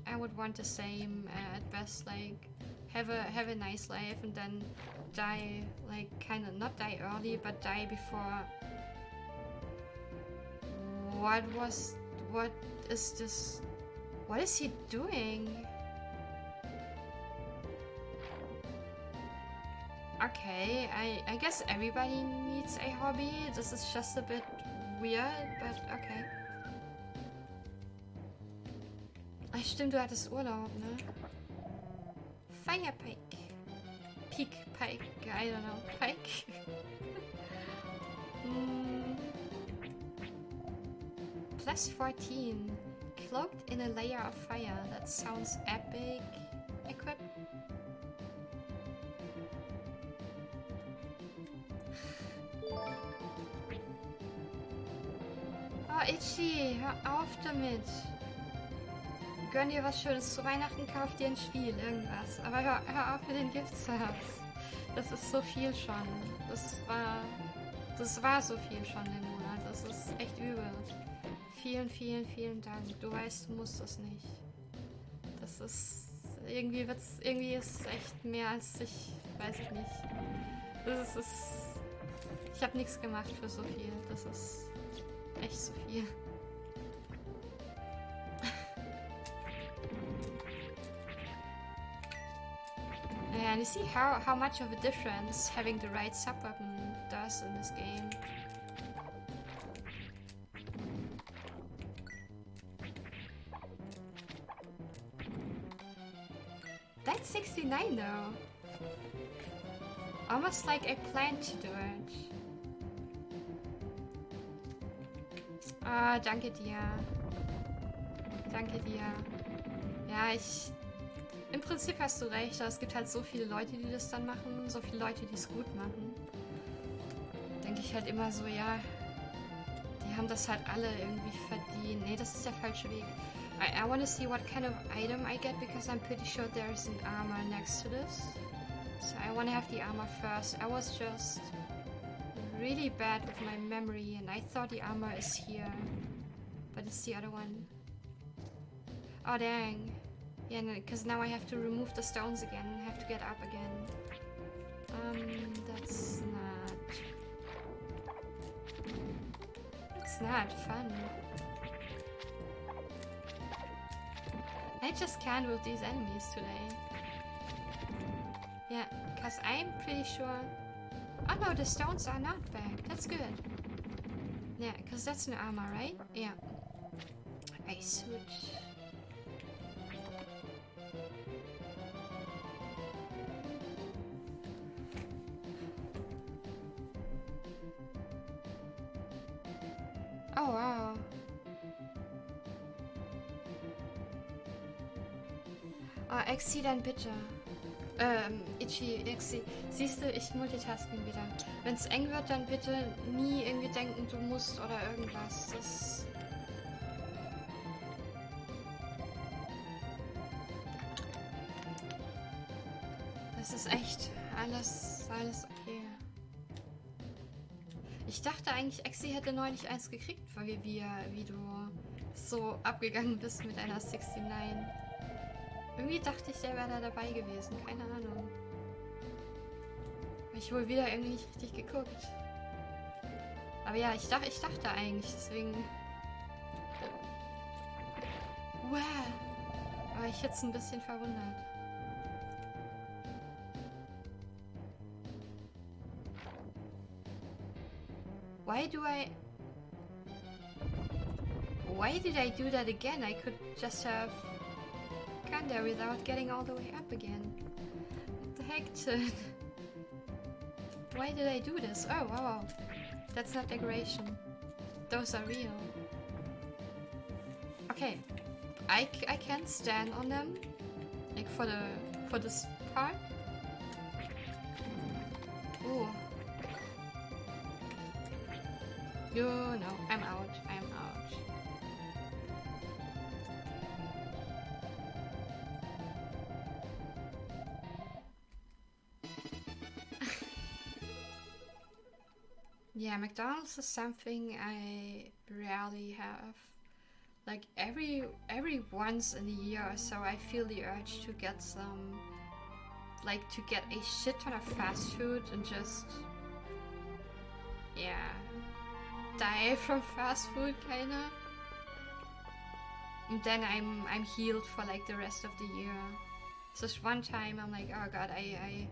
I would want the same at best. Like, have a nice life and then die, like, kind of not die early, but die before. What is this? What is he doing? Okay, I guess everybody needs a hobby. This is just a bit weird, but okay. Ach stimmt, du hattest Urlaub, ne? Firepike. Pike, I don't know. Pike. Plus 14. Cloaked in a layer of fire. That sounds epic. Equip. Oh, Itchy, hör auf damit. Gönn dir was Schönes zu Weihnachten, kauf dir ein Spiel, irgendwas. Aber hör auf mit den Gift-Subs. Das ist so viel schon. Das war so viel schon im Monat. Das ist echt übel. Vielen Dank. Du weißt, du musst das nicht. Das ist... Irgendwie ist es echt mehr als ich... Weiß ich nicht. Das ist... Ich habe nichts gemacht für so viel. Das ist... Echt so viel. And you see how much of a difference having the right sub-weapon does in this game. That's 69 though. Almost like I planned to do it. Ah, danke dir. Danke dir. Ja, im Prinzip hast du recht, aber es gibt halt so viele Leute, die das dann machen, so viele Leute, die es gut machen. Denke ich halt immer so, ja, die haben das halt alle irgendwie verdient. Nee, das ist der falsche Weg. I want to see what kind of item I get, because I'm pretty sure there's an armor next to this. So I want to have the armor first. I was just really bad with my memory and I thought the armor is here. But it's the other one. Oh dang. Yeah, because now I have to remove the stones again and have to get up again. That's not fun. I just can't with these enemies today. Yeah, because I'm pretty sure... Oh no, the stones are not back. That's good. Yeah, because that's an armor, right? Yeah. I switch. Oh wow. Oh, Exi, dann bitte. Itchy, Exi. Siehst du, ich multitasking wieder. Wenn es eng wird, dann bitte nie irgendwie denken, du musst oder irgendwas. Das ist echt alles okay. Ich dachte eigentlich, Exi hätte neulich eins gekriegt, weil wie du so abgegangen bist mit einer 69. Irgendwie dachte ich, der wäre da dabei gewesen. Keine Ahnung. Hab ich wohl wieder irgendwie nicht richtig geguckt. Aber ja, ich dachte eigentlich, deswegen... Wow. Aber ich jetzt ein bisschen verwundert. Why did I do that again? I could just have gone there without getting all the way up again. What the heck, dude? Why did I do this? Oh, wow. That's not decoration. Those are real. Okay. I can stand on them. Like for this part. Ooh. No, I'm out. Yeah, McDonald's is something I rarely have. Like every once in a year or so, I feel the urge to get some, like to get a shit ton of fast food and just, yeah, die from fast food kinda. And then I'm healed for like the rest of the year. So just one time I'm like, oh god, I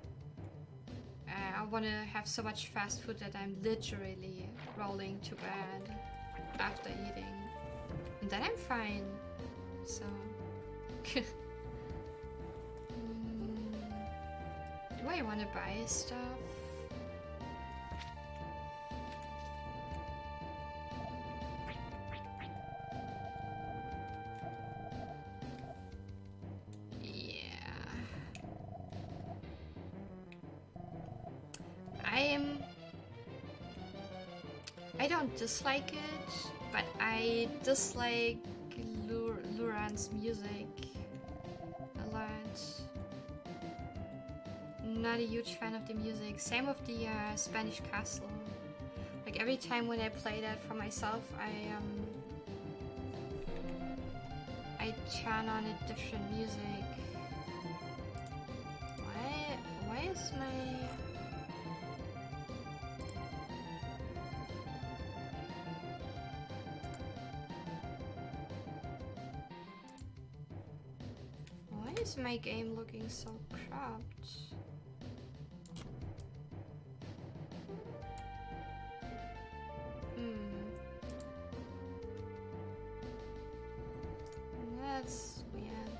want to have so much fast food that I'm literally rolling to bed after eating. And then I'm fine. So... do I want to buy stuff? I don't dislike it, but I dislike Luran's music a lot. Not a huge fan of the music. Same with the Spanish Castle. Like every time when I play that for myself, I turn on a different music. Why is my... Why is my game looking so cropped? That's weird.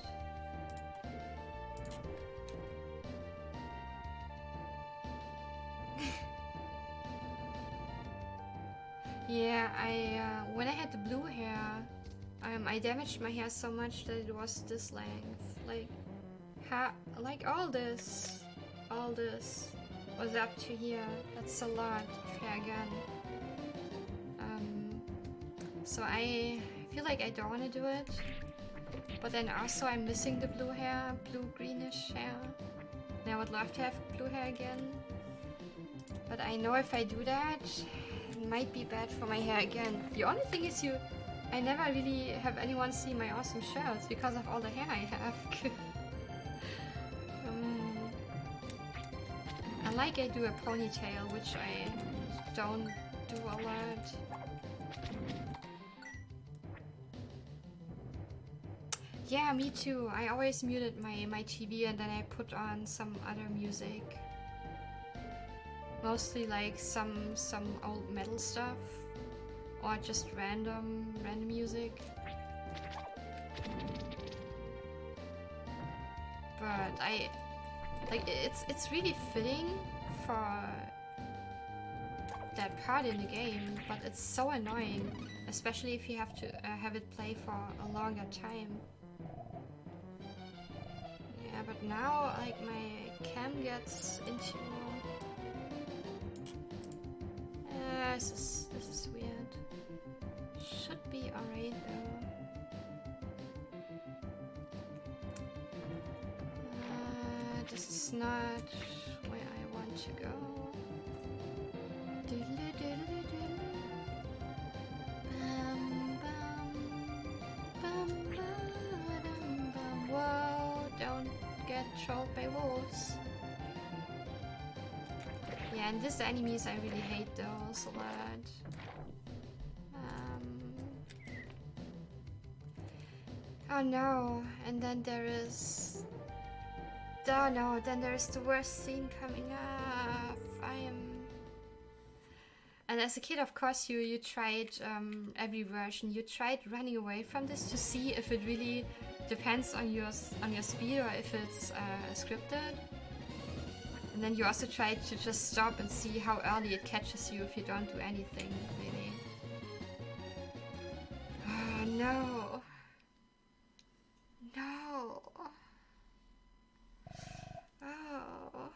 Yeah, when I had the blue hair, I damaged my hair so much that it was this length. Like all this was up to here. That's a lot of hair again. So I feel like I don't want to do it. But then also I'm missing the blue hair, blue-greenish hair. And I would love to have blue hair again. But I know if I do that, it might be bad for my hair again. The only thing is I never really have anyone see my awesome shirts because of all the hair I have. I do a ponytail, which I don't do a lot. Yeah, me too. I always muted my TV and then I put on some other music. Mostly like some old metal stuff. Or just random music. But it's really fitting for that part in the game, but it's so annoying, especially if you have to have it play for a longer time. Yeah, but now like my cam gets into this is weird. Should be alright though. This is not where I want to go. Whoa, don't get trolled by wolves. Yeah, and these enemies I really hate those a lot. Oh no, and then there is... Oh no, then there's the worst scene coming up. And as a kid, of course, you tried every version. You tried running away from this to see if it really depends on your speed or if it's scripted. And then you also tried to just stop and see how early it catches you if you don't do anything, really. Oh no. No. Oh.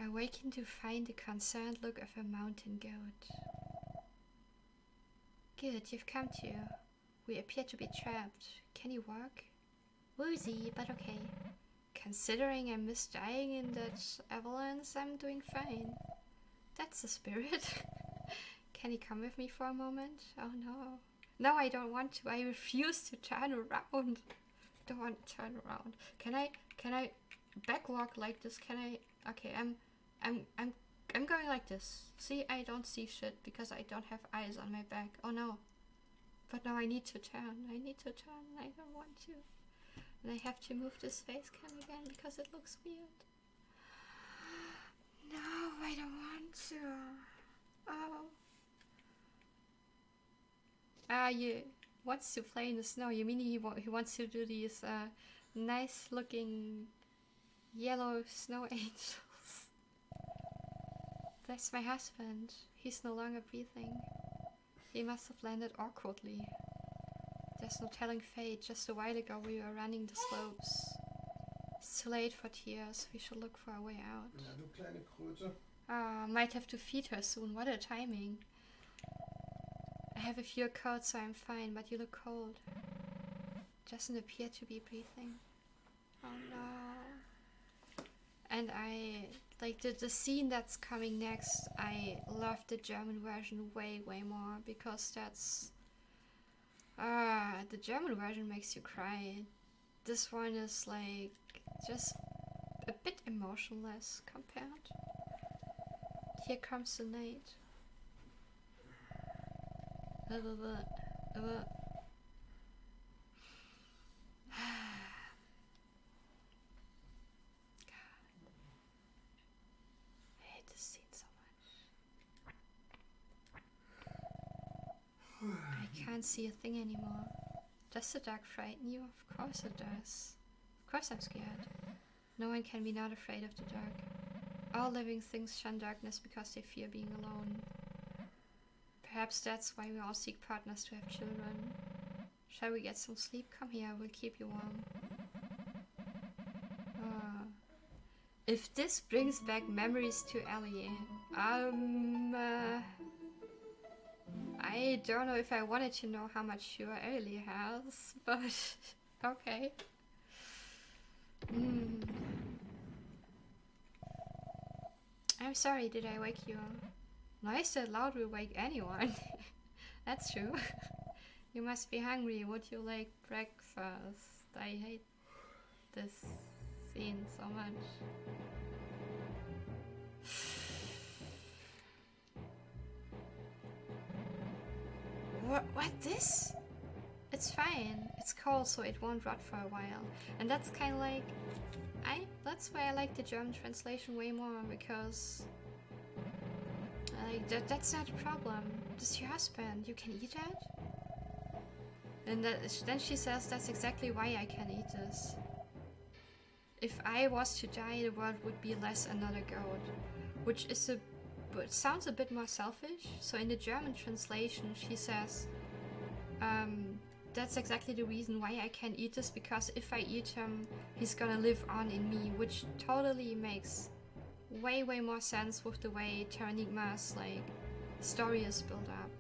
Awaken to find the concerned look of a mountain goat. Good, you've come to. We appear to be trapped. Can you walk? Woozy, but okay. considering I missed dying in that avalanche, I'm doing fine. That's the spirit. Can you come with me for a moment? Oh no. No, I don't want to. I refuse to turn around. Don't want to turn around. Can I backwalk like this? Can I? Okay, I'm going like this. See, I don't see shit because I don't have eyes on my back. Oh no. But now I need to turn. I need to turn. I don't want to. And I have to move this face cam again because it looks weird. No, I don't want to. Oh. He wants to play in the snow. You mean he wants to do these nice looking yellow snow angels? That's my husband. He's no longer breathing. He must have landed awkwardly. There's no telling fate. Just a while ago we were running the slopes. It's too late for tears. We should look for a way out. Ja, du kleine Kröte. Might have to feed her soon. What a timing. I have a few cold, so I'm fine, but you look cold. Doesn't appear to be breathing. Oh no. And I like the scene that's coming next. I love the German version way more because that's the German version makes you cry. This one is like just a bit emotionless compared. Here comes the night. I can't see a thing anymore. Does the dark frighten you? Of course it does. Of course I'm scared. No one can be not afraid of the dark. All living things shun darkness because they fear being alone. Perhaps that's why we all seek partners to have children. Shall we get some sleep? Come here, I will keep you warm. If this brings back memories to Ellie, I don't know if I wanted to know how much sure Ellie has, but okay. I'm sorry, did I wake you? Noise that loud will wake anyone. That's true. You must be hungry. Would you like breakfast? I hate this scene so much. What this? It's fine. It's cold, so it won't rot for a while. And that's kind of like... that's why I like the German translation way more, because... that's not a problem. This is your husband. You can eat it? And then she says, that's exactly why I can eat this. If I was to die, the world would be less another goat. Which is it sounds a bit more selfish. So in the German translation, she says, that's exactly the reason why I can eat this, because if I eat him, he's gonna live on in me, which totally makes way more sense with the way Terranigma's like story is built up.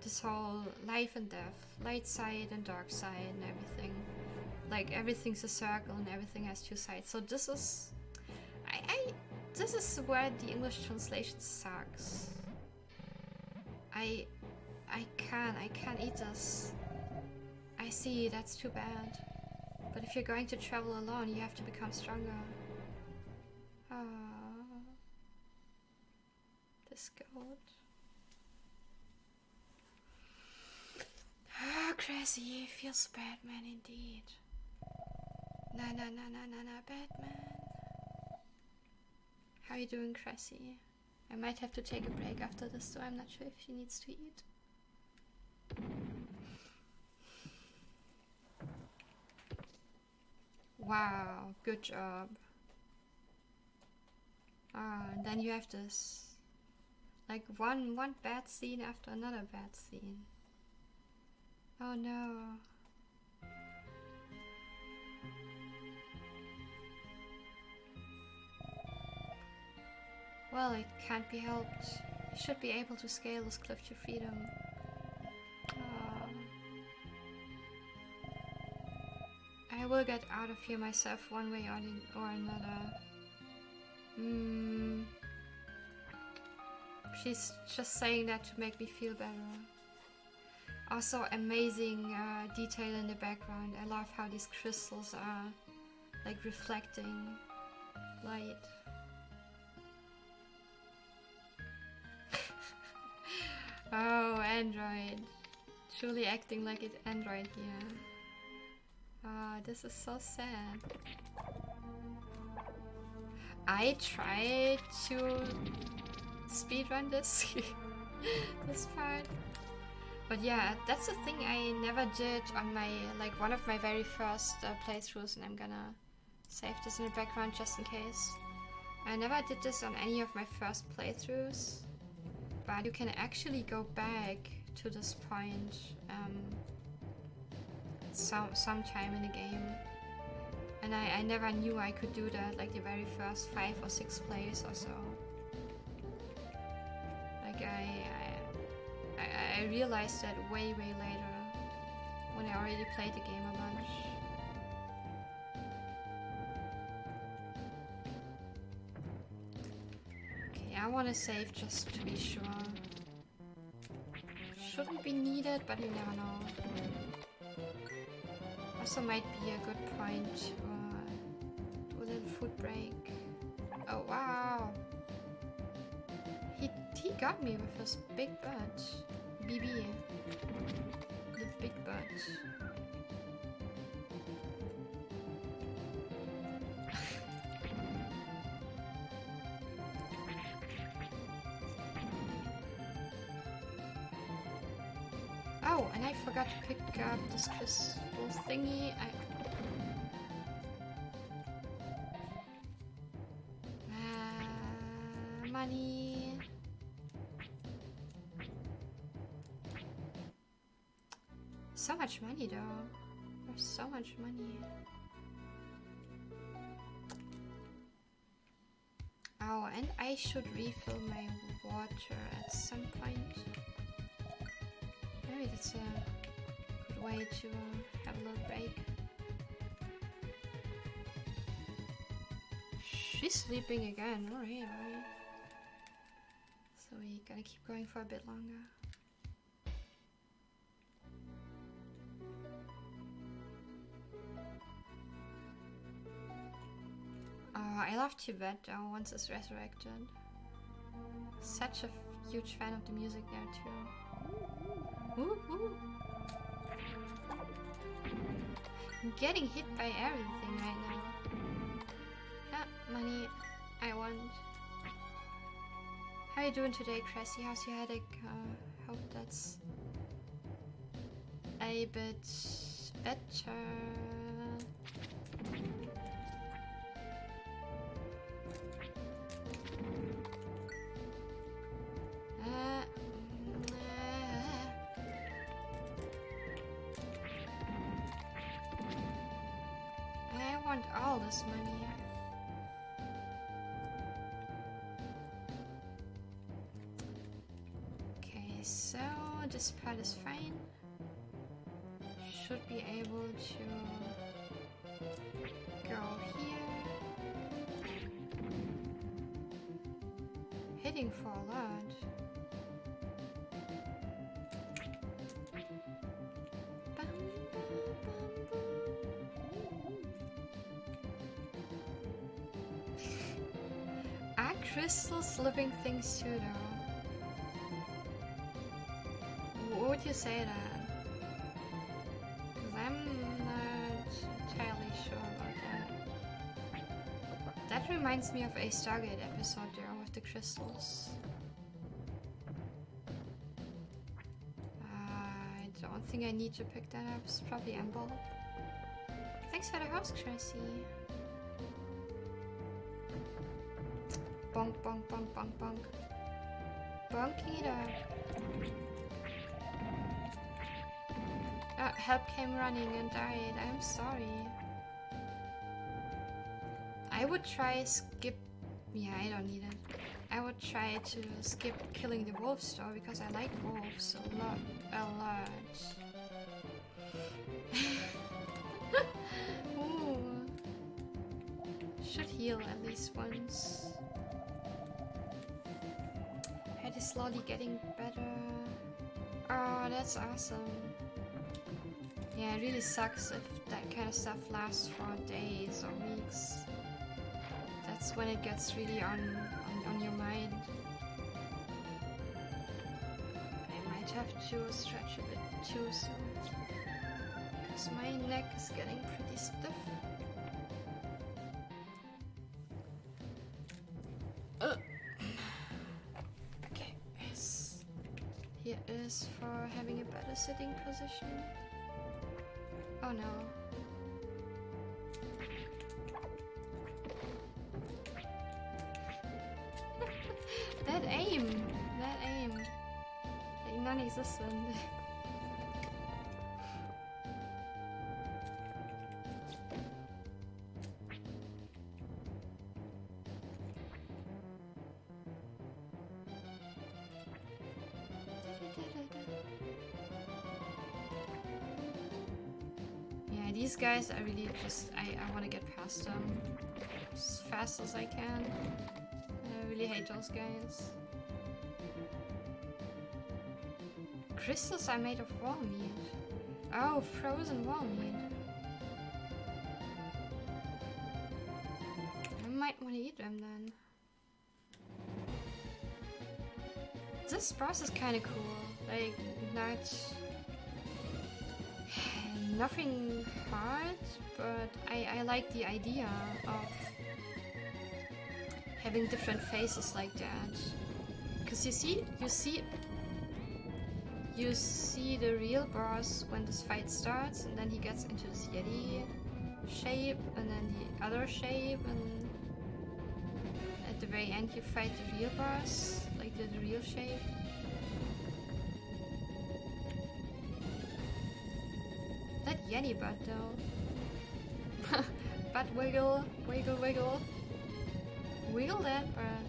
This whole life and death, light side and dark side and everything. Like everything's a circle and everything has two sides. So this is this is where the English translation sucks. I can't eat this. I see, that's too bad. But if you're going to travel alone, you have to become stronger. This goat. Crazy, feels Batman indeed. Na, Batman. How are you doing, Cressy? I might have to take a break after this, so I'm not sure if she needs to eat. Wow, good job. And then you have this, like one bad scene after another bad scene. Oh no. Well, it can't be helped. You should be able to scale this cliff to freedom. I will get out of here myself one way or another. She's just saying that to make me feel better. Also, amazing detail in the background. I love how these crystals are like reflecting light. Oh, Android. Truly acting like an Android here. Ah, this is so sad. I tried to speedrun this this part, but yeah, that's the thing I never did on my one of my very first playthroughs, and I'm gonna save this in the background just in case. I never did this on any of my first playthroughs, but you can actually go back to this point sometime in the game. And I never knew I could do that like the very first 5 or 6 plays or so. Like I realized that way later when I already played the game a bunch. Okay, I want to save just to be sure. Shouldn't be needed, but you never know. Also might be a good point to do a little food break. Oh wow! He got me with his big butt. BB. The big butt. Oh, and I forgot to pick up this crystal thingy. Money. So much money though. There's so much money. Oh, and I should refill my water at some point. Maybe that's a good way to have a little break. She's sleeping again. Alright. So we gotta keep going for a bit longer. Oh, I love Tibet though, once it's resurrected. Such a huge fan of the music there too. Ooh, ooh. I'm getting hit by everything right now. Yeah, money I want. How you doing today, Cressy? How's your headache? Hope that's a bit better. I want all this money. So this part is fine. Should be able to go here. Hitting for a lot. Are crystals living things too though? Would you say that? Because I'm not entirely sure about that. That reminds me of a Stargate episode there with the crystals. I don't think I need to pick that up. It's probably Amble. Thanks for the house, Tracy. Bonk, bonk, bonk, bonk, bonk. Bonking it up. Help came running and died. I'm sorry. I would try skip... Yeah, I don't need it. I would try to skip killing the wolves though, because I like wolves a lot. should heal at least once. Head is slowly getting better. Oh, that's awesome. Yeah, it really sucks if that kind of stuff lasts for days or weeks. That's when it gets really on your mind. I might have to stretch a bit too soon, because my neck is getting pretty stiff. Okay, yes. Here is for having a better sitting position. Oh no. That aim! Like non-existent. Yeah, these guys are really just... I want to get past them as fast as I can. I really hate those guys. Crystals are made of wall meat. Oh, frozen wall meat. I might want to eat them then. This boss is kind of cool. Like, nothing hard, but I like the idea of having different faces like that. Because you see the real boss when this fight starts, and then he gets into this Yeti shape, and then the other shape, and at the very end you fight the real boss, like the real shape. That Yeti butt though. Butt wiggle, wiggle, wiggle. Wiggle that butt.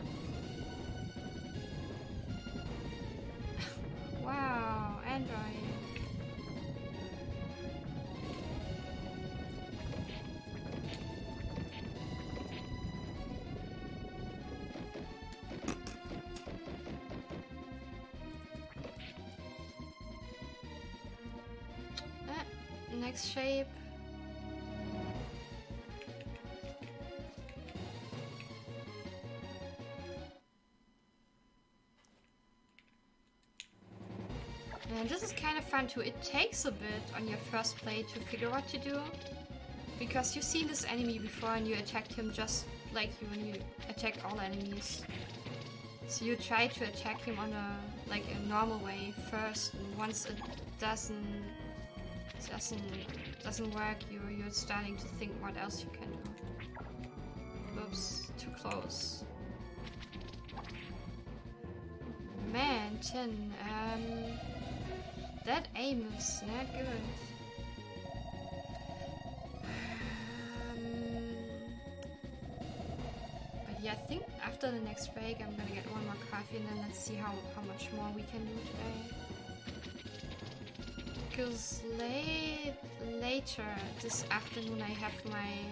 Wow, Android. Next shape. And this is kind of fun too. It takes a bit on your first play to figure what to do, because you've seen this enemy before and you attacked him just like you attack all enemies. So you try to attack him on a normal way first, and once it doesn't work, you're starting to think what else you can do. Oops, too close. Man, Tin, that aim is not good. But yeah, I think after the next break I'm gonna get one more coffee, and then let's see how much more we can do today. Because later this afternoon I have my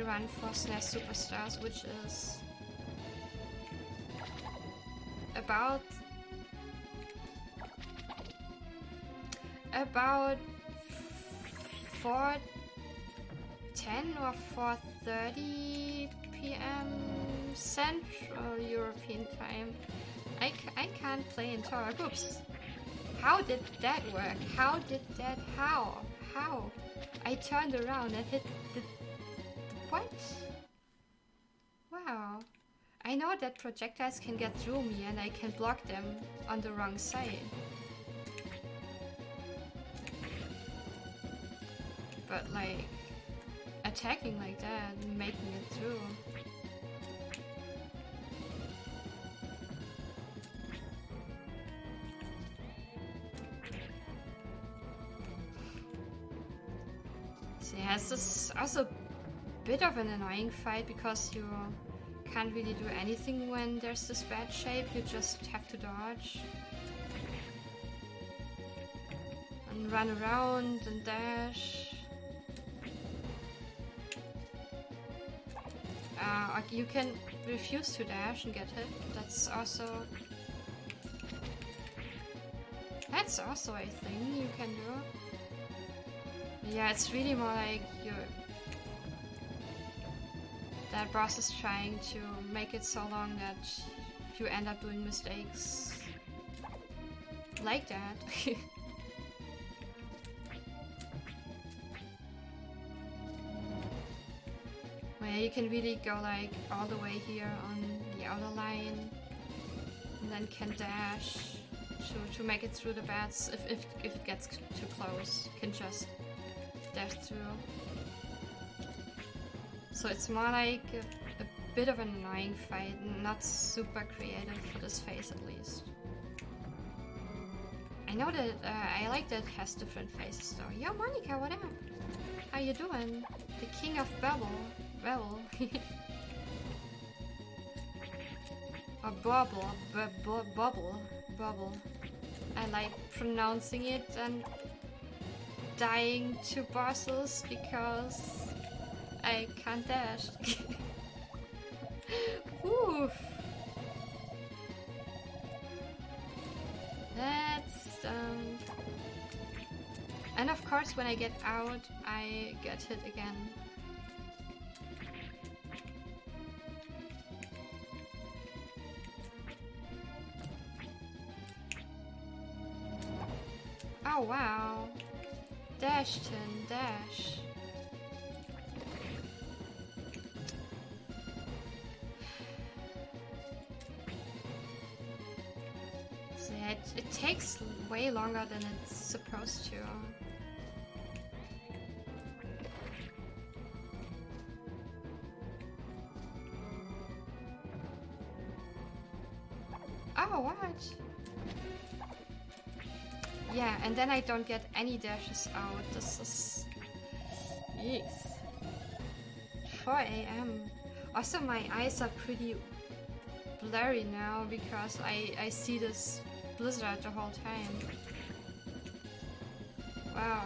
run for SNES Superstars, which is about 4:10 or 4:30 p.m. Central European time. I can't play and talk. Oops. How did that work? How? I turned around and hit the... What? Wow. I know that projectiles can get through me and I can block them on the wrong side. But like, attacking like that and making it through. So yeah, it's just also a bit of an annoying fight because you can't really do anything when there's this bad shape. You just have to dodge and run around and dash. You can refuse to dash and get hit. That's also a thing you can do. Yeah, it's really more like that boss is trying to make it so long that you end up doing mistakes like that. Where you can really go like all the way here on the outer line and then can dash to make it through the bats. If it gets too close, you can just dash through. So it's more like a bit of an annoying fight, not super creative for this phase at least. I know that I like that it has different phases though. Yo Monica, what up? How you doing? The king of Babel. Or bubble. I like pronouncing it and dying to bosses because I can't dash. Oof. That's and of course when I get out I get hit again. Oh wow. Dashton, dash. So yeah, it takes way longer than it's supposed to. Oh, what? Yeah, and then I don't get any dashes out. This is... Yes. 4 AM. Also, my eyes are pretty blurry now because I see this blizzard the whole time. Wow.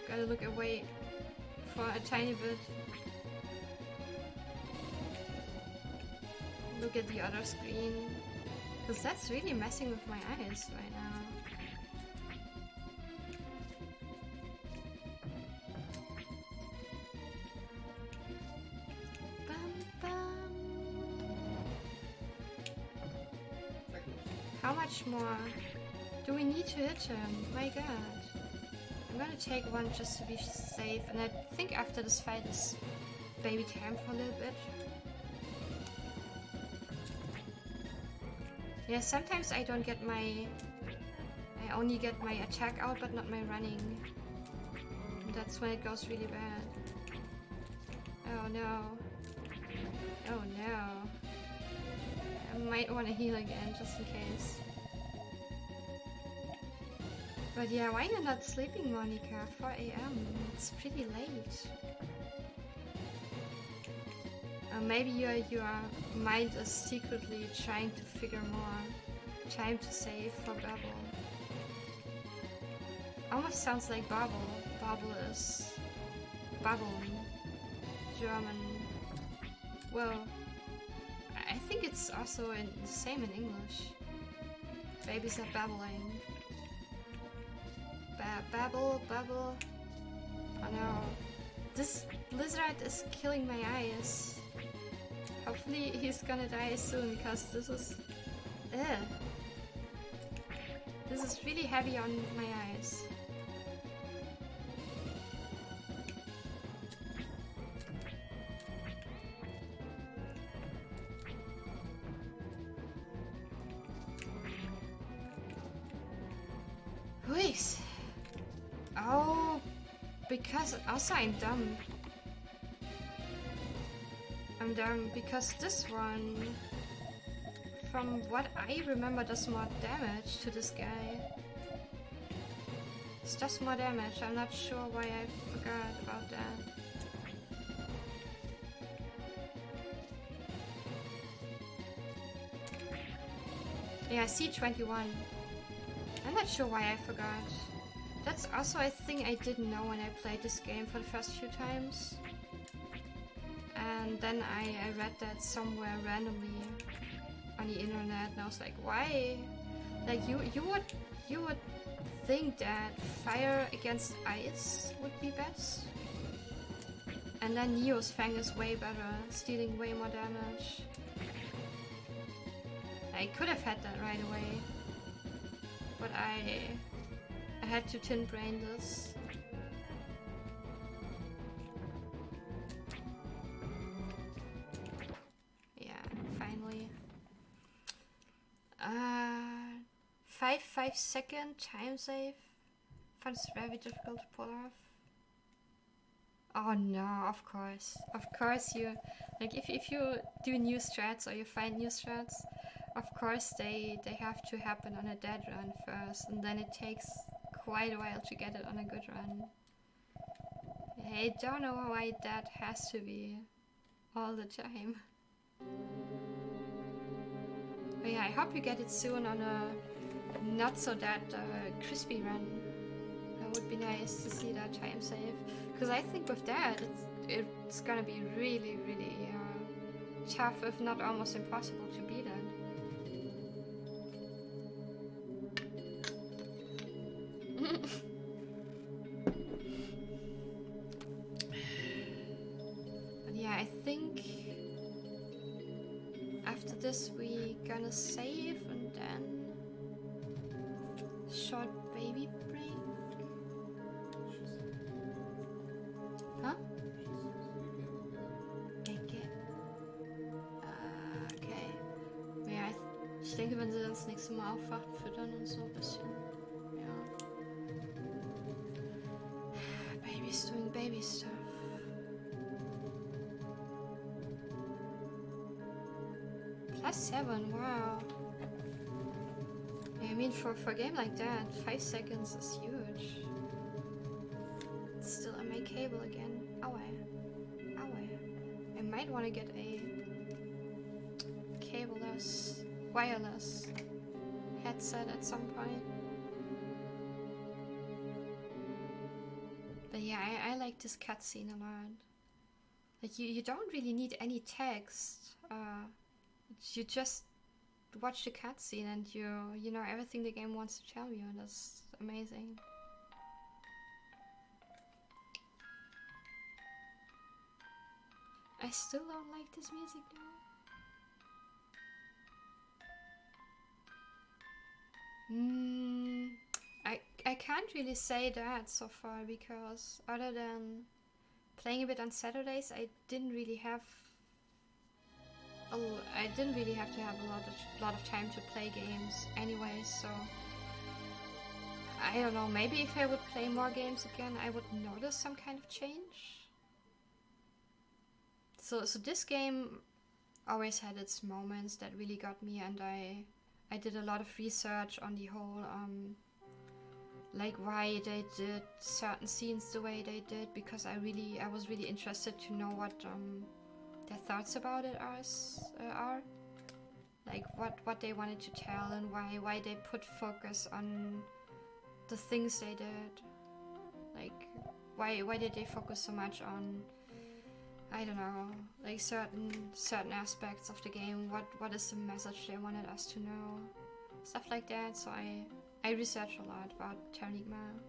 Gotta look away for a tiny bit. Look at the other screen. Because that's really messing with my eyes right now. How much more do we need to hit him? My god. I'm gonna take one just to be safe, and I think after this fight is baby time for a little bit. Yeah, sometimes I don't get my... I only get my attack out, but not my running. And that's when it goes really bad. Oh no. Oh no. I might want to heal again, just in case. But yeah, why you're not sleeping, Monica? 4 AM. It's pretty late. Maybe your mind is secretly trying to figure more time to save for Babel. Almost sounds like Babel. Babel is babbling. German. Well, I think it's also the same in English. Babies are babbling. Babble. Oh no. This blizzard is killing my eyes. Hopefully he's gonna die soon, because this is... This is really heavy on my eyes. Wait. Oh, because also I'm dumb. I'm dumb because this one, from what I remember, does more damage to this guy. It does more damage. I'm not sure why I forgot about that. Yeah, C21. I'm not sure why I forgot. That's also a thing I didn't know when I played this game for the first few times. And then I read that somewhere randomly on the internet, and I was like, why? Like you would think that fire against ice would be best. And then Neo's Fang is way better, stealing way more damage. I could have had that right away, but I had to tin brain this. Yeah, finally. 5-second time save. Find it's very difficult to pull off. Oh no, of course you, like if you do new strats or you find new strats, of course they have to happen on a dead run first, and then it takes quite a while to get it on a good run. I don't know why that has to be all the time. But yeah, I hope you get it soon on a not so that crispy run. That would be nice to see that time save. Because I think with that, it's gonna be really, really tough, if not almost impossible, to beat it. But yeah, I think after this we gonna save and then short baby break. Huh? Okay. Ja, ich denke, wenn sie dann das nächste Mal aufwacht, füttern und so ein bisschen. Ja. Baby's doing baby stuff. +7, wow. Yeah, I mean, for a game like that, 5 seconds is huge. Still on my cable again. Ow. I might want to get a cableless, wireless headset at some point. But yeah, I like this cutscene a lot. Like you don't really need any text. You just watch the cutscene and you know everything the game wants to tell you, and that's amazing. I still don't like this music though. I can't really say that so far, because other than playing a bit on Saturdays, I didn't really have to have a lot of time to play games anyway, so I don't know, maybe if I would play more games again, I would notice some kind of change. So this game always had its moments that really got me, and I did a lot of research on the whole like why they did certain scenes the way they did, because I was really interested to know what their thoughts about it are. Like what they wanted to tell, and why they put focus on the things they did. Like why did they focus so much on, I don't know, like certain aspects of the game. What is the message they wanted us to know? Stuff like that. So I researched a lot about Terranigma.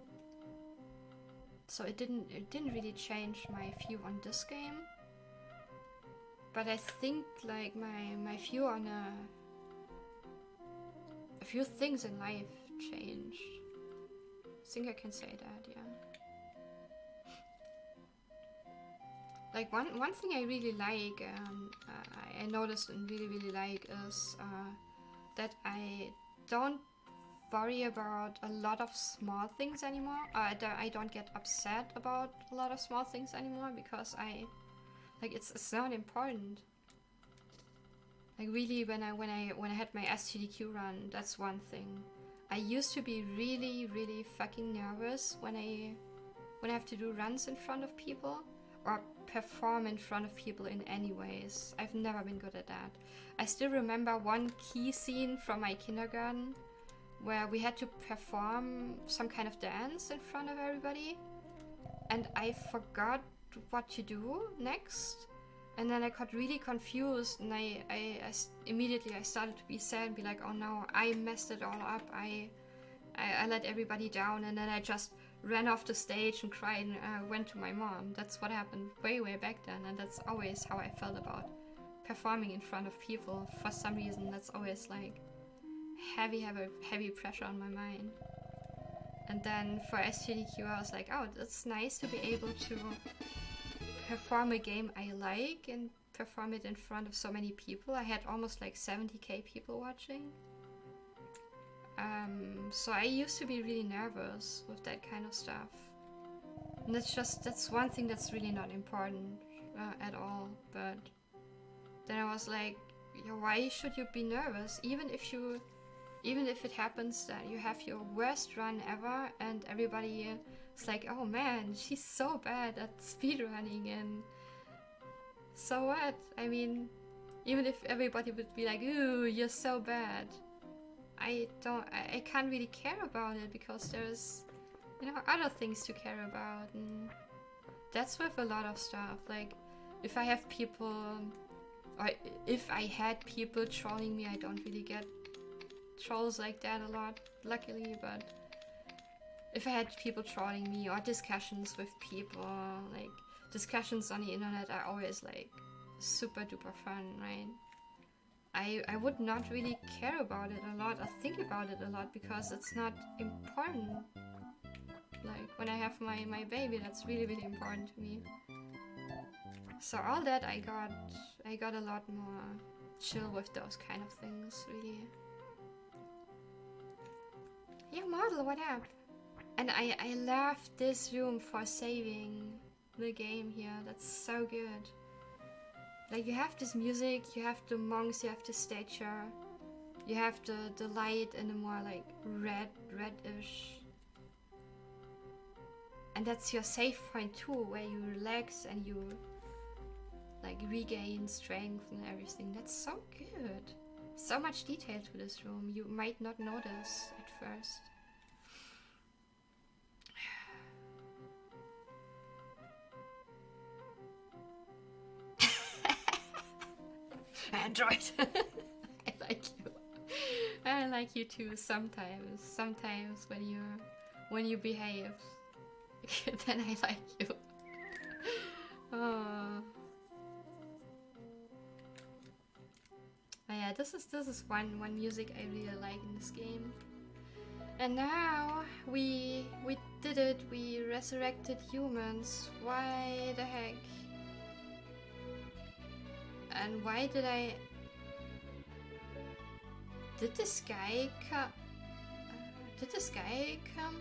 So it didn't really change my view on this game. But I think like my view on a few things in life changed. I think I can say that, yeah. Like one thing I really like, I noticed and really like, is that I don't worry about a lot of small things anymore. I don't get upset about a lot of small things anymore, because it's not important. Like really, when I had my STDQ run, that's one thing. I used to be really fucking nervous when I have to do runs in front of people or perform in front of people in any ways. I've never been good at that. I still remember one key scene from my kindergarten where we had to perform some kind of dance in front of everybody, and I forgot what to do next, And then I got really confused, and immediately I started to be sad and be like, oh no, I messed it all up. I let everybody down, and then I just ran off the stage and cried and went to my mom. That's what happened way back then, and that's always how I felt about performing in front of people. For some reason, that's always like heavy pressure on my mind. And then for STDQ, I was like, oh, that's nice to be able to perform a game I like and perform it in front of so many people. I had almost like 70k people watching. So I used to be really nervous with that kind of stuff. And that's one thing that's really not important at all. But then I was like, yeah, why should you be nervous? Even if it happens that you have your worst run ever and everybody is like, oh man, she's so bad at speedrunning, and so what? I mean, even if everybody would be like, ooh, you're so bad, I can't really care about it because there's, other things to care about. And that's with a lot of stuff. Like, if I have people, or if I had people trolling me, I don't really get trolls like that a lot, luckily, but if I had people trolling me or discussions with people, like discussions on the internet are always like super duper fun, right? I would not really care about it a lot or think about it a lot because it's not important. Like when I have my baby, that's really important to me. So all that I got a lot more chill with those kind of things, really. Yeah, model, what up? And I left this room for saving the game here. That's so good. Like, you have this music, you have the monks, you have the stature, you have the light and the more like reddish. And that's your safe point too, where you relax and you like regain strength and everything. That's so good. So much detail to this room, you might not notice at first. Android! I like you. I like you too sometimes. Sometimes when you behave, then I like you. Oh. But yeah, this is one music I really like in this game. And now we did it. We resurrected humans. Why the heck? And why did I? Did this guy come? Did this guy come?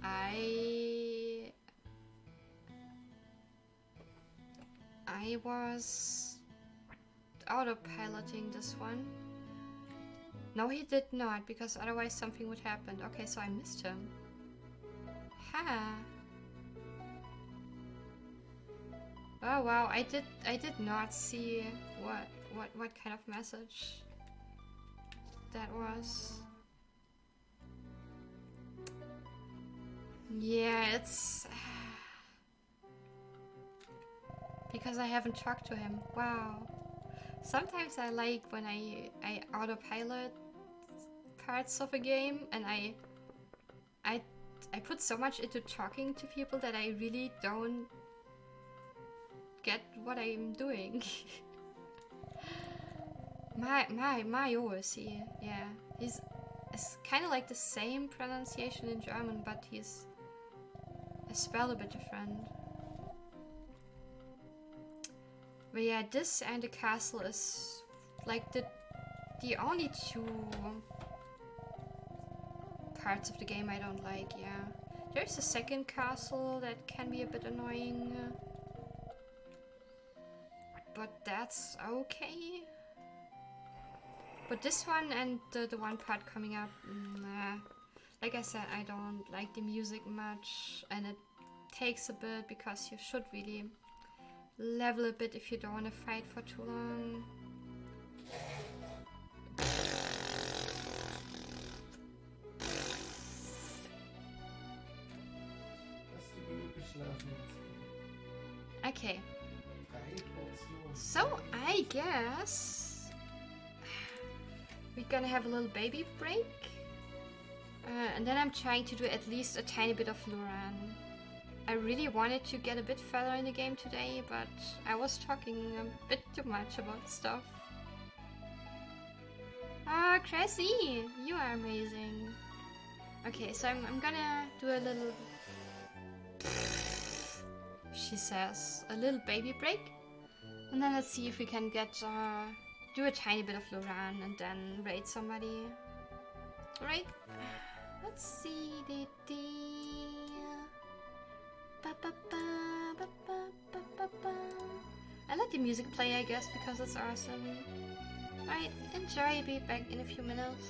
I was autopiloting this one. No, he did not, because otherwise something would happen. Okay, so I missed him. Ha! Oh wow, I did not see what kind of message that was. Yeah, it's because I haven't talked to him. Wow. Sometimes I like when I autopilot parts of a game and I put so much into talking to people that I really don't get what I'm doing. Mario is he? Yeah, it's kind of like the same pronunciation in German, but he's spelled a bit different. But yeah, this and the castle is like the only two parts of the game I don't like. Yeah, there's a second castle that can be a bit annoying. But that's okay. But this one and the one part coming up, nah. Like I said, I don't like the music much, and it takes a bit because you should really level a bit if you don't want to fight for too long. Hast du gut geschlafen? Okay. 3 Portionen. So I guess we're gonna have a little baby break. And then I'm trying to do at least a tiny bit of Luran. I really wanted to get a bit further in the game today, but I was talking a bit too much about stuff. Ah, Cressy, you are amazing. Okay, so I'm gonna do a little... She says, a little baby break. And then let's see if we can get, do a tiny bit of Luran and then raid somebody. Alright, let's see. I let the music play, I guess, because it's awesome. Alright, enjoy, be back in a few minutes.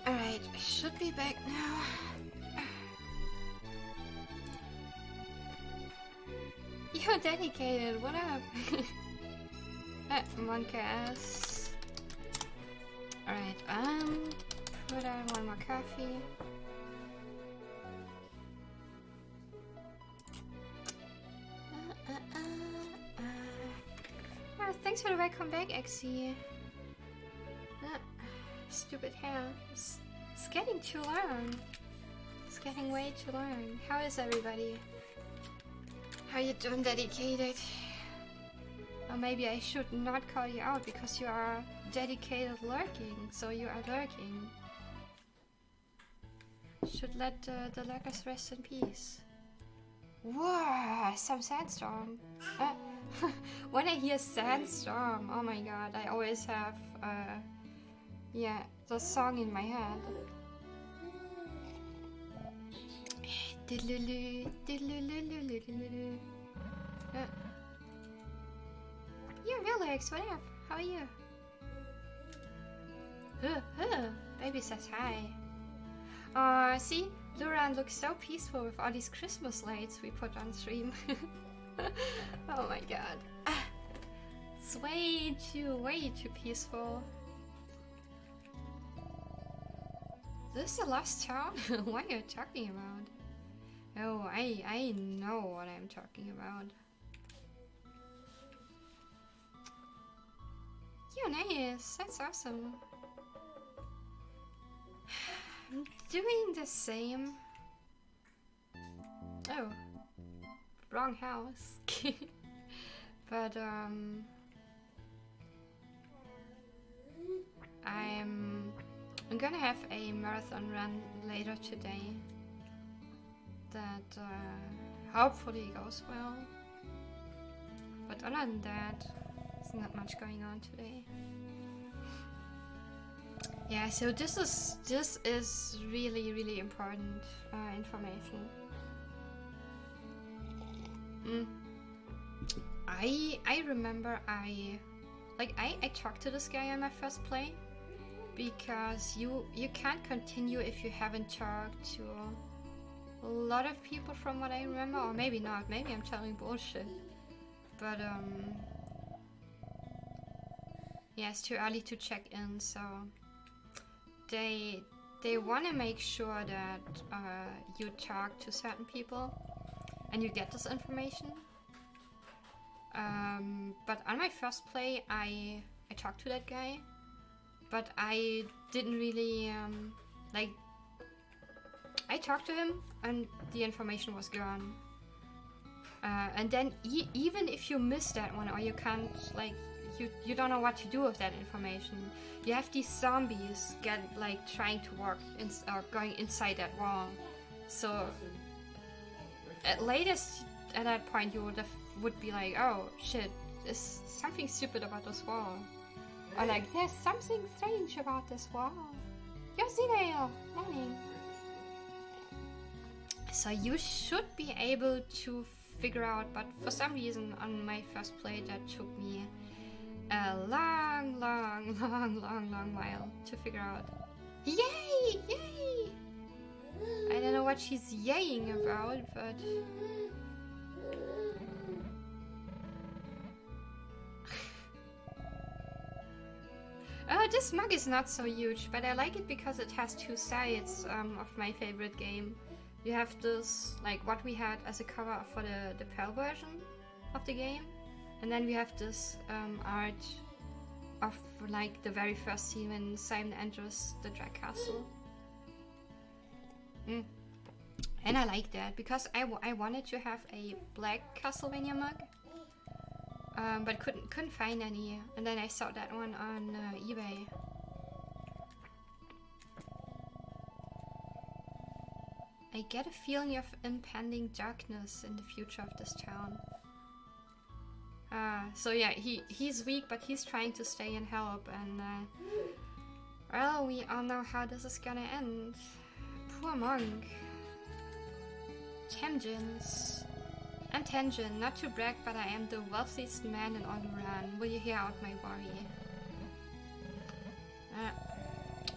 Alright, I should be back now. You're dedicated, what up? Monk ass. Alright, put on one more coffee. Oh, thanks for the welcome back, Exy. Stupid hair. It's getting too long. It's getting way too long. How is everybody? How you doing, dedicated? Or maybe I should not call you out because you are dedicated lurking. So you are lurking. Should let the lurkers rest in peace. Whoa, some sandstorm. When I hear sandstorm, oh my god, I always have yeah, the song in my head. Yeah, Relax, what up? How are you? Baby says hi. See, Luran looks so peaceful with all these Christmas lights we put on stream. Oh my god. It's way too peaceful. This is the last town? What are you talking about? Oh, I know what I'm talking about. Yeah, nice. That's awesome. I'm doing the same. Oh, wrong house. But I'm gonna have a marathon run later today that hopefully goes well. But other than that, there's not much going on today. Yeah, so this is really important information. I remember I talked to this guy on my first play because you can't continue if you haven't talked to a lot of people from what I remember, or maybe not, maybe I'm telling bullshit, but yeah, it's too early to check in, so they want to make sure that you talk to certain people and you get this information. But on my first play, I talked to that guy, but I didn't really I talked to him and the information was gone. And then even if you miss that one, or you can't, like, you don't know what to do with that information, you have these zombies trying to walk or going inside that wall. So at latest at that point you would be like, oh shit, there's something stupid about this wall, or like there's something strange about this wall. Yosineo, morning. So you should be able to figure out, but for some reason on my first play that took me a long while to figure out. Yay! I don't know what she's yaying about, but oh, this mug is not so huge, but I like it because it has two sides of my favorite game. You have this, like what we had as a cover for the PAL version of the game, and then we have this art of like the very first scene when Simon enters the Drag Castle. And I like that because I wanted to have a black Castlevania mug, but couldn't find any, and then I saw that one on eBay. I get a feeling of impending darkness in the future of this town. So yeah, he's weak, but he's trying to stay and help, and well, we all know how this is gonna end. Poor monk. Tangents. I'm Tangent, not to brag, but I am the wealthiest man in Oluran. Will you hear out my worry?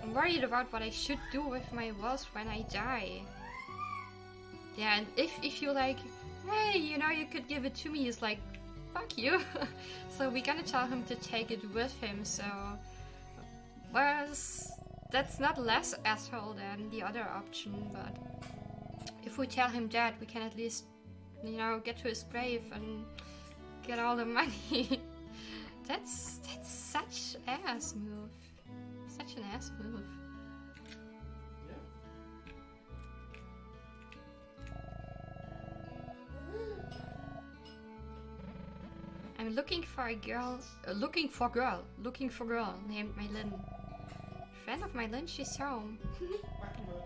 I'm worried about what I should do with my wealth when I die. Yeah, and if you like, hey, you know, you could give it to me, he's like, fuck you. So we're gonna tell him to take it with him, so... Whereas, that's not less asshole than the other option, but... If we tell him that, we can at least, you know, get to his grave and get all the money. That's such ass move. Such an ass move. I'm looking for a girl, looking for girl named Mylin. Friend of Mylin, she's home.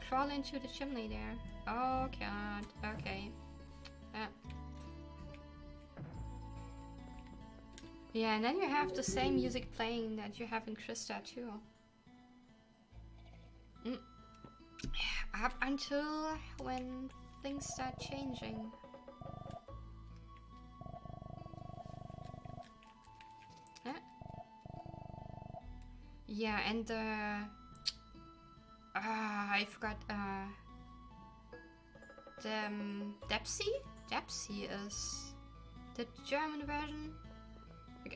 Crawl into the chimney there. Oh god, okay. Yeah, and then you have the same music playing that you have in Krista too. Up until when things start changing. Yeah, and I forgot the Depsy is the German version.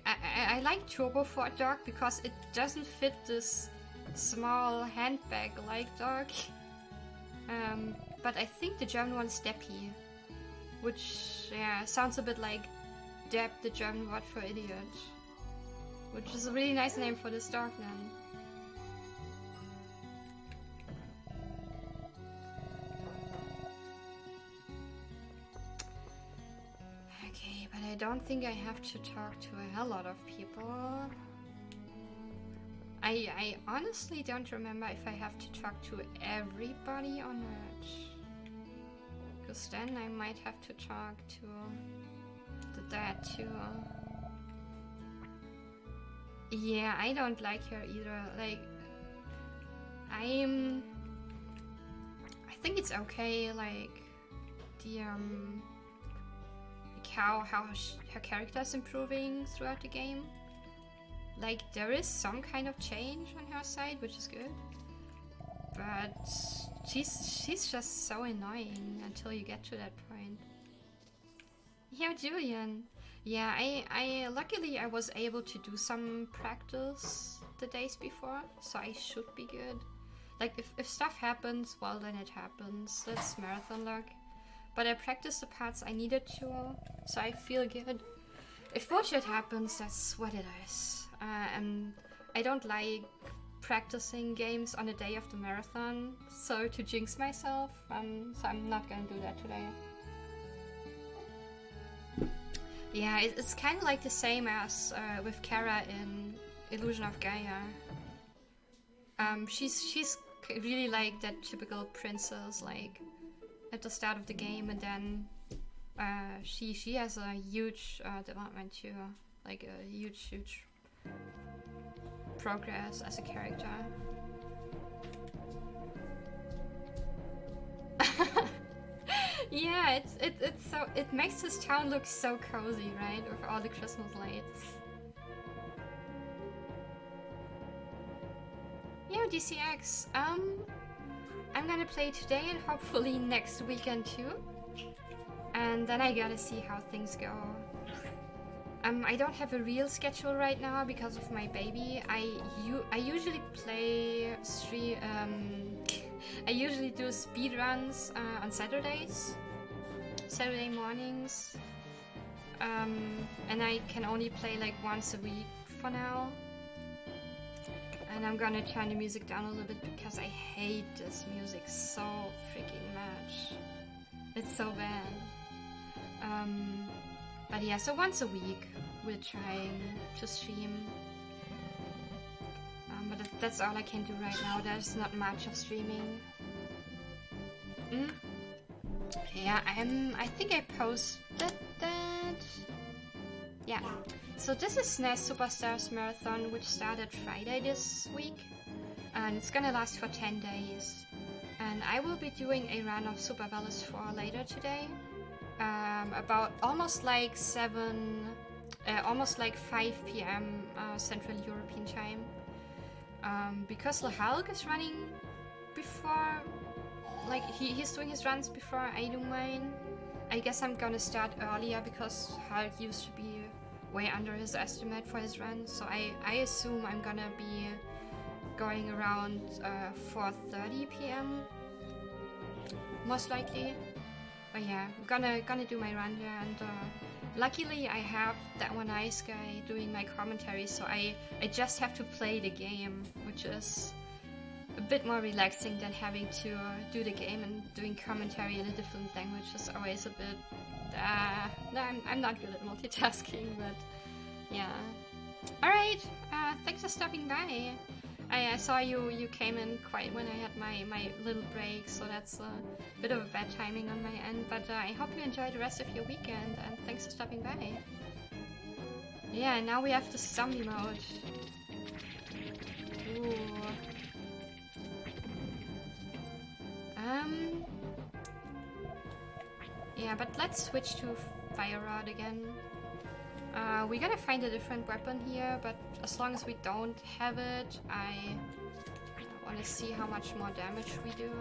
I like Turbo for a dog because it doesn't fit this small handbag-like dog. But I think the German one is Deppy, which yeah sounds a bit like Depp, the German word for idiot, which is a really nice name for this dog then. Okay, but I don't think I have to talk to a hell lot of people. I honestly don't remember if I have to talk to everybody or not. Because then I might have to talk to the dad too. Yeah, I don't like her either. Like, I think it's okay, like, the, like how her character is improving throughout the game. Like, there is some kind of change on her side, which is good. But she's just so annoying until you get to that point. Yeah, Julian. Yeah, I luckily I was able to do some practice the days before, so I should be good. Like, if stuff happens, well then it happens. That's marathon luck. But I practiced the parts I needed to, so I feel good. If bullshit happens, that's what it is. And I don't like practicing games on the day of the marathon, so to jinx myself, so I'm not gonna do that today. Yeah, it's kind of like the same as with Kara in Illusion of Gaia. She's really like that typical princess, like at the start of the game, and then she has a huge development too, like a huge progress as a character. Yeah, it's so, it makes this town look so cozy, right? With all the Christmas lights. Yeah, DCX. I'm gonna play today and hopefully next weekend too. And then I gotta see how things go. I don't have a real schedule right now because of my baby. I usually play I usually do speedruns on Saturday mornings. And I can only play like once a week for now. And I'm gonna turn the music down a little bit because I hate this music so freaking much. It's so bad. But yeah, so once a week we're trying to stream. But that's all I can do right now. There's not much of streaming. Yeah, I think I posted that. Yeah. So this is SNES Superstars Marathon, which started Friday this week. And it's gonna last for 10 days. And I will be doing a run of Super Velas 4 later today. About almost like 5 p.m. Central European time. because the Hulk is running before, like he's doing his runs before I do mine. I guess I'm gonna start earlier because Hulk used to be way under his estimate for his run, so I assume I'm gonna be going around 4:30 p.m. most likely. But yeah, I'm gonna do my run there, and luckily I have that one nice guy doing my commentary, so I just have to play the game, which is a bit more relaxing than having to do the game, and doing commentary in a different language is always a bit... no, I'm not good at multitasking, but yeah. Alright, thanks for stopping by. I saw you came in quite when I had my little break, so that's a bit of a bad timing on my end, but I hope you enjoy the rest of your weekend, and thanks for stopping by. Yeah, now we have the zombie mode. Ooh. Yeah, but let's switch to fire rod again. We're gonna find a different weapon here, but as long as we don't have it, I want to see how much more damage we do.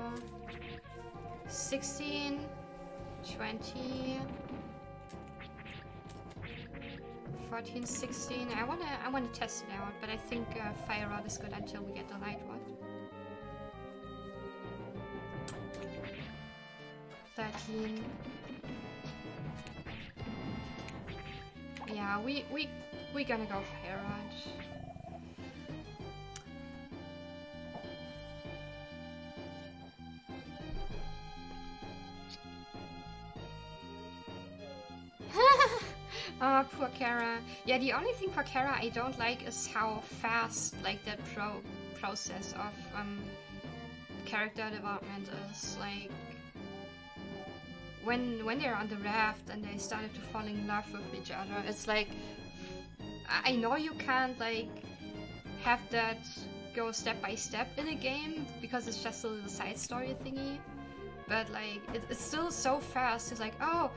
16, 20, 14, 16. I wanna test it out, but I think fire rod is good until we get the light rod. 13. Yeah, we gonna go fire rod. Oh, poor Kara. Yeah, the only thing for Kara I don't like is how fast, like, that process of character development is. Like, when they're on the raft and they started to fall in love with each other, it's like, I know you can't, like, have that go step by step in a game because it's just a little side story thingy, but like it's still so fast. It's like, oh,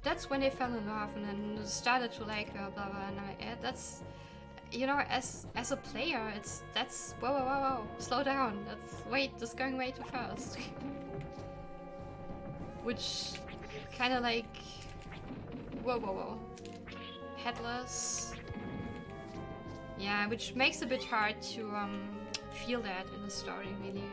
that's when they fell in love and then started to like her, blah blah. And that's, you know, as a player, that's whoa, slow down. That's going way too fast. Which kind of like whoa, headless. Yeah, which makes it a bit hard to feel that in the story really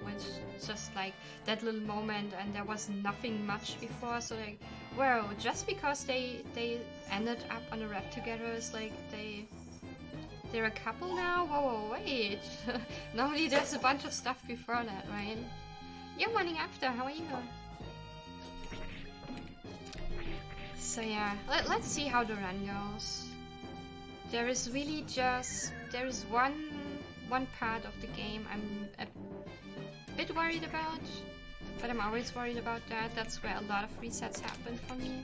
when it's just like that little moment and there was nothing much before. So like, whoa, just because they ended up on a raft together is like they're a couple now? Whoa, wait. Normally there's a bunch of stuff before that, right? You're running after, how are you? So yeah, let's see how the run goes. There is really there is one part of the game I'm a bit worried about, but I'm always worried about that. That's where a lot of resets happen for me.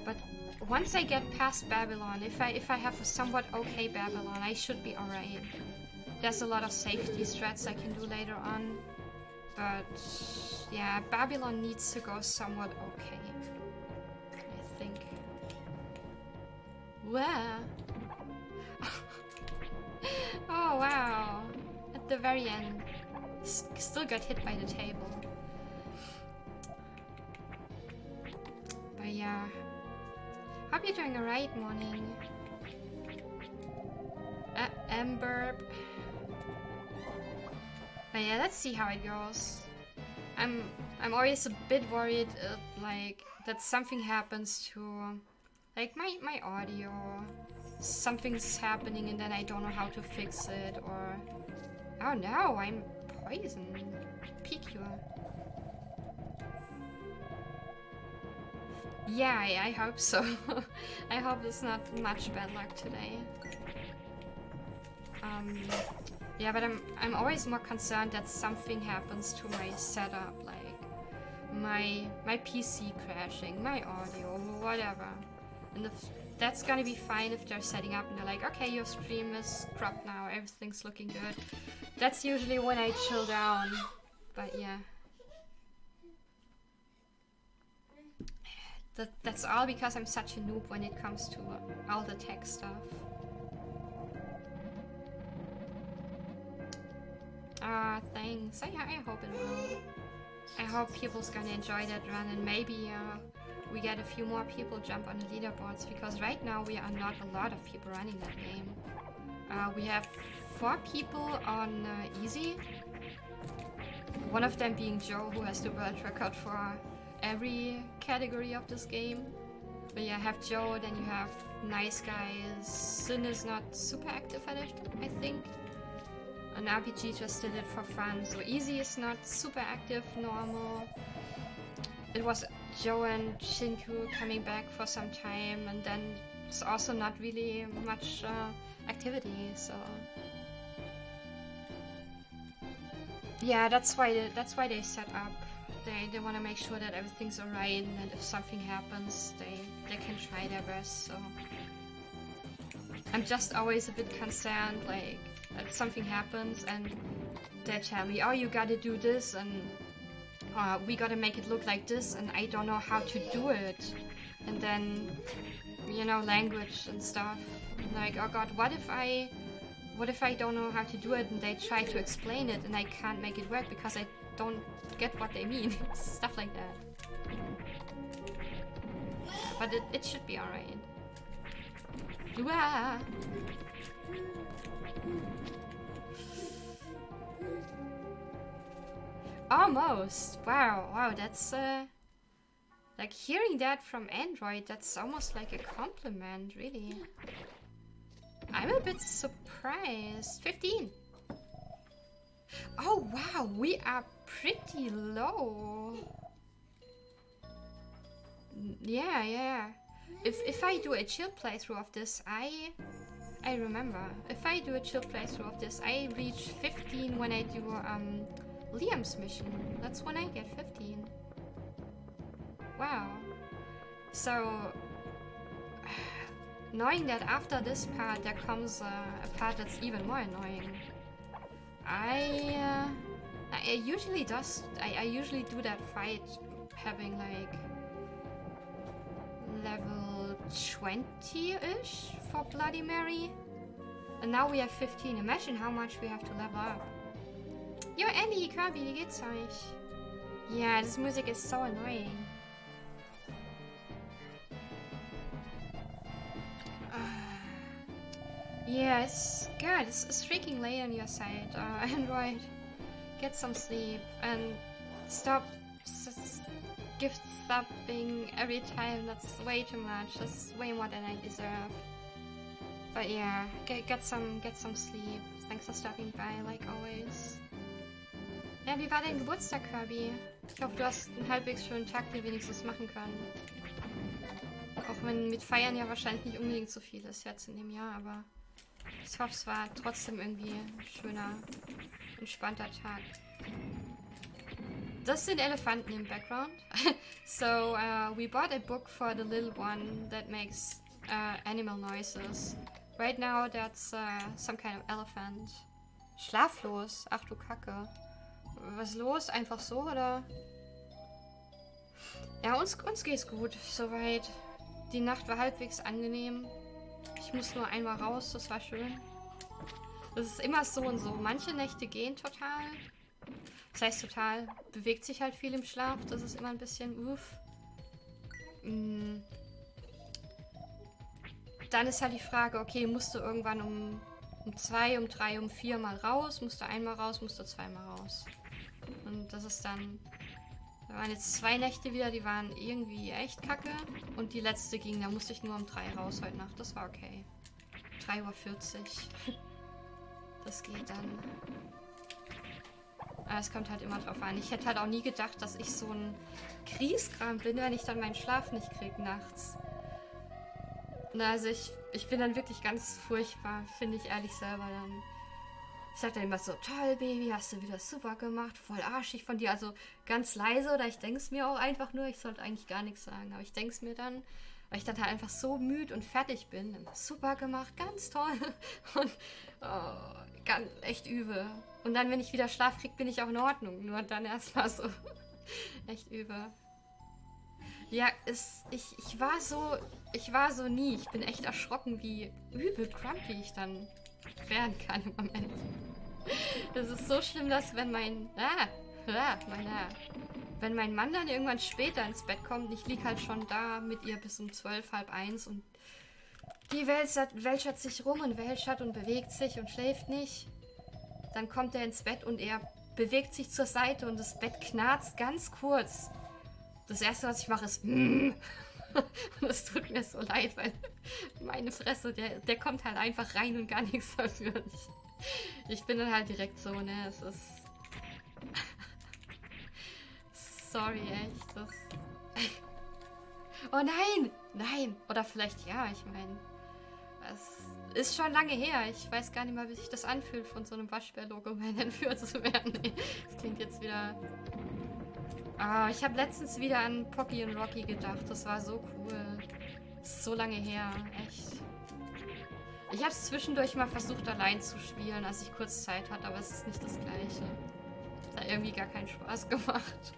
But once I get past Babylon, if I have a somewhat okay Babylon, I should be alright. There's a lot of safety strats I can do later on, but yeah, Babylon needs to go somewhat okay, I think. Wow. Oh wow, at the very end, still got hit by the table. But yeah, hope you're doing alright, morning. Amber. But yeah, let's see how it goes. I'm always a bit worried, like that something happens to, like my audio. Something's happening and then I don't know how to fix it, or oh no, I'm poisoned. PQ. Yeah, I hope so. I hope it's not much bad luck today. Yeah, but I'm always more concerned that something happens to my setup, like my PC crashing, my audio, whatever. And if that's gonna be fine if they're setting up and they're like, okay, your stream is cropped now, everything's looking good. That's usually when I chill down. But yeah. That's all because I'm such a noob when it comes to all the tech stuff. Thanks. Yeah, I hope it will. I hope people's gonna enjoy that run, and maybe we get a few more people jump on the leaderboards, because right now we are not a lot of people running that game. We have 4 people on easy. One of them being Joe, who has the world record for every category of this game. But yeah, have Joe, then you have Nice Guys. Sin is not super active at it, I think. An RPG just did it for fun. So easy is not super active, normal. It was Joe and Shinku coming back for some time, and then it's also not really much activity, so yeah, that's why they set up. They want to make sure that everything's alright, and that if something happens, they can try their best. So I'm just always a bit concerned, like that something happens and they tell me, oh, you gotta do this, and we gotta make it look like this, and I don't know how to do it, and then, you know, language and stuff. Like, oh god, what if I don't know how to do it, and they try to explain it and I can't make it work because I don't get what they mean. Stuff like that. But it should be alright. Almost! Wow, that's like, hearing that from Android, that's almost like a compliment, really. I'm a bit surprised. 15! Oh wow, we are pretty low. Yeah. If I do a chill playthrough of this, I remember. If I do a chill playthrough of this, I reach 15 when I do Liam's mission. That's when I get 15. Wow. So, knowing that after this part there comes a part that's even more annoying. I usually do that fight having like level 20-ish for Bloody Mary. And now we have 15. Imagine how much we have to level up. Yo, Andy, Kirby, wie geht's euch? Yeah, this music is so annoying. Yes, God, it's freaking late on your side. Android, get some sleep and stop gift subbing every time. That's way too much. That's way more than I deserve. But yeah, get some sleep. Thanks for stopping by, like always. Ja, wie war dein Geburtstag, Kirby? Ich hoffe, du hast einen halbwegs schönen Tag dir wenigstens machen können. Auch wenn mit Feiern ja wahrscheinlich nicht unbedingt so viel ist jetzt in dem Jahr, aber ich hoffe, es war trotzdem irgendwie ein schöner, entspannter Tag. Das sind Elefanten im Background. So, we bought a book for the little one that makes animal noises. Right now, that's some kind of elephant. Schlaflos? Ach du Kacke. Was ist los? Einfach so, oder? Ja, uns geht's gut, soweit. Die Nacht war halbwegs angenehm. Ich muss nur einmal raus, das war schön. Das ist immer so und so. Manche Nächte gehen total. Das heißt total, bewegt sich halt viel im Schlaf. Das ist immer ein bisschen uff. Dann ist halt die Frage, okay, musst du irgendwann um 2, um 3, um 4 mal raus? Musst du einmal raus? Musst du zweimal raus? Und das ist dann... Da waren jetzt 2 Nächte wieder, die waren irgendwie echt kacke. Und die letzte ging, da musste ich nur um 3 raus heute Nacht. Das war okay. 3:40 Uhr. Das geht dann. Aber es kommt halt immer drauf an. Ich hätte halt auch nie gedacht, dass ich so ein Grieskram bin, wenn ich dann meinen Schlaf nicht kriege nachts. Na, also ich bin dann wirklich ganz furchtbar, finde ich ehrlich selber dann. Ich sag dann immer so, toll Baby, hast du wieder super gemacht, voll arschig von dir. Also ganz leise, oder ich denke es mir auch einfach nur, ich sollte eigentlich gar nichts sagen. Aber ich denke es mir dann, weil ich dann halt einfach so müde und fertig bin. Super gemacht, ganz toll. Und ganz, echt übel. Und dann, wenn ich wieder Schlaf kriege, bin ich auch in Ordnung. Nur dann erstmal so echt übel. Ja, ich war so nie. Ich bin echt erschrocken, wie übel grumpy ich dann werden kann im Moment. Es ist so schlimm, dass wenn wenn mein Mann dann irgendwann später ins Bett kommt, und ich lieg halt schon da mit ihr bis um 12, halb 1 und die wälzert sich rum und wälzert und bewegt sich und schläft nicht. Dann kommt er ins Bett und er bewegt sich zur Seite und das Bett knarzt ganz kurz. Das erste, was ich mache, ist und es tut mir so leid, weil meine Fresse, der kommt halt einfach rein und gar nichts dafür. Ich bin dann halt direkt so, ne, es ist... Sorry, echt, das... Oh nein! Nein! Oder vielleicht ja, ich meine... Es ist schon lange her. Ich weiß gar nicht mal, wie sich das anfühlt, von so einem Waschbär-Logo entführt zu werden. Nee, das klingt jetzt wieder... Ah, ich habe letztens wieder an Pocky und Rocky gedacht. Das war so cool. Das ist so lange her. Echt. Ich habe es zwischendurch mal versucht, allein zu spielen, als ich kurz Zeit hatte, aber es ist nicht das Gleiche. Es hat irgendwie gar keinen Spaß gemacht.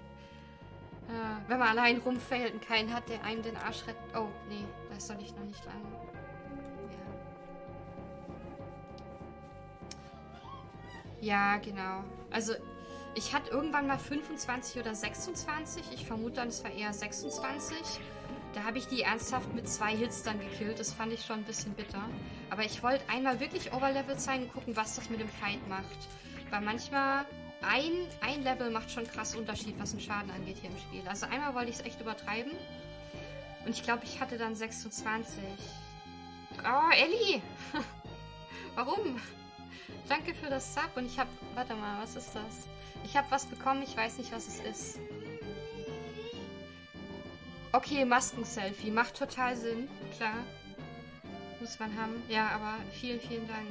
Wenn man allein rumfällt und keinen hat, der einem den Arsch rettet. Oh, nee, das soll ich noch nicht lang. Ja, genau. Also, ich hatte irgendwann mal 25 oder 26. Ich vermute dann, es war eher 26. Da habe ich die ernsthaft mit 2 Hits dann gekillt. Das fand ich schon ein bisschen bitter. Aber ich wollte einmal wirklich overlevelt sein und gucken, was das mit dem Fight macht. Weil manchmal ein Level macht schon krass Unterschied, was den Schaden angeht hier im Spiel. Also einmal wollte ich es echt übertreiben. Und ich glaube, ich hatte dann 26. Oh, Ellie! Warum? Danke für das Sub und ich habe... Warte mal, was ist das? Ich habe was bekommen, ich weiß nicht, was es ist. Okay, Masken-Selfie. Macht total Sinn. Klar. Muss man haben. Ja, aber vielen, vielen Dank.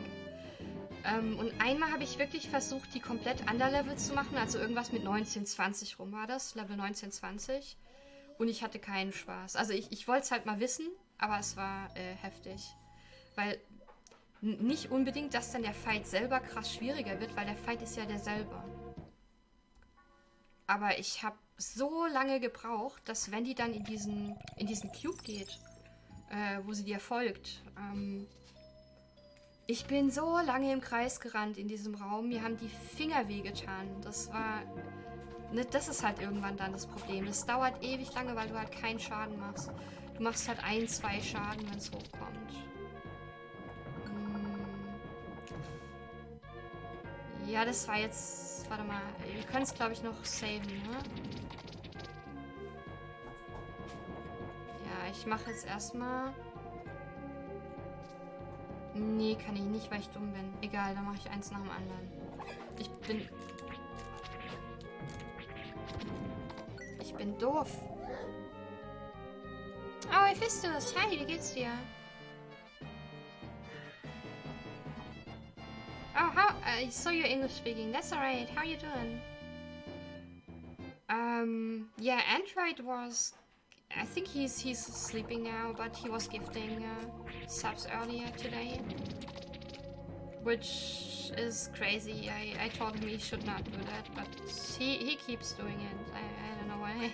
Und einmal habe ich wirklich versucht, die komplett Underlevel zu machen. Also irgendwas mit 19, 20 rum war das. Level 19, 20. Und ich hatte keinen Spaß. Also ich wollte es halt mal wissen, aber es war heftig. Weil... Nicht unbedingt, dass dann der Fight selber krass schwieriger wird, weil der Fight ist ja derselbe. Aber ich habe so lange gebraucht, dass wenn die dann in diesen Cube geht, wo sie dir folgt, ich bin so lange im Kreis gerannt in diesem Raum, mir haben die Finger wehgetan. Das war... Ne, das ist halt irgendwann dann das Problem. Das dauert ewig lange, weil du halt keinen Schaden machst. Du machst halt 1, 2 Schaden, wenn es hochkommt. Ja, das war jetzt... Warte mal. Wir können es, glaube ich, noch saven, ne? Ja, ich mache jetzt erstmal... Nee, kann ich nicht, weil ich dumm bin. Egal, dann mache ich eins nach dem anderen. Ich bin doof. Oh, Hephaestus. Hi, wie geht's dir? Oh, I saw your English speaking. That's alright. How you doing? Yeah, Android was... I think he's sleeping now, but he was gifting subs earlier today. Which is crazy. I told him he should not do that, but he keeps doing it. I don't know why.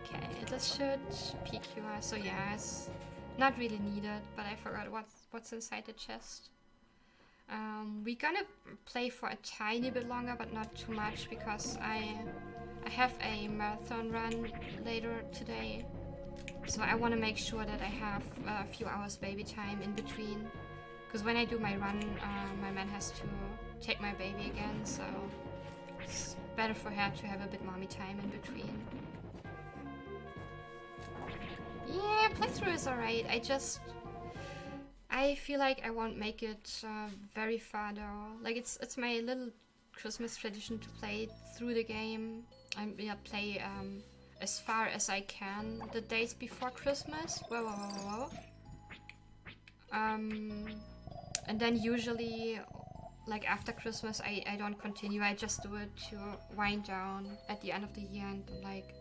Okay, this should peek you. So yeah, it's not really needed, but I forgot what's inside the chest. We're gonna play for a tiny bit longer, but not too much, because I have a marathon run later today. So I want to make sure that I have a few hours baby time in between. Because when I do my run, my man has to take my baby again, so it's better for her to have a bit mommy time in between. Yeah, playthrough is alright. I feel like I won't make it very far though. Like it's my little Christmas tradition to play through the game. I play as far as I can the days before Christmas. Whoa. And then usually, like after Christmas, I don't continue. I just do it to wind down at the end of the year and like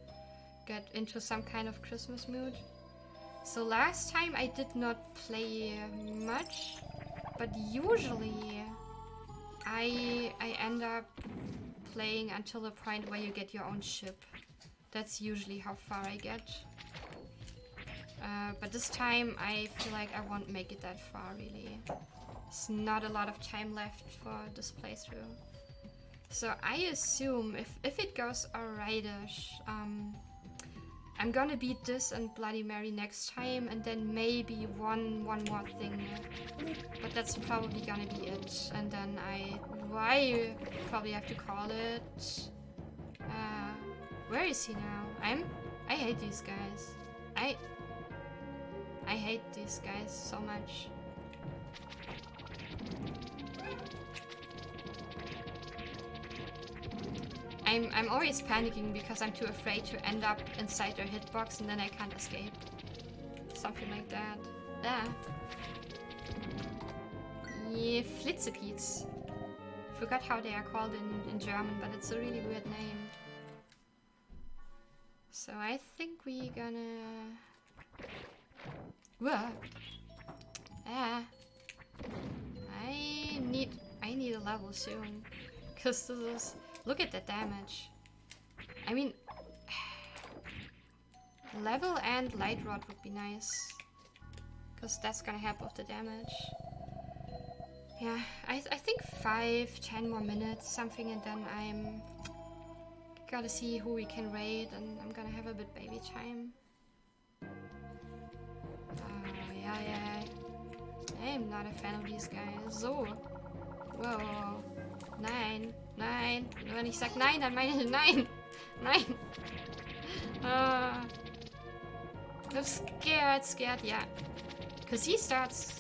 get into some kind of Christmas mood. So last time I did not play much, but usually I end up playing until the point where you get your own ship. That's usually how far I get. But this time I feel like I won't make it that far really. There's not a lot of time left for this playthrough. So I assume if it goes alrightish, I'm gonna beat this and Bloody Mary next time, and then maybe one more thing. But that's probably gonna be it. And then I probably have to call it. Where is he now? I hate these guys. I hate these guys so much. I'm always panicking because I'm too afraid to end up inside their hitbox and then I can't escape. Something like that. Yeah. Yeah, Flitzekiez. Forgot how they are called in German, but it's a really weird name. So I think we're gonna... Whoa. Ah. I need a level soon. Cause this is... Look at the damage. I mean... Level and light rod would be nice. Cause that's gonna help with the damage. Yeah, I think 5-10 more minutes, something, and then I'm... Gotta see who we can raid, and I'm gonna have a bit baby time. Yeah. I'm not a fan of these guys. So. Whoa. Nein. Wenn ich sag nein, dann meine ich nein. Nein. I'm scared, yeah. Because he starts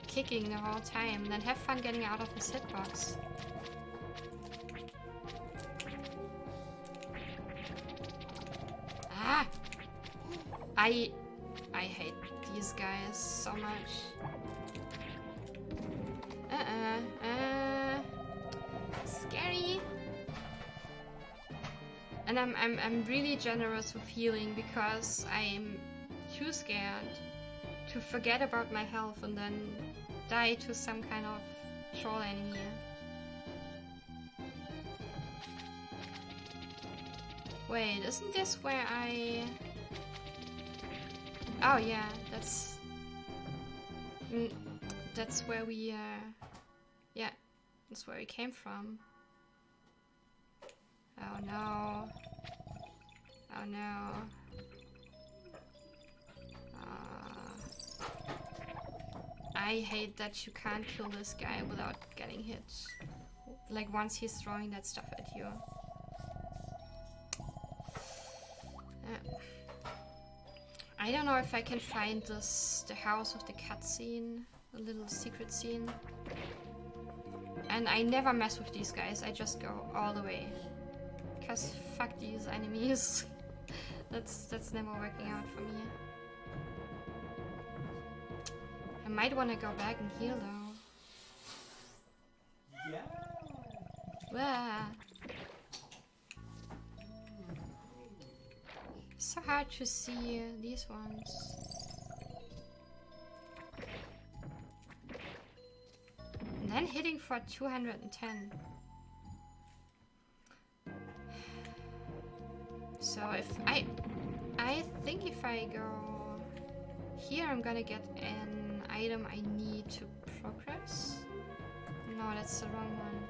kicking the whole time, and then have fun getting out of his hitbox. Ah! I hate these guys so much. Scary. And I'm really generous with healing because I'm too scared to forget about my health and then die to some kind of troll enemy. Wait, isn't this where I... Oh yeah, that's where we, yeah, that's where we came from. Oh no. Oh no. I hate that you can't kill this guy without getting hit. Like once he's throwing that stuff at you. I don't know if I can find the house of the cutscene, the little secret scene. And I never mess with these guys, I just go all the way. Cause fuck these enemies. That's never working out for me. I might want to go back and heal though. Yeah. Wah. So hard to see these ones. And then hitting for 210. So if I think if I go here, I'm gonna get an item I need to progress. No, that's the wrong one.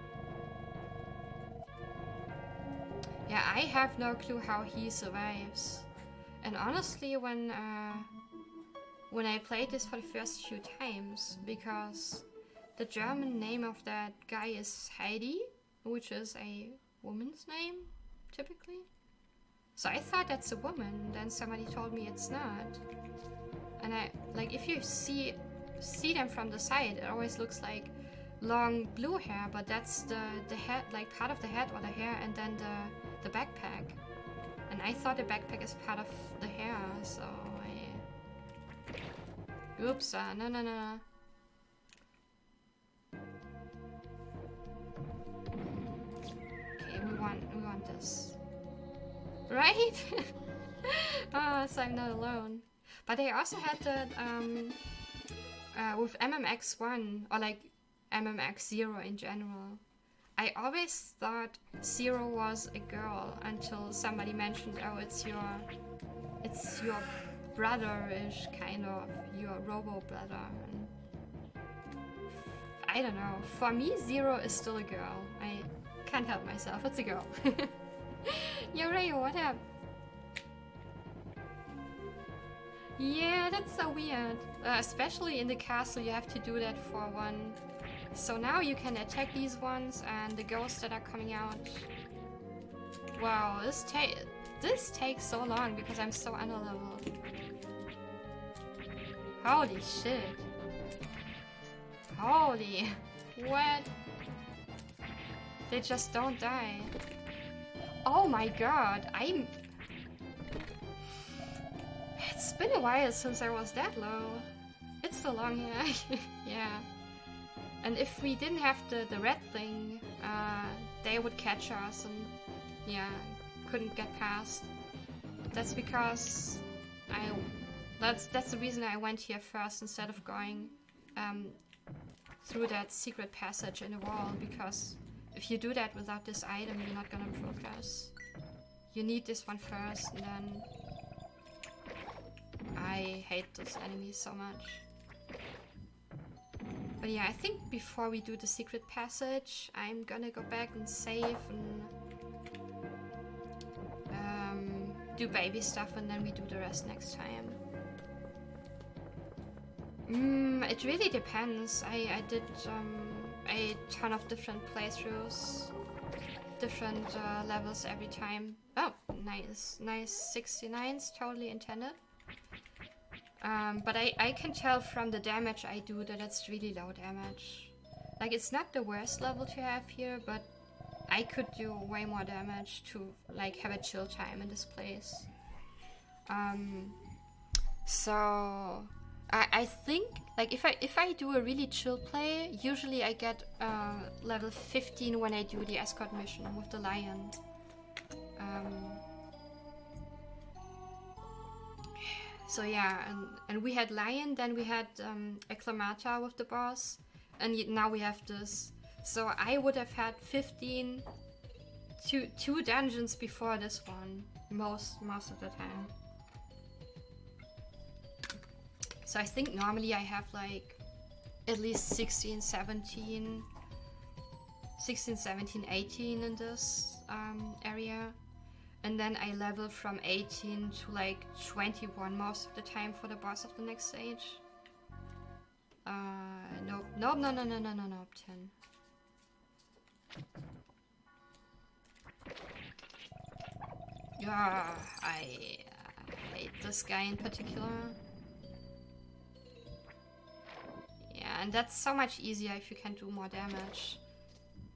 Yeah, I have no clue how he survives. And honestly, when I played this for the first few times, because the German name of that guy is Heidi, which is a woman's name, typically. So I thought that's a woman, then somebody told me it's not. And I, like, if you see them from the side, it always looks like long blue hair, but that's the head, like part of the head or the hair, and then the backpack. And I thought the backpack is part of the hair, so I... Oops, no. Okay, we want this. Right? Oh, so I'm not alone. But they also had that, with MMX1, or like MMX0 in general. I always thought Zero was a girl until somebody mentioned, oh, it's your brother-ish, kind of. Your robo-brother. I don't know. For me, Zero is still a girl. I can't help myself. It's a girl. Yo, Ray, what up? Yeah, that's so weird. Especially in the castle, you have to do that for one. So now you can attack these ones and the ghosts that are coming out. Wow, this takes so long because I'm so underleveled. Holy shit. Holy... What? They just don't die. Oh my god, It's been a while since I was that low. It's so long here. Yeah. And if we didn't have the red thing, they would catch us and yeah, couldn't get past. That's because that's the reason I went here first instead of going through that secret passage in the wall, because if you do that without this item, you're not gonna progress. You need this one first, and then... I hate this enemy so much. But yeah, I think before we do the secret passage, I'm gonna go back and save and do baby stuff, and then we do the rest next time. It really depends. I did a ton of different playthroughs, different levels every time. Oh, nice. Nice 69s, totally intended. But I can tell from the damage I do that it's really low damage. Like, it's not the worst level to have here, but I could do way more damage to, like, have a chill time in this place. So... I think, like, if I do a really chill play, usually I get level 15 when I do the escort mission with the lion. So yeah, and we had lion, then we had acclamata with the boss, and now we have this. So I would have had 15, two dungeons before this one, most of the time. So I think normally I have like at least 16, 17, 18 in this area. And then I level from 18 to like 21 most of the time for the boss of the next stage. Nope, 10. Yeah, I hate this guy in particular. Yeah, and that's so much easier if you can do more damage.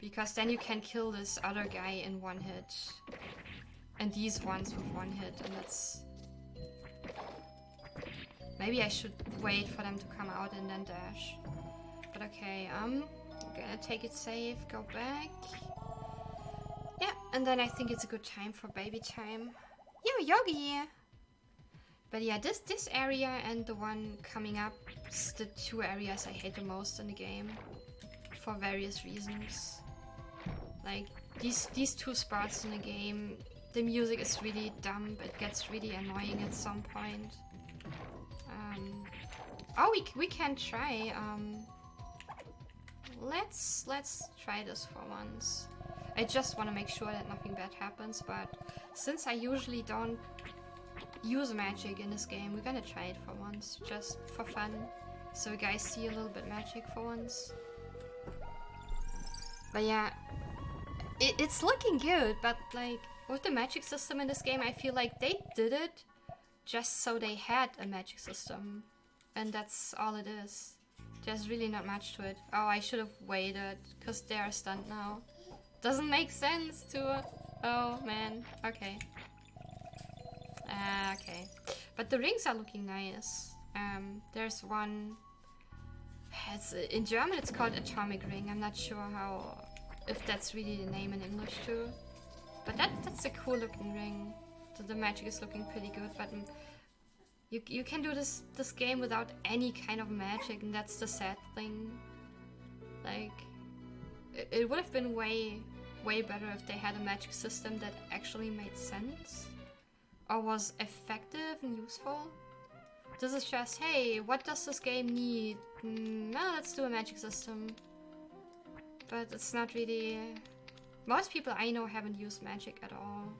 Because then you can kill this other guy in one hit. And these ones with one hit, and that's... Maybe I should wait for them to come out and then dash. But okay, I'm gonna take it safe, go back. Yeah, and then I think it's a good time for baby time. Yo, Yogi! But yeah, this area and the one coming up is the two areas I hate the most in the game. For various reasons. Like, these two spots in the game, the music is really dumb, it gets really annoying at some point. Oh, we can try, let's try this for once. I just want to make sure that nothing bad happens, but since I usually don't use magic in this game, we're gonna try it for once, just for fun. So you guys see a little bit magic for once. But yeah, it's looking good, but like, with the magic system in this game, I feel like they did it just so they had a magic system. And that's all it is. There's really not much to it. Oh, I should have waited, because they're stunned now. Doesn't make sense to... Oh, man. Okay. Okay. But the rings are looking nice. There's one... in German it's called atomic ring. I'm not sure if that's really the name in English too. But that's a cool looking ring. So the magic is looking pretty good, but you can do this game without any kind of magic, and that's the sad thing. Like, it would have been way better if they had a magic system that actually made sense or was effective and useful. This is just, hey, what does this game need? Well, let's do a magic system. But it's not really... Most people I know haven't used magic at all.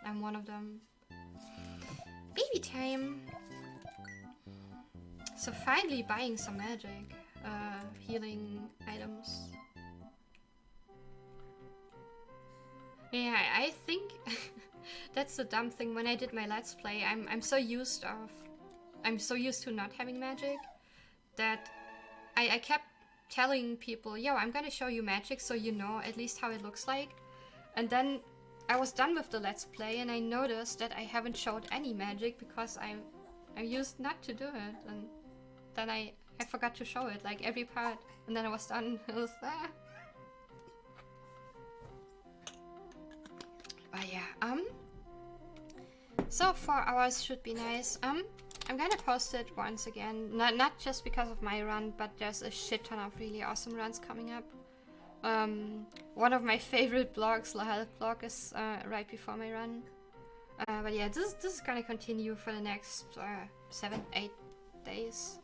I'm one of them. Baby time! So finally buying some magic. Healing items. Yeah, I think that's the dumb thing. When I did my Let's Play, I'm so used to not having magic that I kept telling people, yo, I'm gonna show you magic so you know at least how it looks like. And then I was done with the Let's Play and I noticed that I haven't showed any magic because I'm used not to do it. And then I forgot to show it, like every part. And then I was done. It was But yeah, so 4 hours should be nice. I'm gonna post it once again, not just because of my run, but there's a shit ton of really awesome runs coming up. One of my favorite blogs, lade blog, is right before my run. But yeah, this is gonna continue for the next 7-8 days.